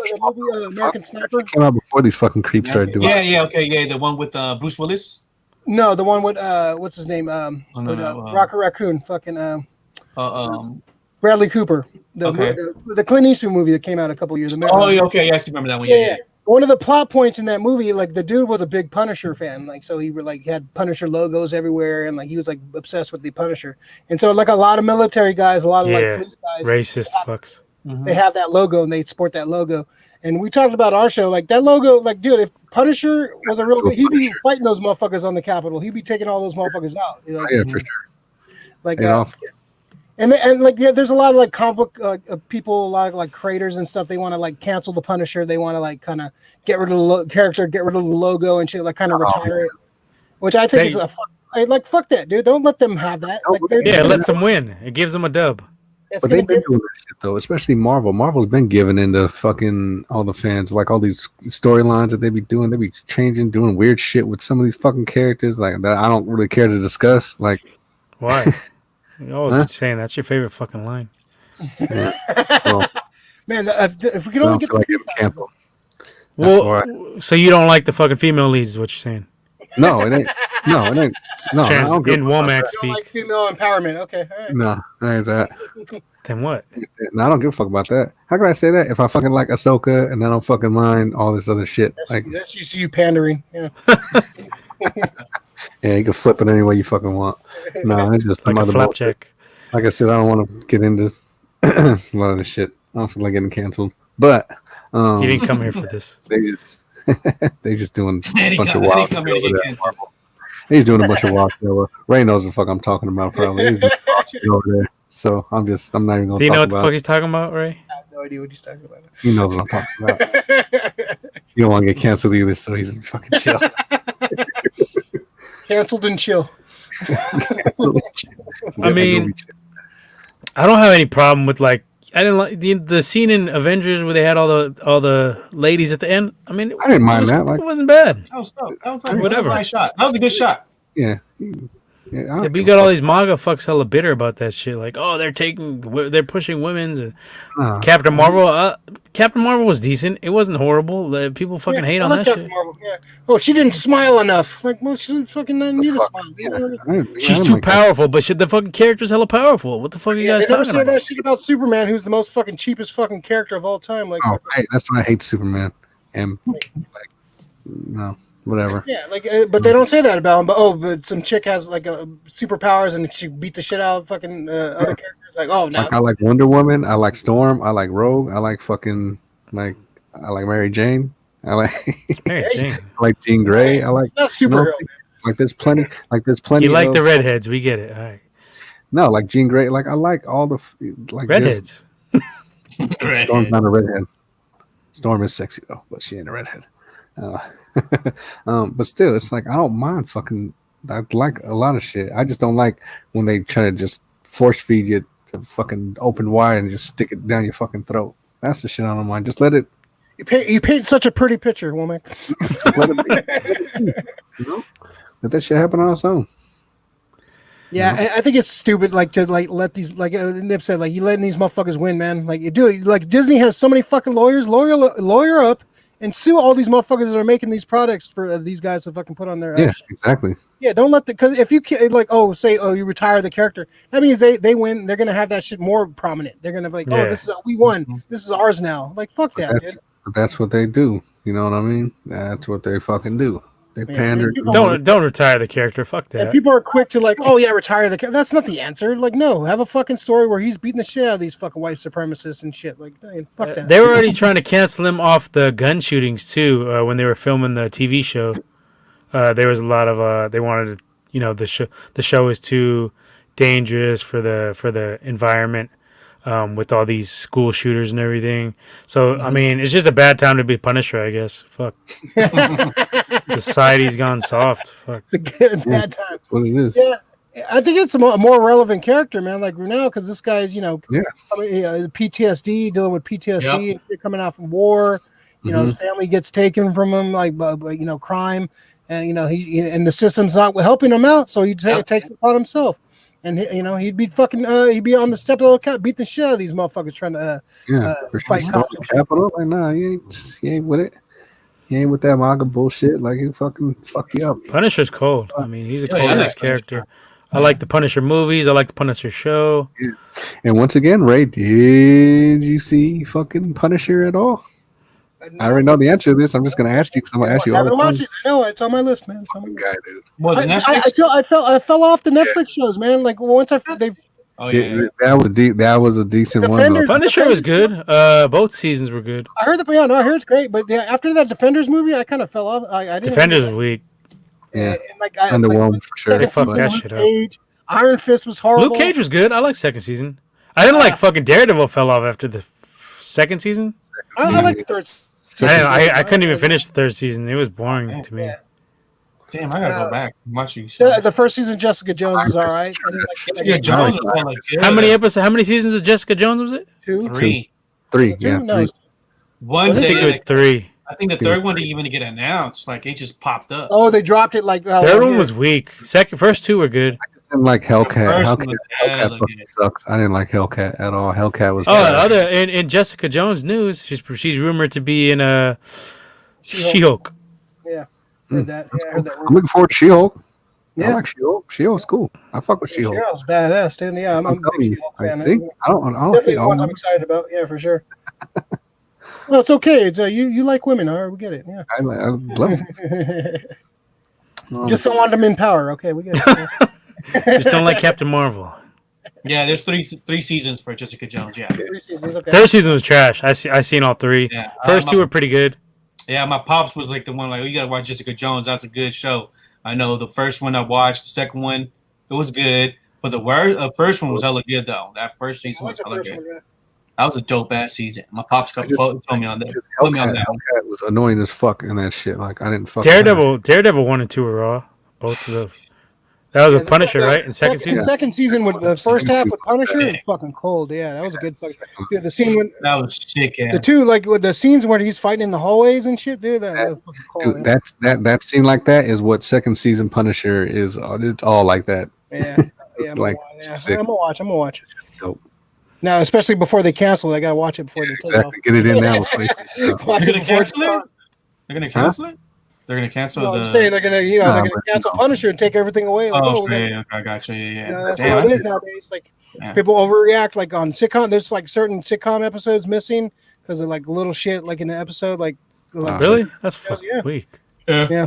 American Sniper? It came out before these fucking creeps started doing it. The one with Bruce Willis? No, the one with, what's his name? Rocket Raccoon, fucking Bradley Cooper. The Clint Eastwood movie that came out a couple years ago. Oh, okay, yes, I remember that one. Yeah. One of the plot points in that movie, like the dude was a big Punisher fan, like so he had Punisher logos everywhere, and like he was like obsessed with the Punisher, and so like a lot of military guys, a lot of like police guys, racist fucks. They have that logo and they sport that logo. And we talked about our show, like that logo, like dude, if Punisher was a real, he'd be fighting those motherfuckers on the Capitol. He'd be taking all those motherfuckers out. Like, yeah, for sure. Like, and like there's a lot of like comic book people, a lot of like creators and stuff. They want to like cancel the Punisher. They want to like kind of get rid of the character, get rid of the logo and shit, like kind of retire it. Which I think is like fuck that, dude. Don't let them have that. Like, let them win. It gives them a dub. But they've been doing that shit though, especially Marvel. Marvel's been giving into fucking all the fans, like all these storylines that they be doing. They be changing, doing weird shit with some of these fucking characters, like that I don't really care to discuss. Like, why? You always saying that's your favorite fucking line. Yeah. Well, man, if we could only get like canceled. Well, so you don't like the fucking female leads, is what you're saying? No, it ain't. No, it ain't. No, in Womack speak. Like female empowerment. Okay, all right. No, that ain't that. Then what? No, I don't give a fuck about that. How can I say that if I fucking like Ahsoka and I don't fucking mind all this other shit? That's just you pandering. Yeah. Yeah, you can flip it any way you fucking want. No, it's just like a flapjack. Like I said, I don't want to get into a lot of this shit. I don't feel like getting canceled. But you didn't come here for this. They just doing a bunch of wild shit over there. He's doing a bunch of wild shit over. Ray knows the fuck I'm talking about. Probably he's doing wild shit over there. So I'm not even gonna. Do you know what the fuck he's talking about, Ray? I have no idea what he's talking about. He knows what I'm talking about. You don't want to get canceled either, so he's fucking chill. Canceled and chill. I mean, I don't have any problem with like I didn't like the scene in Avengers where they had all the ladies at the end. I mean, I didn't mind that. Like, it wasn't bad. That was whatever. That was a nice shot. That was a good shot. Yeah. But you got all these MAGA fucks hella bitter about that shit. Like, oh, they're pushing women's. Captain Marvel. Captain Marvel was decent. It wasn't horrible. People fucking hate on that shit. Marvel, yeah. Oh, she didn't smile enough. Like, well, she fucking doesn't need to smile. She's too powerful, but the fucking character's hella powerful. What the fuck are you guys talking about? That shit about Superman, who's the most fucking cheapest fucking character of all time. Like, that's why I hate Superman. And no. Whatever. Yeah, like, but they don't say that about him. But some chick has like superpowers and she beat the shit out of fucking other characters. Like, oh no. Like, I like Wonder Woman. I like Storm. I like Rogue. I like fucking I like Mary Jane. I like Mary Jane. I like Jean Grey. I like not superhero. Like there's plenty. You like the redheads? We get it. All right. No, like Jean Grey. Like I like all the like redheads. Storm's not a redhead. Storm is sexy though, but she ain't a redhead. But still, it's like I don't mind fucking. I like a lot of shit. I just don't like when they try to just force feed you to fucking open wide and just stick it down your fucking throat. That's the shit I don't mind. Just let it. You paint such a pretty picture, woman. Let it be. You know? Let that shit happen on its own. Yeah, I think it's stupid, like to like let these like Nip said, like you letting these motherfuckers win, man. Like you do, like Disney has so many fucking lawyers, lawyer up. And sue all these motherfuckers that are making these products for these guys to fucking put on their exactly. Yeah, don't let because if you like you retire the character, that means they win. They're gonna have that shit more prominent. They're gonna be like, this is we won. This is ours now. Like fuck that. That's what they do. You know what I mean? That's what they fucking do. They pander. Don't retire the character. Fuck that. And people are quick to like, retire the character. That's not the answer. Like, no, have a fucking story where he's beating the shit out of these fucking white supremacists and shit. Like, fuck that. They were already trying to cancel him off the gun shootings too when they were filming the TV show. There was a lot of they wanted to, the show is too dangerous for the environment. With all these school shooters and everything. So, I mean, it's just a bad time to be Punisher, I guess. Fuck. Society's gone soft. Fuck. It's a good bad time. That's what it is. Yeah. I think it's a more relevant character, man, like now, because this guy's, PTSD, dealing with PTSD, coming out from war. His family gets taken from him, like, crime. And, and the system's not helping him out, so he takes it upon himself. And he'd be he'd be on the step of the cat, beat the shit out of these motherfuckers trying to fight. Capital, like, nah, he ain't with it. He ain't with that MAGA bullshit. Like, he fucking fuck you up. Punisher's cold. I mean, he's a cold ass character. I like the Punisher movies. I like the Punisher show. And once again, Ray, did you see fucking Punisher at all? I already know the answer to this. I'm just gonna ask you because I'm gonna ask you all the time. It. No, it's on my list, man. It's on my list. Guy, dude. Well, I fell off the Netflix shows, man. Like once they. Oh yeah, that was a decent one. Defenders- Though. Punisher was good. Both seasons were good. I heard I heard it's great, but after that Defenders movie, I kind of fell off. I didn't. Defenders was weak. Yeah, underwhelmed for sure. They fucked that shit up. Iron Fist was horrible. Luke Cage was good. I like second season. I didn't like fucking Daredevil fell off after the second season. I like the third. I couldn't even finish the third season. It was boring to me. Yeah. damn, I gotta go back and watch you. The first season, Jessica Jones was all right. Jessica Jones was like good. How many seasons of Jessica Jones was it? Three. Yeah. No, One I think day, it was 3. I think the third one didn't even get announced. Like it just popped up. oh, they dropped it like. Third one was weak. First 2 were good. I didn't like Hellcat. first Hellcat, one was Hellcat bad fucking looking. sucks. I didn't like Hellcat at all. Hellcat was. In Jessica Jones news, she's rumored to be in a She-Hulk. Yeah, heard that. Yeah, I heard that. I'm looking forward to She-Hulk. Yeah. I like She-Hulk. She-Hulk's cool. I fuck with She-Hulk. She-Hulk's badass, dude. Yeah, I'm a telling big you. She-Hulk Like, fan. see, I don't Definitely hate the ones all I'm excited about. Yeah, for sure. Well, it's okay. It's you like women, all right? We get it. Yeah. I love it. Just don't want them in power. Okay, we get it. Just don't like Captain Marvel. Yeah, there's three seasons for Jessica Jones. Yeah, 3 seasons. Okay. Third season was trash. I seen all 3. yeah. First 2 were pretty good. Yeah, my pops was like the one like, oh, you gotta watch Jessica Jones. That's a good show. I know the first one I watched, the second one it was good, but the first one was hella good though. That first season was hella good. That was a dope ass season. My pops told me on that. Told me on that. Hellcat was annoying as fuck in that shit. Like I didn't fuck. Daredevil 1 and 2 were raw. Both of those. That was a Punisher, right? In second season. The second season with the first half with Punisher was fucking cold. Yeah, that was a good fucking. Dude, the scene when That was sick. Yeah. the two like with the scenes where he's fighting in the hallways and shit, dude. That was fucking cold. Dude, that scene like that is what second season Punisher is. It's all like that. Yeah, I'm Like, gonna watch. I'm gonna watch. Dope. Now, especially before they cancel, I gotta watch it before they take Exactly. Get it in now. Before you Watch They're it gonna before it's cancel it. gone. They're gonna cancel it. They're gonna cancel No, the. I'm saying they're gonna, they're Nah, gonna but- cancel Punisher and take everything away. Like, Oh, we're gonna- okay, I got you. Yeah. that's Damn, how it I is did- nowadays. Like Yeah. people overreact. Like on sitcom, there's like certain sitcom episodes missing because of like little shit like in the episode. Like Really? That's fucking Yeah. weak. Yeah. Yeah,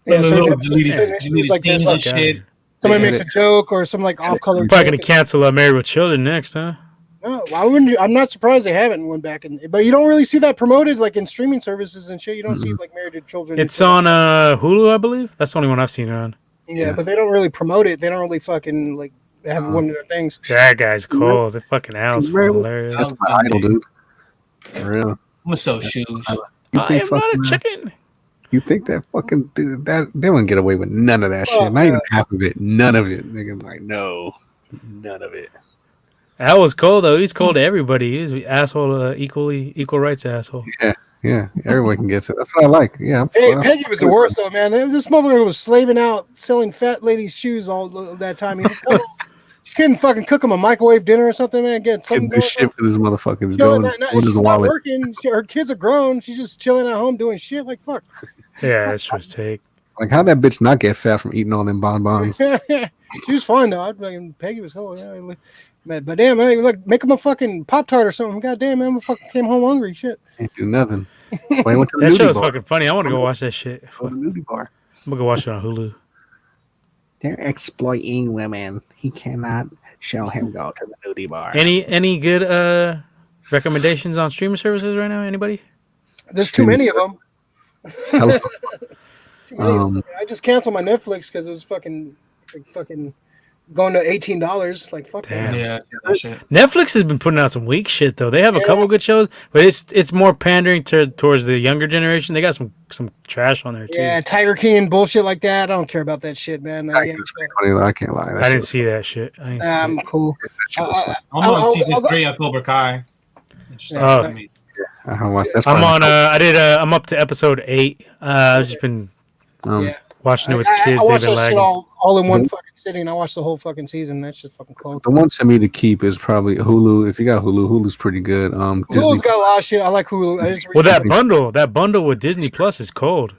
Little certain deleted episodes like this, scenes and like, shit. somebody Yeah. makes a joke or some like off color. Probably gonna cancel Married with Children next, huh? No, I wouldn't. I'm not surprised they haven't went back but you don't really see that promoted like in streaming services and shit. You don't see like Married to Children. It's on Hulu, I believe. That's the only one I've seen it on. Yeah, but they don't really promote it. They don't really fucking like have one of their things. That guy's cold. The fucking Al's hilarious. That's my idol, dude. For real. I'm so shoes. You I think am not a fucking- chicken. You think that fucking that they wouldn't get away with none of that Oh, shit? Not even yeah. half of it. None of it. Nigga, like no, none of it. Al was cold though. He's cold to everybody. He's an asshole, equal rights asshole. Yeah, everyone can get it. That's what I like. Yeah, Hey, Peggy was the worst though, man. This motherfucker was slaving out, selling fat ladies' shoes all that time. She couldn't fucking cook him a microwave dinner or something, man. Get something Getting this shit for this motherfucker. Going, Going she's with his not wallet. working. Her kids are grown. She's just chilling at home doing shit. Like fuck. Yeah, that's his take. Like how that bitch not get fat from eating all them bonbons? She was fine though. Peggy was cool. Yeah, but damn, man, like make him a fucking Pop Tart or something. God damn, man, we fucking came home hungry. Shit. Ain't do nothing. Well, he went to the That nudie show is bar. fucking funny. I want to go watch that shit. Go to I'm the nudie bar. gonna go watch it on Hulu. They're exploiting women. He cannot show him go to the nudie bar. Any good recommendations on streaming services right now? Anybody? There's too many of them. Hella- Too many of 'em. I just canceled my Netflix because it was fucking going to $18. Like fuck Damn. that. Yeah, that shit. Netflix has been putting out some weak shit though. They have a couple good shows, but it's more pandering towards the younger generation. They got some trash on there too. Yeah, Tiger King and bullshit like that. I don't care about that shit, man. I can't lie. I didn't see that shit. I didn't see I'm it. cool. I'm I'll- on season I'll- 3 of Cobra Kai. Oh. I haven't watched. That's I'm probably- on. I'm up to episode 8. I've just been Yeah. watching it with the kids. I They've watched been that shit lagging. all in one fucking sitting. I watched the whole fucking season. That's just fucking cold. The one to me to keep is probably Hulu. If you got Hulu, Hulu's pretty good. Hulu's got a lot of shit. I like Hulu. I just Well, that bundle with Disney Plus is cold.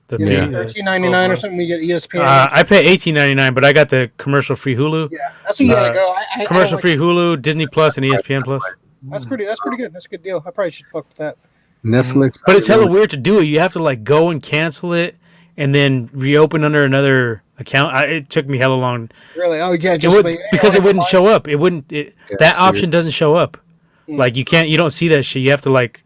The Yeah, Yeah. $13.99 or something. You get ESPN. I pay $18.99, but I got the commercial-free Hulu, yeah, that's what you gotta go. I don't commercial-free Hulu, Disney Plus, and ESPN Plus. That's pretty good. That's a good deal. I probably should fuck with that. Netflix. But it's hella weird to do it. You have to like go and cancel it, and then reopen under another account. It took me hella long. Really? Oh yeah, Because it wouldn't show up. It wouldn't. That that's option weird. doesn't show up. Like you don't see that shit. You have to like,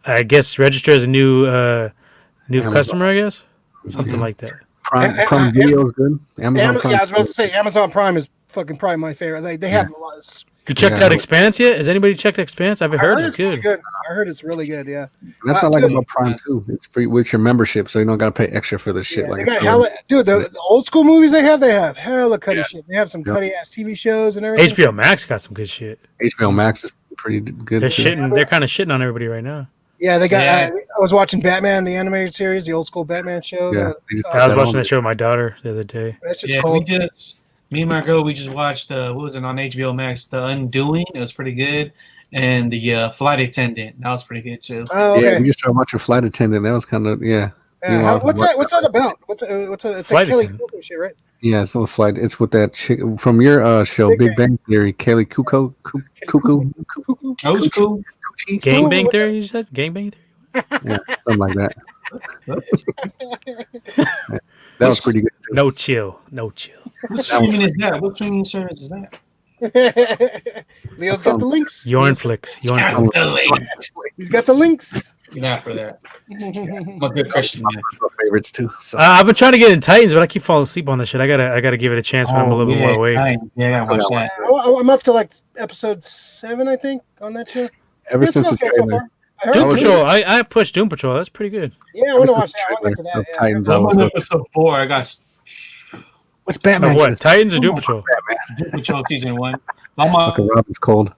I guess, register as a new Amazon. customer. I guess something like that. Prime Video is good. Amazon Prime. Yeah, I was about to say Amazon Prime is fucking probably my favorite. They have a lot of. You checked out Expanse yet? Has anybody checked Expanse? I've heard it's really good. good. I heard it's really good. Yeah. And that's what I like about Prime too. It's free with your membership, so you don't got to pay extra for the shit. Yeah, Like they got hella, dude. The old school movies they have hella cutty shit. They have some cutty ass TV shows and everything. HBO Max got some good shit. HBO Max is pretty good. They're too. shitting. They're kind of shitting on everybody right now. Yeah, they got. Yeah. I was watching Batman, the animated series, the old school Batman show. Yeah, they just I was that watching on that show with my daughter the other day. That shit's Yeah, cold. me and my girl, we just watched what was it on HBO Max? The Undoing. It was pretty good, and the Flight Attendant. That was pretty good too. Oh, Yeah, okay. we just saw a bunch of Flight Attendant. That was kind of Yeah, what's that about? What's it's Flight like Kelly Attendant. Cuoco shit, right? Yeah, it's on Flight. It's with that chick from your show, Big Big Bang Theory, Kelly Cuckoo. That was cool. Gangbang what's Theory, you said? Gangbang Theory? Yeah, something like that. Yeah, that was pretty good. Too. No chill. No chill. What streaming is that? What streaming service is that? Leo's got the links. Yornflix. Yornflix. He's got the links. Not for that. I'm a good Christian man. My favorites too. So. I've been trying to get in Titans, but I keep falling asleep on this shit. I gotta give it a chance when I'm a little bit more awake. Yeah, I gotta watch that. I'm up to like episode 7, I think, on that show. Ever It's since the not bad so trailer, far. I heard Doom it's Patrol. I pushed Doom Patrol. That's pretty good. good. Yeah, I ever want to since watch the that. I want to trailer that. of Yeah. Titans, I'm I was on like, episode 4. I got what's Batman? What? gonna say? Titans or Doom Patrol? Doom Patrol season 1. I'm on Fucking Robin's cold.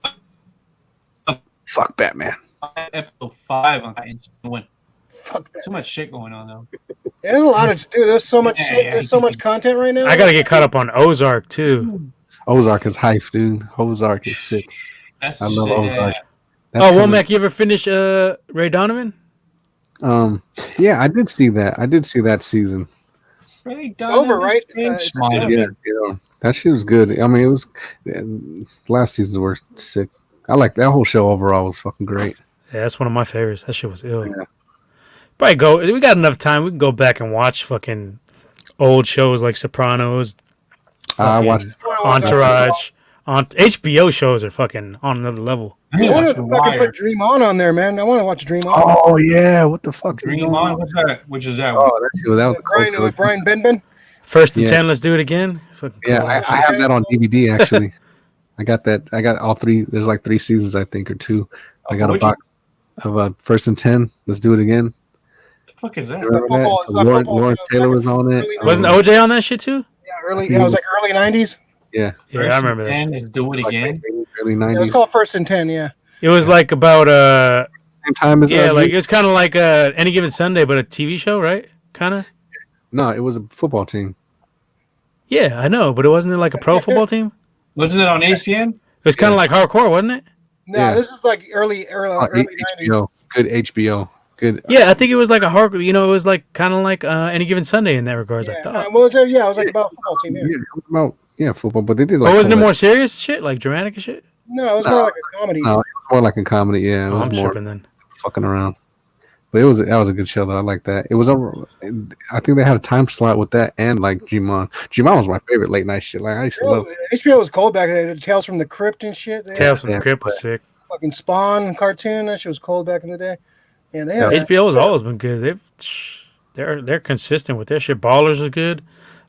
Fuck Batman. episode 5 on Titans season 1. Fuck that. Too much shit going on though. There's a lot of dude. There's so much Yeah, shit. yeah. There's so much content right now. I gotta get caught up on Ozark too. Ozark is hype, dude. Ozark is sick. That's I love shit. Ozark. That's Oh, coming. Womack, you ever finish Ray Donovan? Yeah, I did see that. I did see that season. Right, It's over, right? It's It's fine. Yeah, that shit was good. I mean, it was last seasons were sick. I like that whole show overall was fucking great. Yeah, that's one of my favorites. That shit was ill. Yeah. Probably go. We got enough time. We can go back and watch fucking old shows like Sopranos, I fucking watched. Entourage. HBO shows are fucking on another level. I I need to want watch to The fucking Wire. put Dream On there, man. I want to watch Dream On. Oh yeah, what the fuck? is Dream going On. What's that? Which is that? Oh, that was a Brian Benben. First and Yeah. 10. Let's do it again. Fucking Yeah, cool. I have that on DVD actually. I got that. I got all 3. There's like 3 seasons, I think, or 2. I got a Which- box of First and 10. Let's do it again. The fuck is that? Remember football- that? it's not Lauren, football, Lauren it's Taylor like was on it. really- Wasn't OJ on that shit too? Yeah, it was like early 90s. Yeah, Yeah, I remember that. And Shit. is Do It like Again. early Yeah, it was 90s. called First and 10. Yeah. It was like about Same time as yeah, like it was kind of like Any Given Sunday, but a TV show, right? Kind of. no, it was a football team. Yeah, I know, but it wasn't like a pro football team. Wasn't it on ESPN? It was kind of like hardcore, wasn't it? No, Yeah. this is like early 90s. HBO, good HBO, good. Yeah, I think it was like a hardcore. You know, it was like kind of like Any Given Sunday in that regards. I Yeah, thought. what was it? Yeah, it was like about a football team. Yeah, Yeah. it was about football, but they did like. But wasn't it comedy. more serious shit, like dramatic and shit? No, it was No. more like a comedy. No, it was more like a comedy. Yeah, it Oh, was I'm more tripping then. fucking around. But that was a good show though. I like that. It was over. I think they had a time slot with that and like G-Mon. G-Mon was my favorite late night shit. Like I used to love. HBO was cold back then. Tales from the Crypt and shit. They had Tales from Yeah, the Crypt was sick. fucking Spawn cartoon. That shit was cold back in the day. Yeah, they had HBO has always been good. They're consistent with their shit. Ballers are good.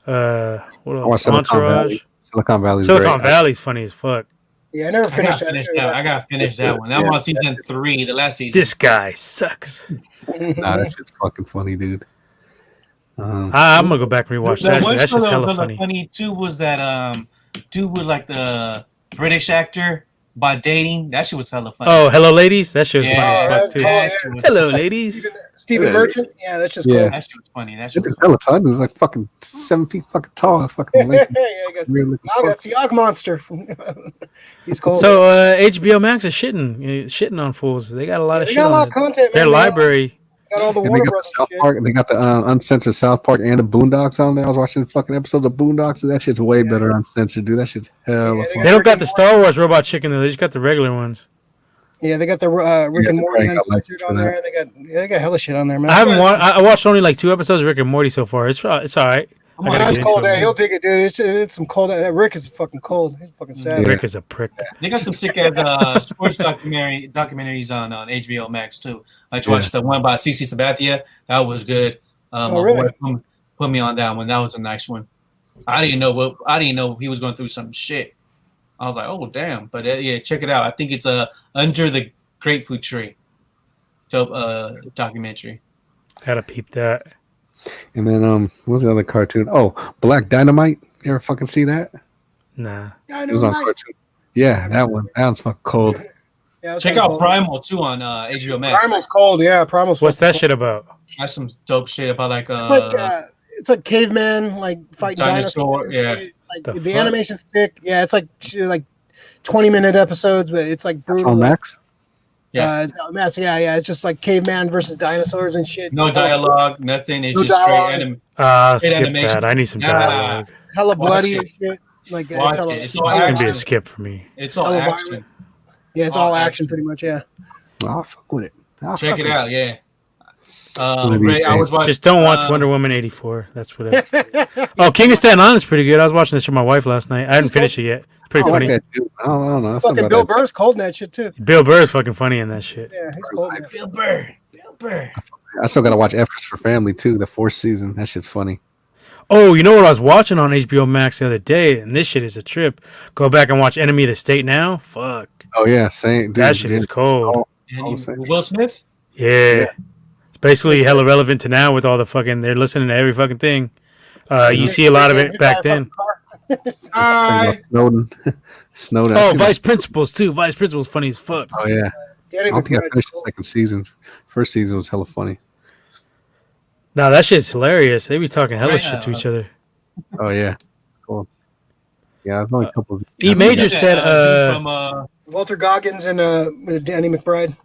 What I else? watched Silicon Entourage. Valley. Silicon Valley's Silicon great. Valley's funny as fuck. Yeah, I never I finished gotta that. finish that. I gotta finish that one. I'm Yeah. on season 3, the last season. This guy sucks. Nah, that shit's fucking funny, dude. I'm gonna go back and rewatch The that. one Shit. That's show just that hella was funny. funny too was that dude with like the British actor by dating. That shit was hella funny. Oh, hello, ladies. That shit was yeah, funny as fuck that's too. cool. that shit was, Hello, ladies. Steven Yeah. Merchant. Yeah, that's just Yeah. cool. that shit was funny. That It shit was was hella tall. It was like fucking 7 feet fucking tall. Fucking yeah, lengthy. I guess. Weird looking Oh, fuck. that's the Og Monster. He's cool. So HBO Max is shitting on fools. They got a lot of they shit got a on lot of it. content. Their man. library. Got all the And they Warner got the Brothers South shit. Park. They got the uncensored South Park and the Boondocks on there. I was watching fucking episodes of Boondocks. That shit's way better uncensored, dude. That shit's hella they fun. They don't got Rick the and Star Wars Robot Chicken though. They just got the regular ones. Yeah, they got the Rick Yeah, and they Morty probably got uncensored license for on that. there. They got hella shit on there, man. I haven't watched. I watched only like 2 episodes of Rick and Morty so far. It's all right. I gotta That's get cold. into it. He'll dig it, dude. It's some cold. Rick is fucking cold. He's fucking sad. Rick is a prick. They got some sick ass sports documentaries on HBO Max too. I just watched the one by CC Sabathia. That was good. My really? boy put me on that one. That was a nice one. I didn't know he was going through some shit. I was like, oh damn. But yeah, check it out. I think it's Under the Grapefruit Tree. Dope documentary. Gotta peep that. And then what was the other cartoon? Oh, Black Dynamite. You ever fucking see that? Nah. Yeah, I It was know. on cartoon. Yeah, that one. That one's fucking cold. Yeah, Check out Primal too on HBO Max. Primal's cold. Yeah, Primal's. What's that fucking shit about? That's some dope shit about like cold. It's like caveman like fighting Dinosaur, dinosaurs. yeah. Like The the fuck? animation's thick. Yeah, it's like 20-minute episodes, but it's like That's brutal. on Max. Yeah. It's just like caveman versus dinosaurs and shit. No dialogue, nothing. It's No just straight dialogue. Straight Skip animation. that. I need some Yeah. dialogue. Hella Watch bloody it. and shit. Like Watch hella, it. It's It's all gonna be action. a skip for me. It's all Hella action. violent. Yeah, it's all action pretty much. Yeah. I'll fuck with it. Check it out. Yeah. One of these Ray, I was watching. Just don't watch Wonder Woman 84. That's what it. Oh, King of Staten Island is pretty good. I was watching this with my wife last night. I hadn't finished it yet. Pretty I like funny. that dude. I don't know. That's something Fucking Bill about Burr's cold in that shit too. Bill Burr is fucking funny in that shit. Yeah, he's cold. in that. Bill Burr. that. I still gotta watch Efforts for Family too. The 4th season. That shit's funny. Oh, you know what I was watching on HBO Max the other day, and this shit is a trip. Go back and watch Enemy of the State now. Fuck, Oh yeah, same. Dude, that shit is cold. Will Smith. Yeah. It's basically hella relevant to now with all the fucking. They're listening to every fucking thing. You see a lot of it back then. Snowden. Snowden. Oh, Vice Principals too. Vice Principals funny as fuck. Oh yeah. Danny I don't think I McBride's finished the cold. second season. First season was hella funny. Nah, that shit's hilarious. They be talking hella Right, shit to each other. Oh yeah. Cool. Yeah, I've only a couple. E Major said, from Walter Goggins and Danny McBride.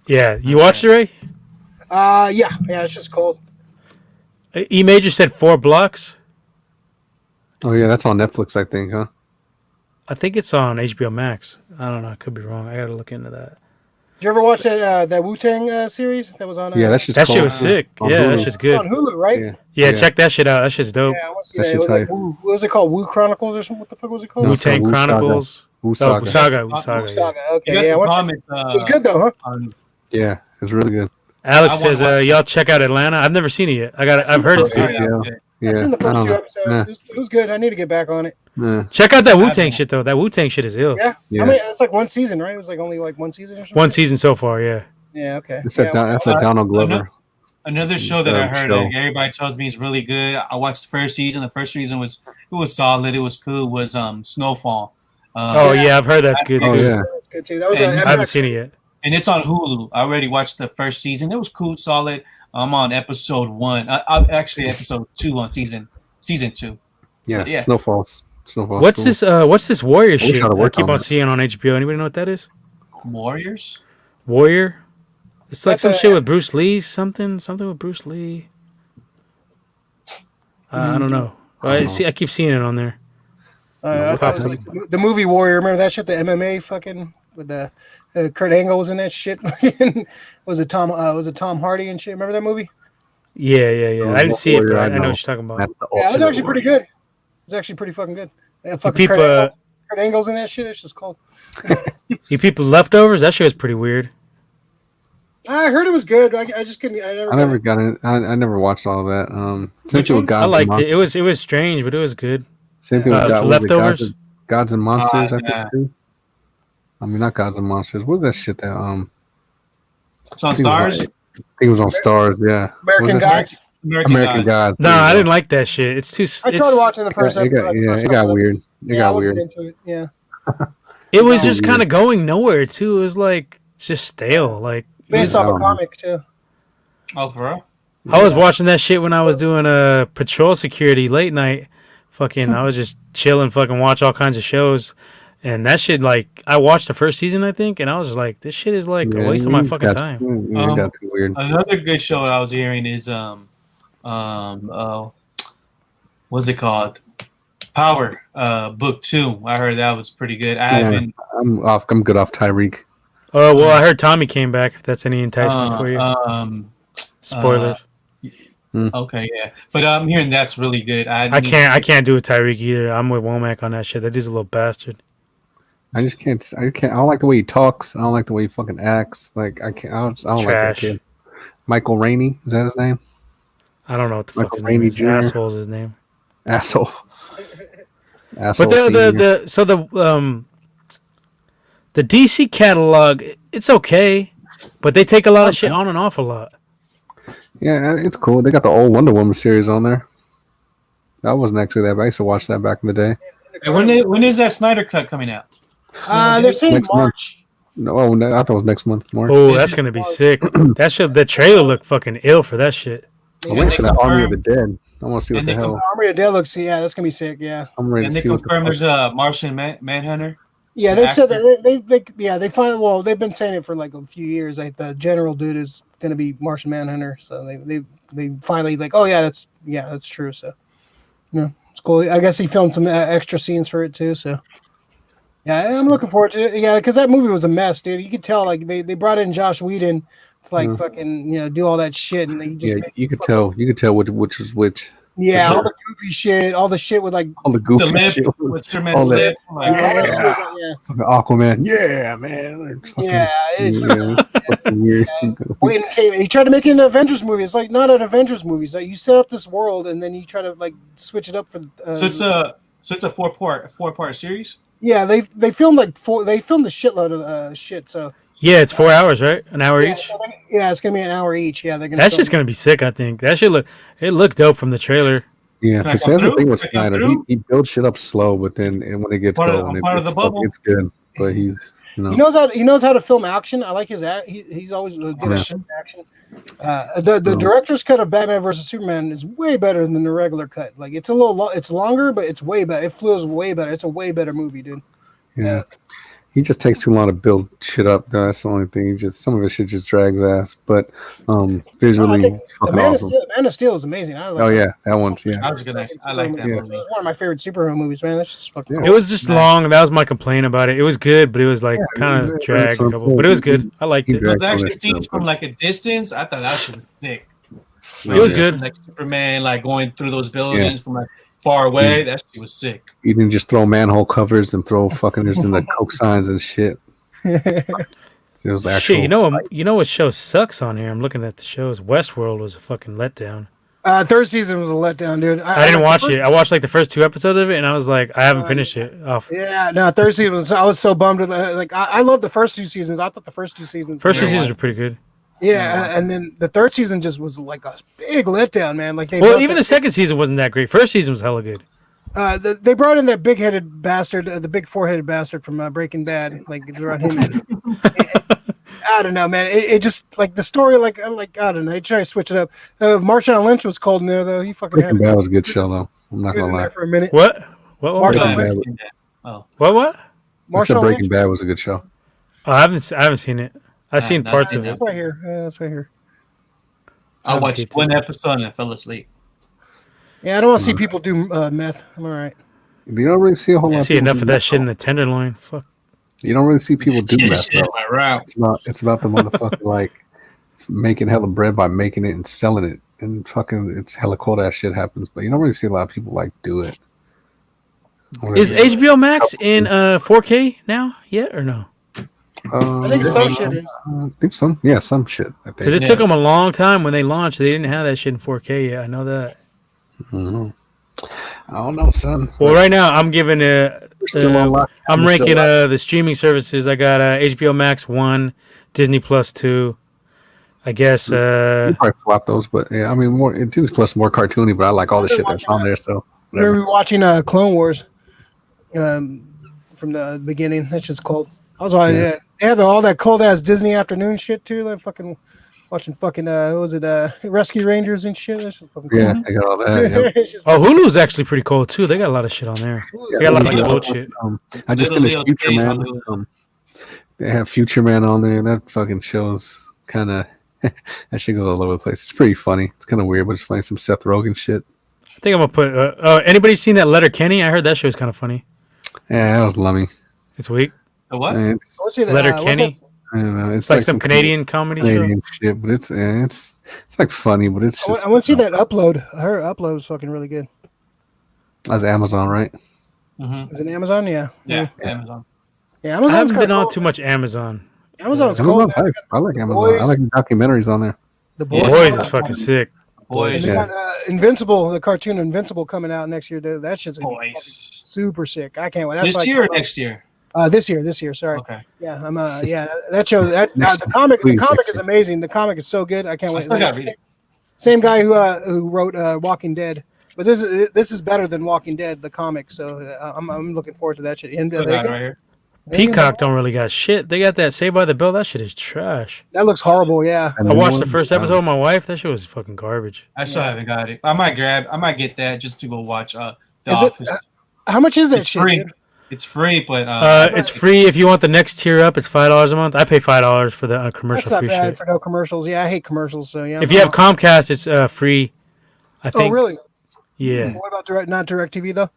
yeah, you watched it, Ray? Yeah, it's just cold. E Major said 4 blocks. Oh yeah, that's on Netflix, I think, huh? I think it's on HBO Max. I don't know. I could be wrong. I gotta look into that. Did you ever watch that Wu-Tang series that was on? Yeah, that's just That shit cold. was sick. On Yeah, Hulu. that's just It's good. on Hulu, right? Yeah. Yeah, check that shit out. That shit's dope. Yeah, I want to see That that. It shit's was like hype. what was it called? Wu Chronicles or something? What the fuck was it called? No, Wu it's called Tang Wu Saga. Chronicles. Wu Oh, Saga. Wu Saga. Yeah. Saga. you Okay, got yeah. some I watched comments. it was good though, huh? Yeah, it's really good. Alex I wanna says, watch y'all check out Atlanta. I've never seen it yet. I've heard it's good. Yeah. I've seen the I first don't 2 know. episodes. It was good. I need to get back on it. Yeah. Check out that Wu Tang shit though. That Wu Tang shit is ill. Yeah. Yeah. I mean, it's like one season, right? It was like only like one season or something. One season so far. Yeah. Yeah. Okay. It's Yeah, that's a Donald Glover. Another show that I heard Show. that everybody tells me is really good. I watched the first season. The first season was solid. It was cool. Was Snowfall. Oh yeah, I've heard that's good Oh too. yeah. That's good too. That was And I haven't seen it yet. and it's on Hulu. I already watched the first season. It was cool, solid. I'm on episode 1. I'm actually episode 2 on season 2. Yeah. Yeah. Snowfalls. What's this? What's this Warrior wish shit? I'd I worked keep on on it. seeing on HBO. Anybody know what that is? Warriors. Warrior. It's like That's some a- shit with Bruce Lee. Something with Bruce Lee. I don't know. I keep seeing it on there. I thought it was like the movie Warrior. Remember that shit? The MMA fucking with the Kurt Angle was in that shit. Was it Tom Hardy and shit? Remember that movie? Yeah. I didn't see it, but Warrior, I know what you're talking about. That's the Yeah, it was ultimate actually pretty Warrior. good. It was actually pretty fucking good. Yeah, fucking people, Kurt Angle's in that shit. It's just cold. You people leftovers? That shit was pretty weird. I heard it was good. I just couldn't. I never. I never got it. I never watched all of that. Same thing with Gods I and liked Monsters. it. It was strange, but it was good. Same thing with was it Leftovers? Gods and Monsters. I yeah. think too. I mean, not Gods and Monsters. What was that shit that It's on I think it was Stars. I think it was on Stars. Yeah. American What was that Gods. shit? American Gods. No, there you I go. didn't like that shit. It's too. I tried watching the first It got, episode. yeah, it got weird. It Yeah, I got wasn't weird. into it. Yeah. It was No. just kind of going nowhere too. It was like it's just stale. Like Based off a Um, comic too. Oh, for real? I was watching that shit when I was doing patrol security late night. Fucking, I was just chilling, fucking watch all kinds of shows. And that shit, like, I watched the first season, I think, and I was just like, this shit is like a waste of my fucking time. It got too weird. Another good show I was hearing is what's it called? Power, book 2. I heard that was pretty good. I'm good off Tyreek. Oh well, I heard Tommy came back. If that's any enticement for you. Spoilers. Okay, yeah, but I'm hearing that's really good. I can't do a Tyreek either. I'm with Womack on that shit. That dude's a little bastard. I just can't. I don't like the way he talks. I don't like the way he fucking acts. Like I can't. I don't like that kid. Michael Rainey, is that his name? I don't know what the fuck his Rainey name is. Jr. Asshole's his name. Asshole. But the DC catalog, it's okay, but they take a lot of shit on and off a lot. Yeah, it's cool. They got the old Wonder Woman series on there. That wasn't actually that bad. I used to watch that back in the day. And when is that Snyder Cut coming out? They're saying Next March. No, I thought it was next month. March. Oh, that's gonna be sick. The trailer looked fucking ill for that shit. I'm waiting for that Army of the Dead. I want to see what the hell. Army of the Dead looks. Yeah, that's gonna be sick. Yeah. I'm ready And to they see confirmed there's a Martian Manhunter. Yeah, they've said that they finally. Well, they've been saying it for like a few years. Like the general dude is gonna be Martian Manhunter. So they finally like, oh yeah, that's true. So yeah, it's cool. I guess he filmed some extra scenes for it too. So yeah, I'm looking forward to it. Yeah, because that movie was a mess, dude. You could tell like they brought in Josh Whedon to like fucking do all that shit, and they just you could tell which was which. Yeah, all the goofy shit, all the shit with like all the goofy lip, shit. with Superman's lip. Aquaman. Yeah, man. It's weird. He tried to make it an Avengers movie. It's like not an Avengers movie. It's like you set up this world and then you try to like switch it up for. So it's a four-part series. Yeah, they filmed like they filmed a shitload of shit. So yeah, it's 4 hours, right? An hour each. So it's gonna be an hour each. Yeah, they're gonna. That's just gonna be sick. I think that should look dope from the trailer. Yeah, because that's the thing with Snyder. He builds shit up slow, but then when it gets going, it's good. But he knows how to film action. I like his he's always good at action. The director's cut of Batman versus Superman is way better than the regular cut. Like it's it's longer, but it's way better. It flows way better. It's a way better movie, dude. Yeah. He just takes too long to build shit up. Though. That's the only thing. Some of his shit just drags ass. But visually, Man of Steel is amazing. That one's I like that movie. It's one of my favorite superhero movies, man. That's just fucking. It was just long. That was my complaint about it. It was good, but it was like kind of dragged. But it was good. I liked it. It was actually seen from like a distance. I thought that shit was sick. It was good. Like Superman, like going through those buildings from like far away. That shit was sick. You didn't just throw manhole covers and throw fuckers in the Coke signs and shit. It was actual. Shit, you know what show sucks on here? I'm looking at the shows. Westworld was a fucking letdown. Third season was a letdown, dude. I didn't watch it. I watched like the first 2 episodes of it, and I was like, I haven't finished it. Yeah, no, third season I was so bummed with like I love the first 2 seasons. I thought the first 2 seasons. First 2 seasons were pretty good. Yeah, and then the third season just was like a big letdown, man. Like even the second season wasn't that great. First season was hella good. They brought in that big-headed bastard, the big four-headed bastard from Breaking Bad. Like they brought him in. I don't know, man. It just like the story, like I don't know. They try to switch it up. Marshawn Lynch was cold in there though. He fucking Breaking Bad was a good show though. I'm not gonna lie. For a minute. What? Marshawn Lynch. What? Marshawn Breaking Bad was a good show. Oh, I haven't seen it. I've seen parts of it. That's right here. That's right here. I watched one episode and I fell asleep. Yeah, I don't want to see people do meth. I'm all right. You don't really see a whole lot. I see enough of that shit in the Tenderloin. Fuck. You don't really see people do meth. It's about the motherfucker like making hella bread by making it and selling it, and fucking it's hella cold ass shit happens. But you don't really see a lot of people like do it. Is HBO Max in 4K now yet or no? I think some shit is. I think some. Yeah, some shit. Because it took them a long time when they launched. They didn't have that shit in 4K yet. I know that. Mm-hmm. I don't know, son. Well, right now I'm giving I'm ranking the streaming services. I got HBO Max 1, Disney Plus 2. I guess. You probably flop those, but yeah, I mean, Disney Plus more cartoony, but I like all the shit that's on there. So. Whatever. We were watching Clone Wars from the beginning. That's just cold. I was watching. They have all that cold ass Disney afternoon shit too. Like fucking Watching fucking what was it Rescue Rangers and shit. That's fucking Yeah, cool. they got all that. Yep. It's just Oh, Hulu's actually pretty cool too. They got a lot of shit on there. They got a lot of like old shit. I just Little finished Leo Future Space Man. on Hulu. They have Future Man on there. That fucking show's kind of that shit goes all over the place. It's pretty funny. It's kind of weird, but it's funny. Some Seth Rogen shit. I think I'm gonna put. Anybody seen that Letter Kenny? I heard that show's kind of funny. Yeah, that was lummy. It's weak. The what? what's the, Letter what's Kenny. I don't know. It's like some Canadian comedy Canadian shit, but it's like funny, but it's just. I want to see that Upload. I heard Upload was fucking really good. That's Amazon, right? Mm-hmm. Is it Amazon? Yeah. Yeah, Amazon. Yeah, I Amazon's haven't been cool. on too much Amazon. Amazon's cool. Amazon's hype. I like Amazon. Boys. I like documentaries on there. The Yeah. Boys is fucking sick. And Boys. they got Invincible, the cartoon Invincible coming out next year. Dude. That shit's gonna be fucking Boys. super sick. I can't wait. That's This like, year or next year? This year. Sorry. Okay. Yeah, I'm. Yeah, that show. That Next the comic. The please, comic next is year. amazing. The comic is so good. I can't I wait. still gotta read it. Same guy who wrote Walking Dead, but this is better than Walking Dead, the comic. So I'm looking forward to that shit. And, Still got it right here. Peacock don't really got shit. They got that Saved by the Bell. That shit is trash. That looks horrible. Yeah. And I watched one- the first episode with my wife. That shit was fucking garbage. I still haven't got it. I might get that just to go watch The Is it? Office. How much is that It's shit? free. Dude? It's free, but It's free if you want the next tier up. It's $5 a month. I pay $5 for the That's commercial not free bad shit. for no commercials. Yeah, I hate commercials. So yeah. If you have Comcast, it's free. I Oh think. really? Yeah, What about not DirecTV though?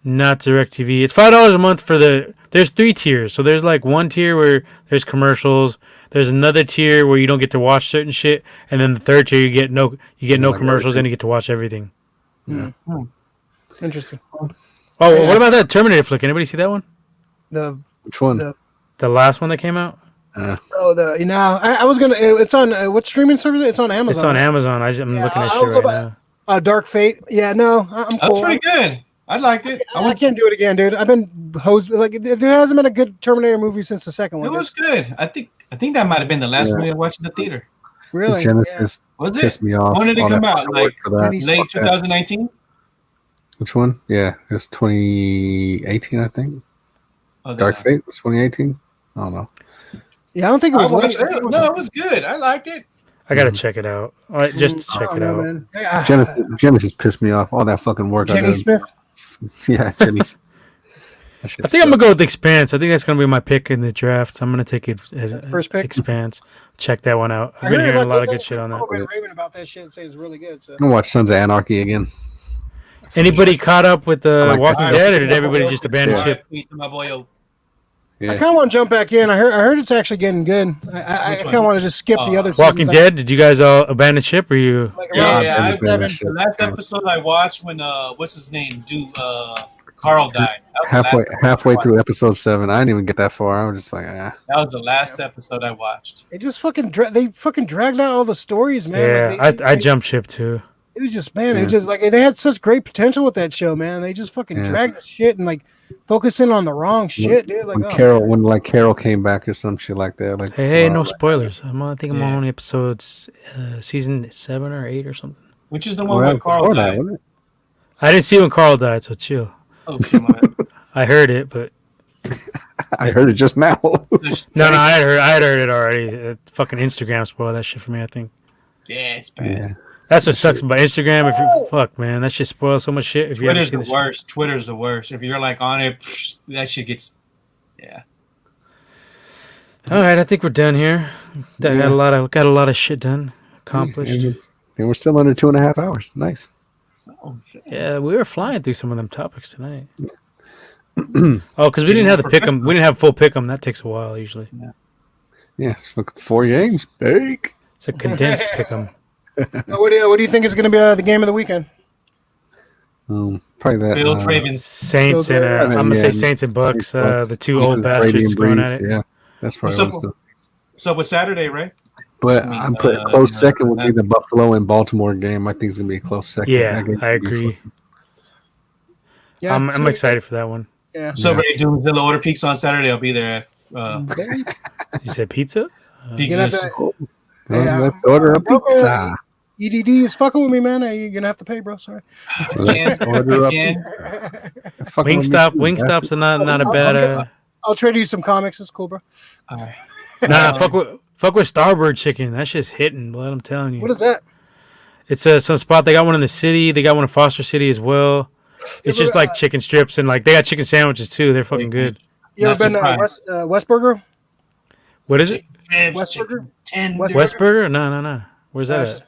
not DirecTV. It's $5 a month for the. There's 3 tiers. So there's like one tier where there's commercials. There's another tier where you don't get to watch certain shit, and then the third tier you get no Like commercials everything. and you get to watch everything. Interesting. Oh, what about that Terminator flick? Anybody see that one? Which one? The last one that came out? I was gonna. It's on what streaming service? It's on Amazon. It's on Amazon. I'm Yeah, looking at I shit was right about- now. Dark Fate. Yeah, no, I'm that's cool. pretty good. I liked it. I can't do it again, dude. I've been hosed. Like there hasn't been a good Terminator movie since the second one. It was good. I think that might have been the last Yeah. movie I watched in the theater. really. Genesis Was pissed it? me off. When did it All come that out? fucking Like work for that. Late late Fuck that. 2019. Which one? Yeah, it was 2018, I think. Oh, Dark Fate was 2018. I don't know. Yeah, I don't think it was late. No, it was good. I liked it. I gotta check it out. All right, just to check it out. Man. Genesis pissed me off. All that fucking work. Jenny I did. Smith. Yeah, Jenny's. I think I'm gonna go with Expanse. I think that's gonna be my pick in the draft. I'm gonna take it. First pick? Expanse. Check that one out. I've been hearing a lot of good shit on that. I've been raving about that shit and saying it's really good. So. I'm gonna watch Sons of Anarchy again. Anybody caught up with I like Walking that. Dead, or did everybody just abandon Yeah. ship? My boy, Yeah. I kind of want to jump back in. I heard it's actually getting good. I Which kind one? of want to just skip the other. Walking seasons. Dead. Did you guys all abandon ship, or you? Like Yeah, around yeah, season I- seven. shit. the last episode I watched when what's his name? Carl died. That was the last episode Halfway I watched. through episode 7, I didn't even get that far. I was just like, That was the last episode I watched. They just fucking they fucking dragged out all the stories, man. Yeah, Like, I jumped ship too. It was just man, it was just like they had such great potential with that show, man. They just fucking Yeah. dragged the shit and like focusing on the wrong shit, dude. Like when Carol came back or some shit like that. Like, Hey, wow, no like- spoilers. I think I'm on Yeah. only episodes season 7 or 8 or something. Which is the Well, one that where was Carl before that, died. wasn't it? I didn't see when Carl died, so chill. Oh, shit, my bad. I heard it, but I heard it just now. no, I had heard it already. Fucking Instagram spoiled that shit for me. I think Yeah, it's bad. Yeah. that's what sucks about Instagram. If you fuck, man, that shit spoils so much shit. If you haven't Twitter's seen the this, worst. Twitter's the worst. If you're like on it, that shit gets. Yeah. all right, I think we're done here. Got a lot of shit done, accomplished. And we're still under 2.5 hours. Nice. Oh shit. Yeah, we were flying through some of them topics tonight. Oh, because we didn't have the pick 'em. We didn't have full pick 'em. That takes a while usually. Yeah, it's fucking 4 games. Big. It's a condensed pick 'em. what do you think is going to be the game of the weekend? Probably that. Bill Ravens. Saints and I'm gonna say Saints and Bucks. The two old bastards going at it. Yeah, that's probably So- what's the. So with Saturday, right? But I'm putting close yeah, second would be the Buffalo and Baltimore game. I think it's gonna be a close second. Yeah, That game I should be agree. fun. Yeah, I'm excited for that one. Yeah. So Yeah. ready doing Zilla Order Peaks on Saturday. I'll be there. You said pizza? Peaks Gonna have is- to- Well, Yeah, let's order a well, pizza. EDD is fucking with me, man. You're gonna have to pay, bro. Sorry. Let's order a Again. pizza. Fucking with me Wingstop. too, Wingstop's not a bad. I'll trade you some comics. It's cool, bro. All right. Nah, fuck with Fuck with Starbird chicken. That shit's hitting, blood. I'm telling you. What is that? It's some spot. They got one in the city. They got one in Foster City as well. It's just like chicken strips and like they got chicken sandwiches too. They're fucking good. You ever been to Westburger? What is it? Westburger? Westburger? No. Where's that?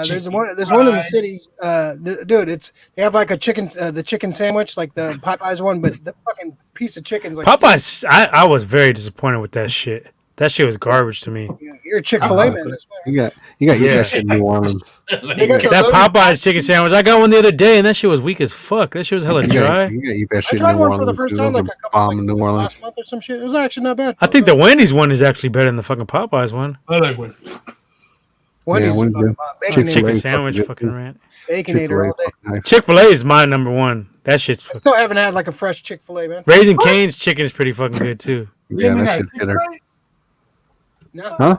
There's one in the city. Dude, they have like a chicken, the chicken sandwich, like the Popeyes one, but the fucking piece of chicken's like Popeyes. I was very disappointed with that shit. That shit was garbage to me. You're a Chick-fil-A man. You got that shit in New Orleans. That Popeyes chicken sandwich. I got one the other day, and that shit was weak as fuck. That shit was hella dry. You gotta eat that shit I tried in New one Orleans. for the first time, like a couple, in New Orleans. last month or some shit. It was actually not bad. I think the Wendy's one is actually better than the fucking Popeyes one. I like one. Wendy's Chicken sandwich, fucking rant. Baconator all day. Chick-fil-A is my number one. That shit's. I still haven't had like a fresh Chick-fil-A, man. Raising Cane's chicken is pretty fucking good too. Yeah, that shit's hitter. No. Huh?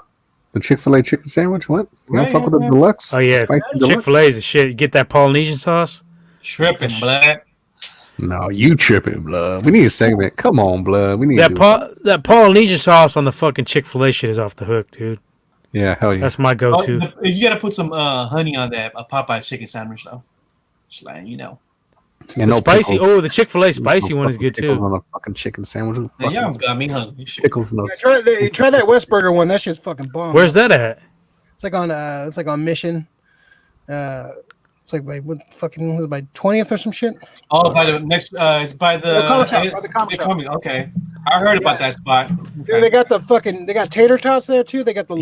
The Chick-fil-A chicken sandwich? What? You don't fuck with the deluxe? Oh yeah, Chick-fil-A is the shit. You get that Polynesian sauce. Tripping, blood. No, you tripping, blood. We need a segment. Come on, blood. We need that Polynesian sauce on the fucking Chick-fil-A shit is off the hook, dude. Yeah, hell yeah. That's my go-to. You gotta put some honey on that Popeye chicken sandwich though. Just like And the spicy. pickles. Oh, the Chick-fil-A spicy one is good too. On a fucking chicken sandwich. Yeah, got me hungry. Pickles and Try that Westburger one. That shit's fucking bomb. Where's that at? It's like on Mission. It's like by what fucking was it, by 20th or some shit. Oh, by the next. It's by the comic shop, by the comic shop. Okay, I heard about that spot. Dude, they got they got tater tots there too. They got the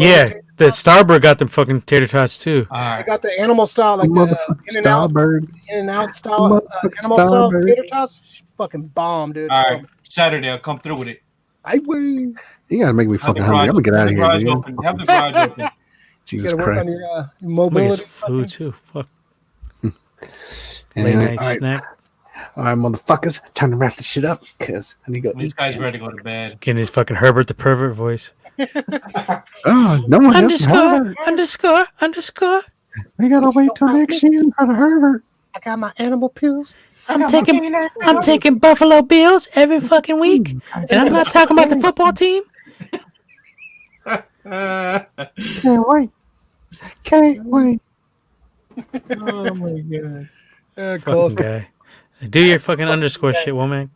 the Starburger got them fucking tater tots too. All right. They got the animal style, like the In-N-Out style, animal style tater tots. Fucking bomb, dude. All right, Saturday I'll come through with it. I will. You gotta make me fucking hungry. I'm gonna get out of here. Have the garage open. Jesus you gotta work Christ. on your Look at mobility. some food too. Fuck. Anyway, Late night snack. All right, motherfuckers. Time to wrap this shit up because I need to go. This guy's ready to go to bed. Getting his fucking Herbert the pervert voice. Oh, no one else. Underscore. We gotta wait till next year for the Herbert. I got my animal pills. I'm taking Buffalo Bills every fucking week, and I'm not talking about the football team. Can't wait. Can't wait. Oh my god. Fucking guy. Do your fucking underscore shit, woman.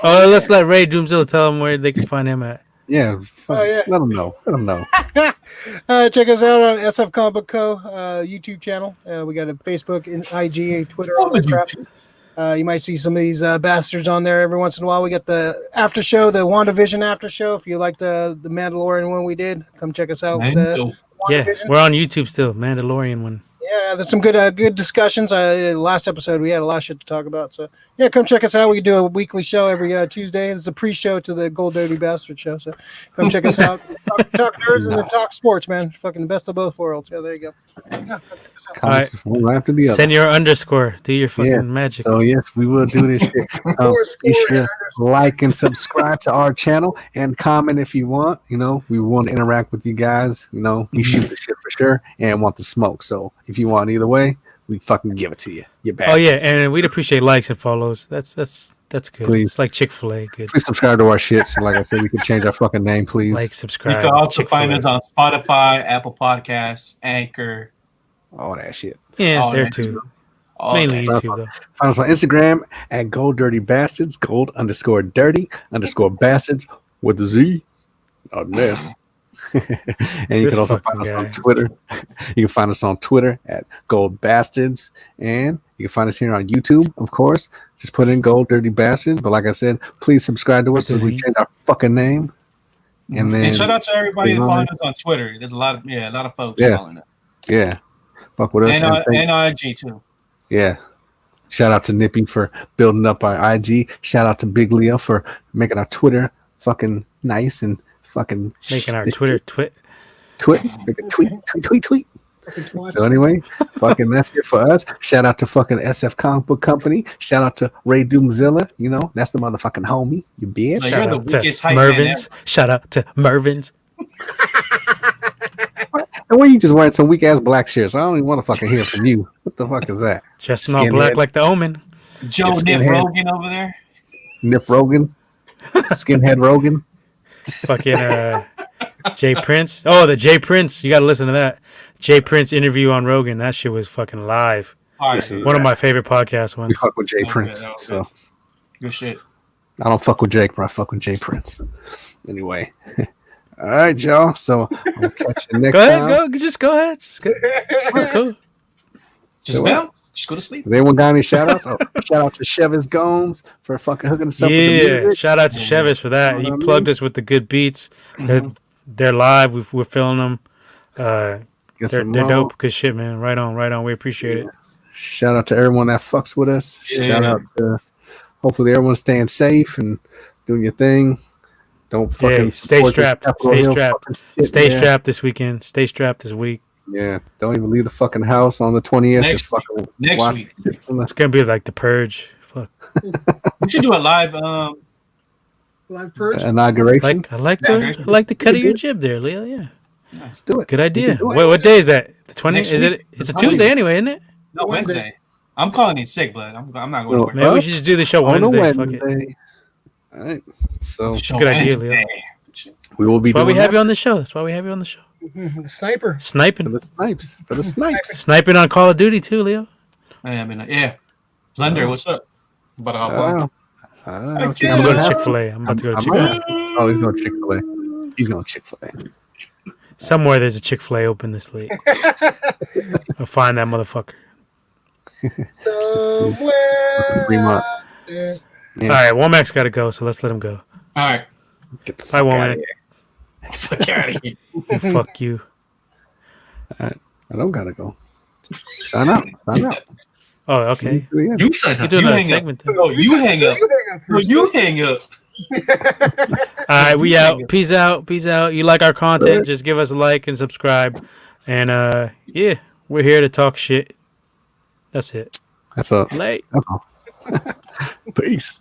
Oh, let's let Ray Doomzilla tell them where they can find him at. Yeah, let them know. Let them know. Check us out on SF Comic Book Co. YouTube channel. We got a Facebook, and IG, Twitter, all that crap. You might see some of these bastards on there every once in a while. We got the after show, the WandaVision after show. If you like the Mandalorian one we did, come check us out. Yeah, we're on YouTube still. Mandalorian one. Yeah, there's some good discussions. Last episode we had a lot of shit to talk about. So yeah, come check us out. We do a weekly show every Tuesday. It's a pre-show to the Gold Dirty Bastard show. So come check us out. Talk nerds and then talk sports, man. Fucking the best of both worlds. Yeah, there you go. Yeah, all right. One after the other. Send your underscore. Do your fucking magic. So yes, we will do this shit. Be sure like and subscribe to our channel and comment if you want. You know, we want to interact with you guys. You know, we shoot the shit for sure and want the smoke. So if you want either way, we fucking give it to you. You bastard. Oh yeah, and we'd appreciate likes and follows. That's good. Please. It's like Chick-fil-A. Good. Please subscribe to our shit. So like I said, we can change our fucking name, please. Like, subscribe. You can also Chick-fil-A. find us on Spotify, Apple Podcasts, Anchor. All that shit. Yeah, there too. Mainly YouTube though. Find us on Instagram at Gold Dirty Bastards, Gold_Dirty_Bastards with a Z on this. And you can also find us on Twitter. You can find us on Twitter at Gold Bastards, and you can find us here on YouTube, of course. Just put in Gold Dirty Bastards. But like I said, please subscribe to us so we change our fucking name. And shout out to everybody that follows us on Twitter. There's a lot of folks following us. Yeah. Fuck with us. And IG too. Yeah. Shout out to Nippy for building up our IG. Shout out to Big Leo for making our Twitter fucking nice and fucking making our Twitter tweet. So anyway, fucking that's it for us. Shout out to fucking SF Comic Book Company. Shout out to Ray Doomzilla. You know, that's the motherfucking homie. You bitch. No, Shout out to Mervin's. Shout out to Mervin's. And when you just wearing some weak ass black shirts, I don't even want to fucking hear from you. What the fuck is that? Just not black like the Omen. Joe Nip Rogan over there. Nip Rogan. Skinhead Rogan. Fucking Jay Prince. Oh, the Jay Prince. You got to listen to that. Jay Prince interview on Rogan. That shit was fucking live. Listen, One of my favorite podcast we ones. fuck with Jay Okay, Prince. okay. So Good shit. I don't fuck with Jake, but I fuck with Jay Prince. Anyway. All right, y'all. So I'll catch you next Go ahead. time. Just go ahead. Just go. Let's go. Just So, bounce. Just go to sleep. Has anyone got any shout outs? Oh, shout out to Chevis Gomes for fucking hooking us up with the Yeah. music. Shout out to Chevis for that. He plugged us with the good beats. They're live. We're feeling them. Get They're some more. dope. Good shit, man. Right on. We appreciate it. Shout out to everyone that fucks with us. Shout out to hopefully everyone's staying safe and doing your thing. Don't fucking Stay support this strapped. Capitol Stay Hill strapped. fucking shit, Stay man. strapped this weekend. Stay strapped this week. Yeah, don't even leave the fucking house on the 20th. Next Just fucking Next watch week. It's gonna be like the purge. Fuck. We should do a live. Live purge. the inauguration. I like the cut of your jib there, Leo. Yeah. Let's do it. Good idea. do it. What day is that? The 20th? Next Is week. it? It's a The Tuesday 20th. anyway, isn't it? No, Wednesday. I'm calling in sick, but I'm not going to work. Maybe we should just do the show On a Wednesday. Fuck it. Wednesday. All right. So Show good idea, Leo. Wednesday. we will be That's why doing we have that you on the show. That's why we have you on the show. The sniper. for Sniping. the snipes. For the snipes. Sniping on Call of Duty too, Leo. Yeah. Blender, what's up? But I'm I'm gonna go to Chick-fil-A. I'm about to go to Chick-fil-A. Oh, he's going Chick-fil-A. He's going Chick-fil-A. Somewhere there's a Chick-fil-A open this late. I'll find that motherfucker. Somewhere. Fremont. there. Yeah. All right, Womack's got to go, so let's let him go. All right. Get the Bye, fuck outta Womack. here. Fuck out of here. Fuck you. I don't gotta go. Sign up. Sign up. Oh, okay. To the end. You sign You're up. doing You that hang up. segment then. No, you hang up. No, you hang up. All right, we out. Peace out. Peace out. You like our content? Just give us a like and subscribe. And yeah, we're here to talk shit. That's it. That's all. Late. That's all. Peace.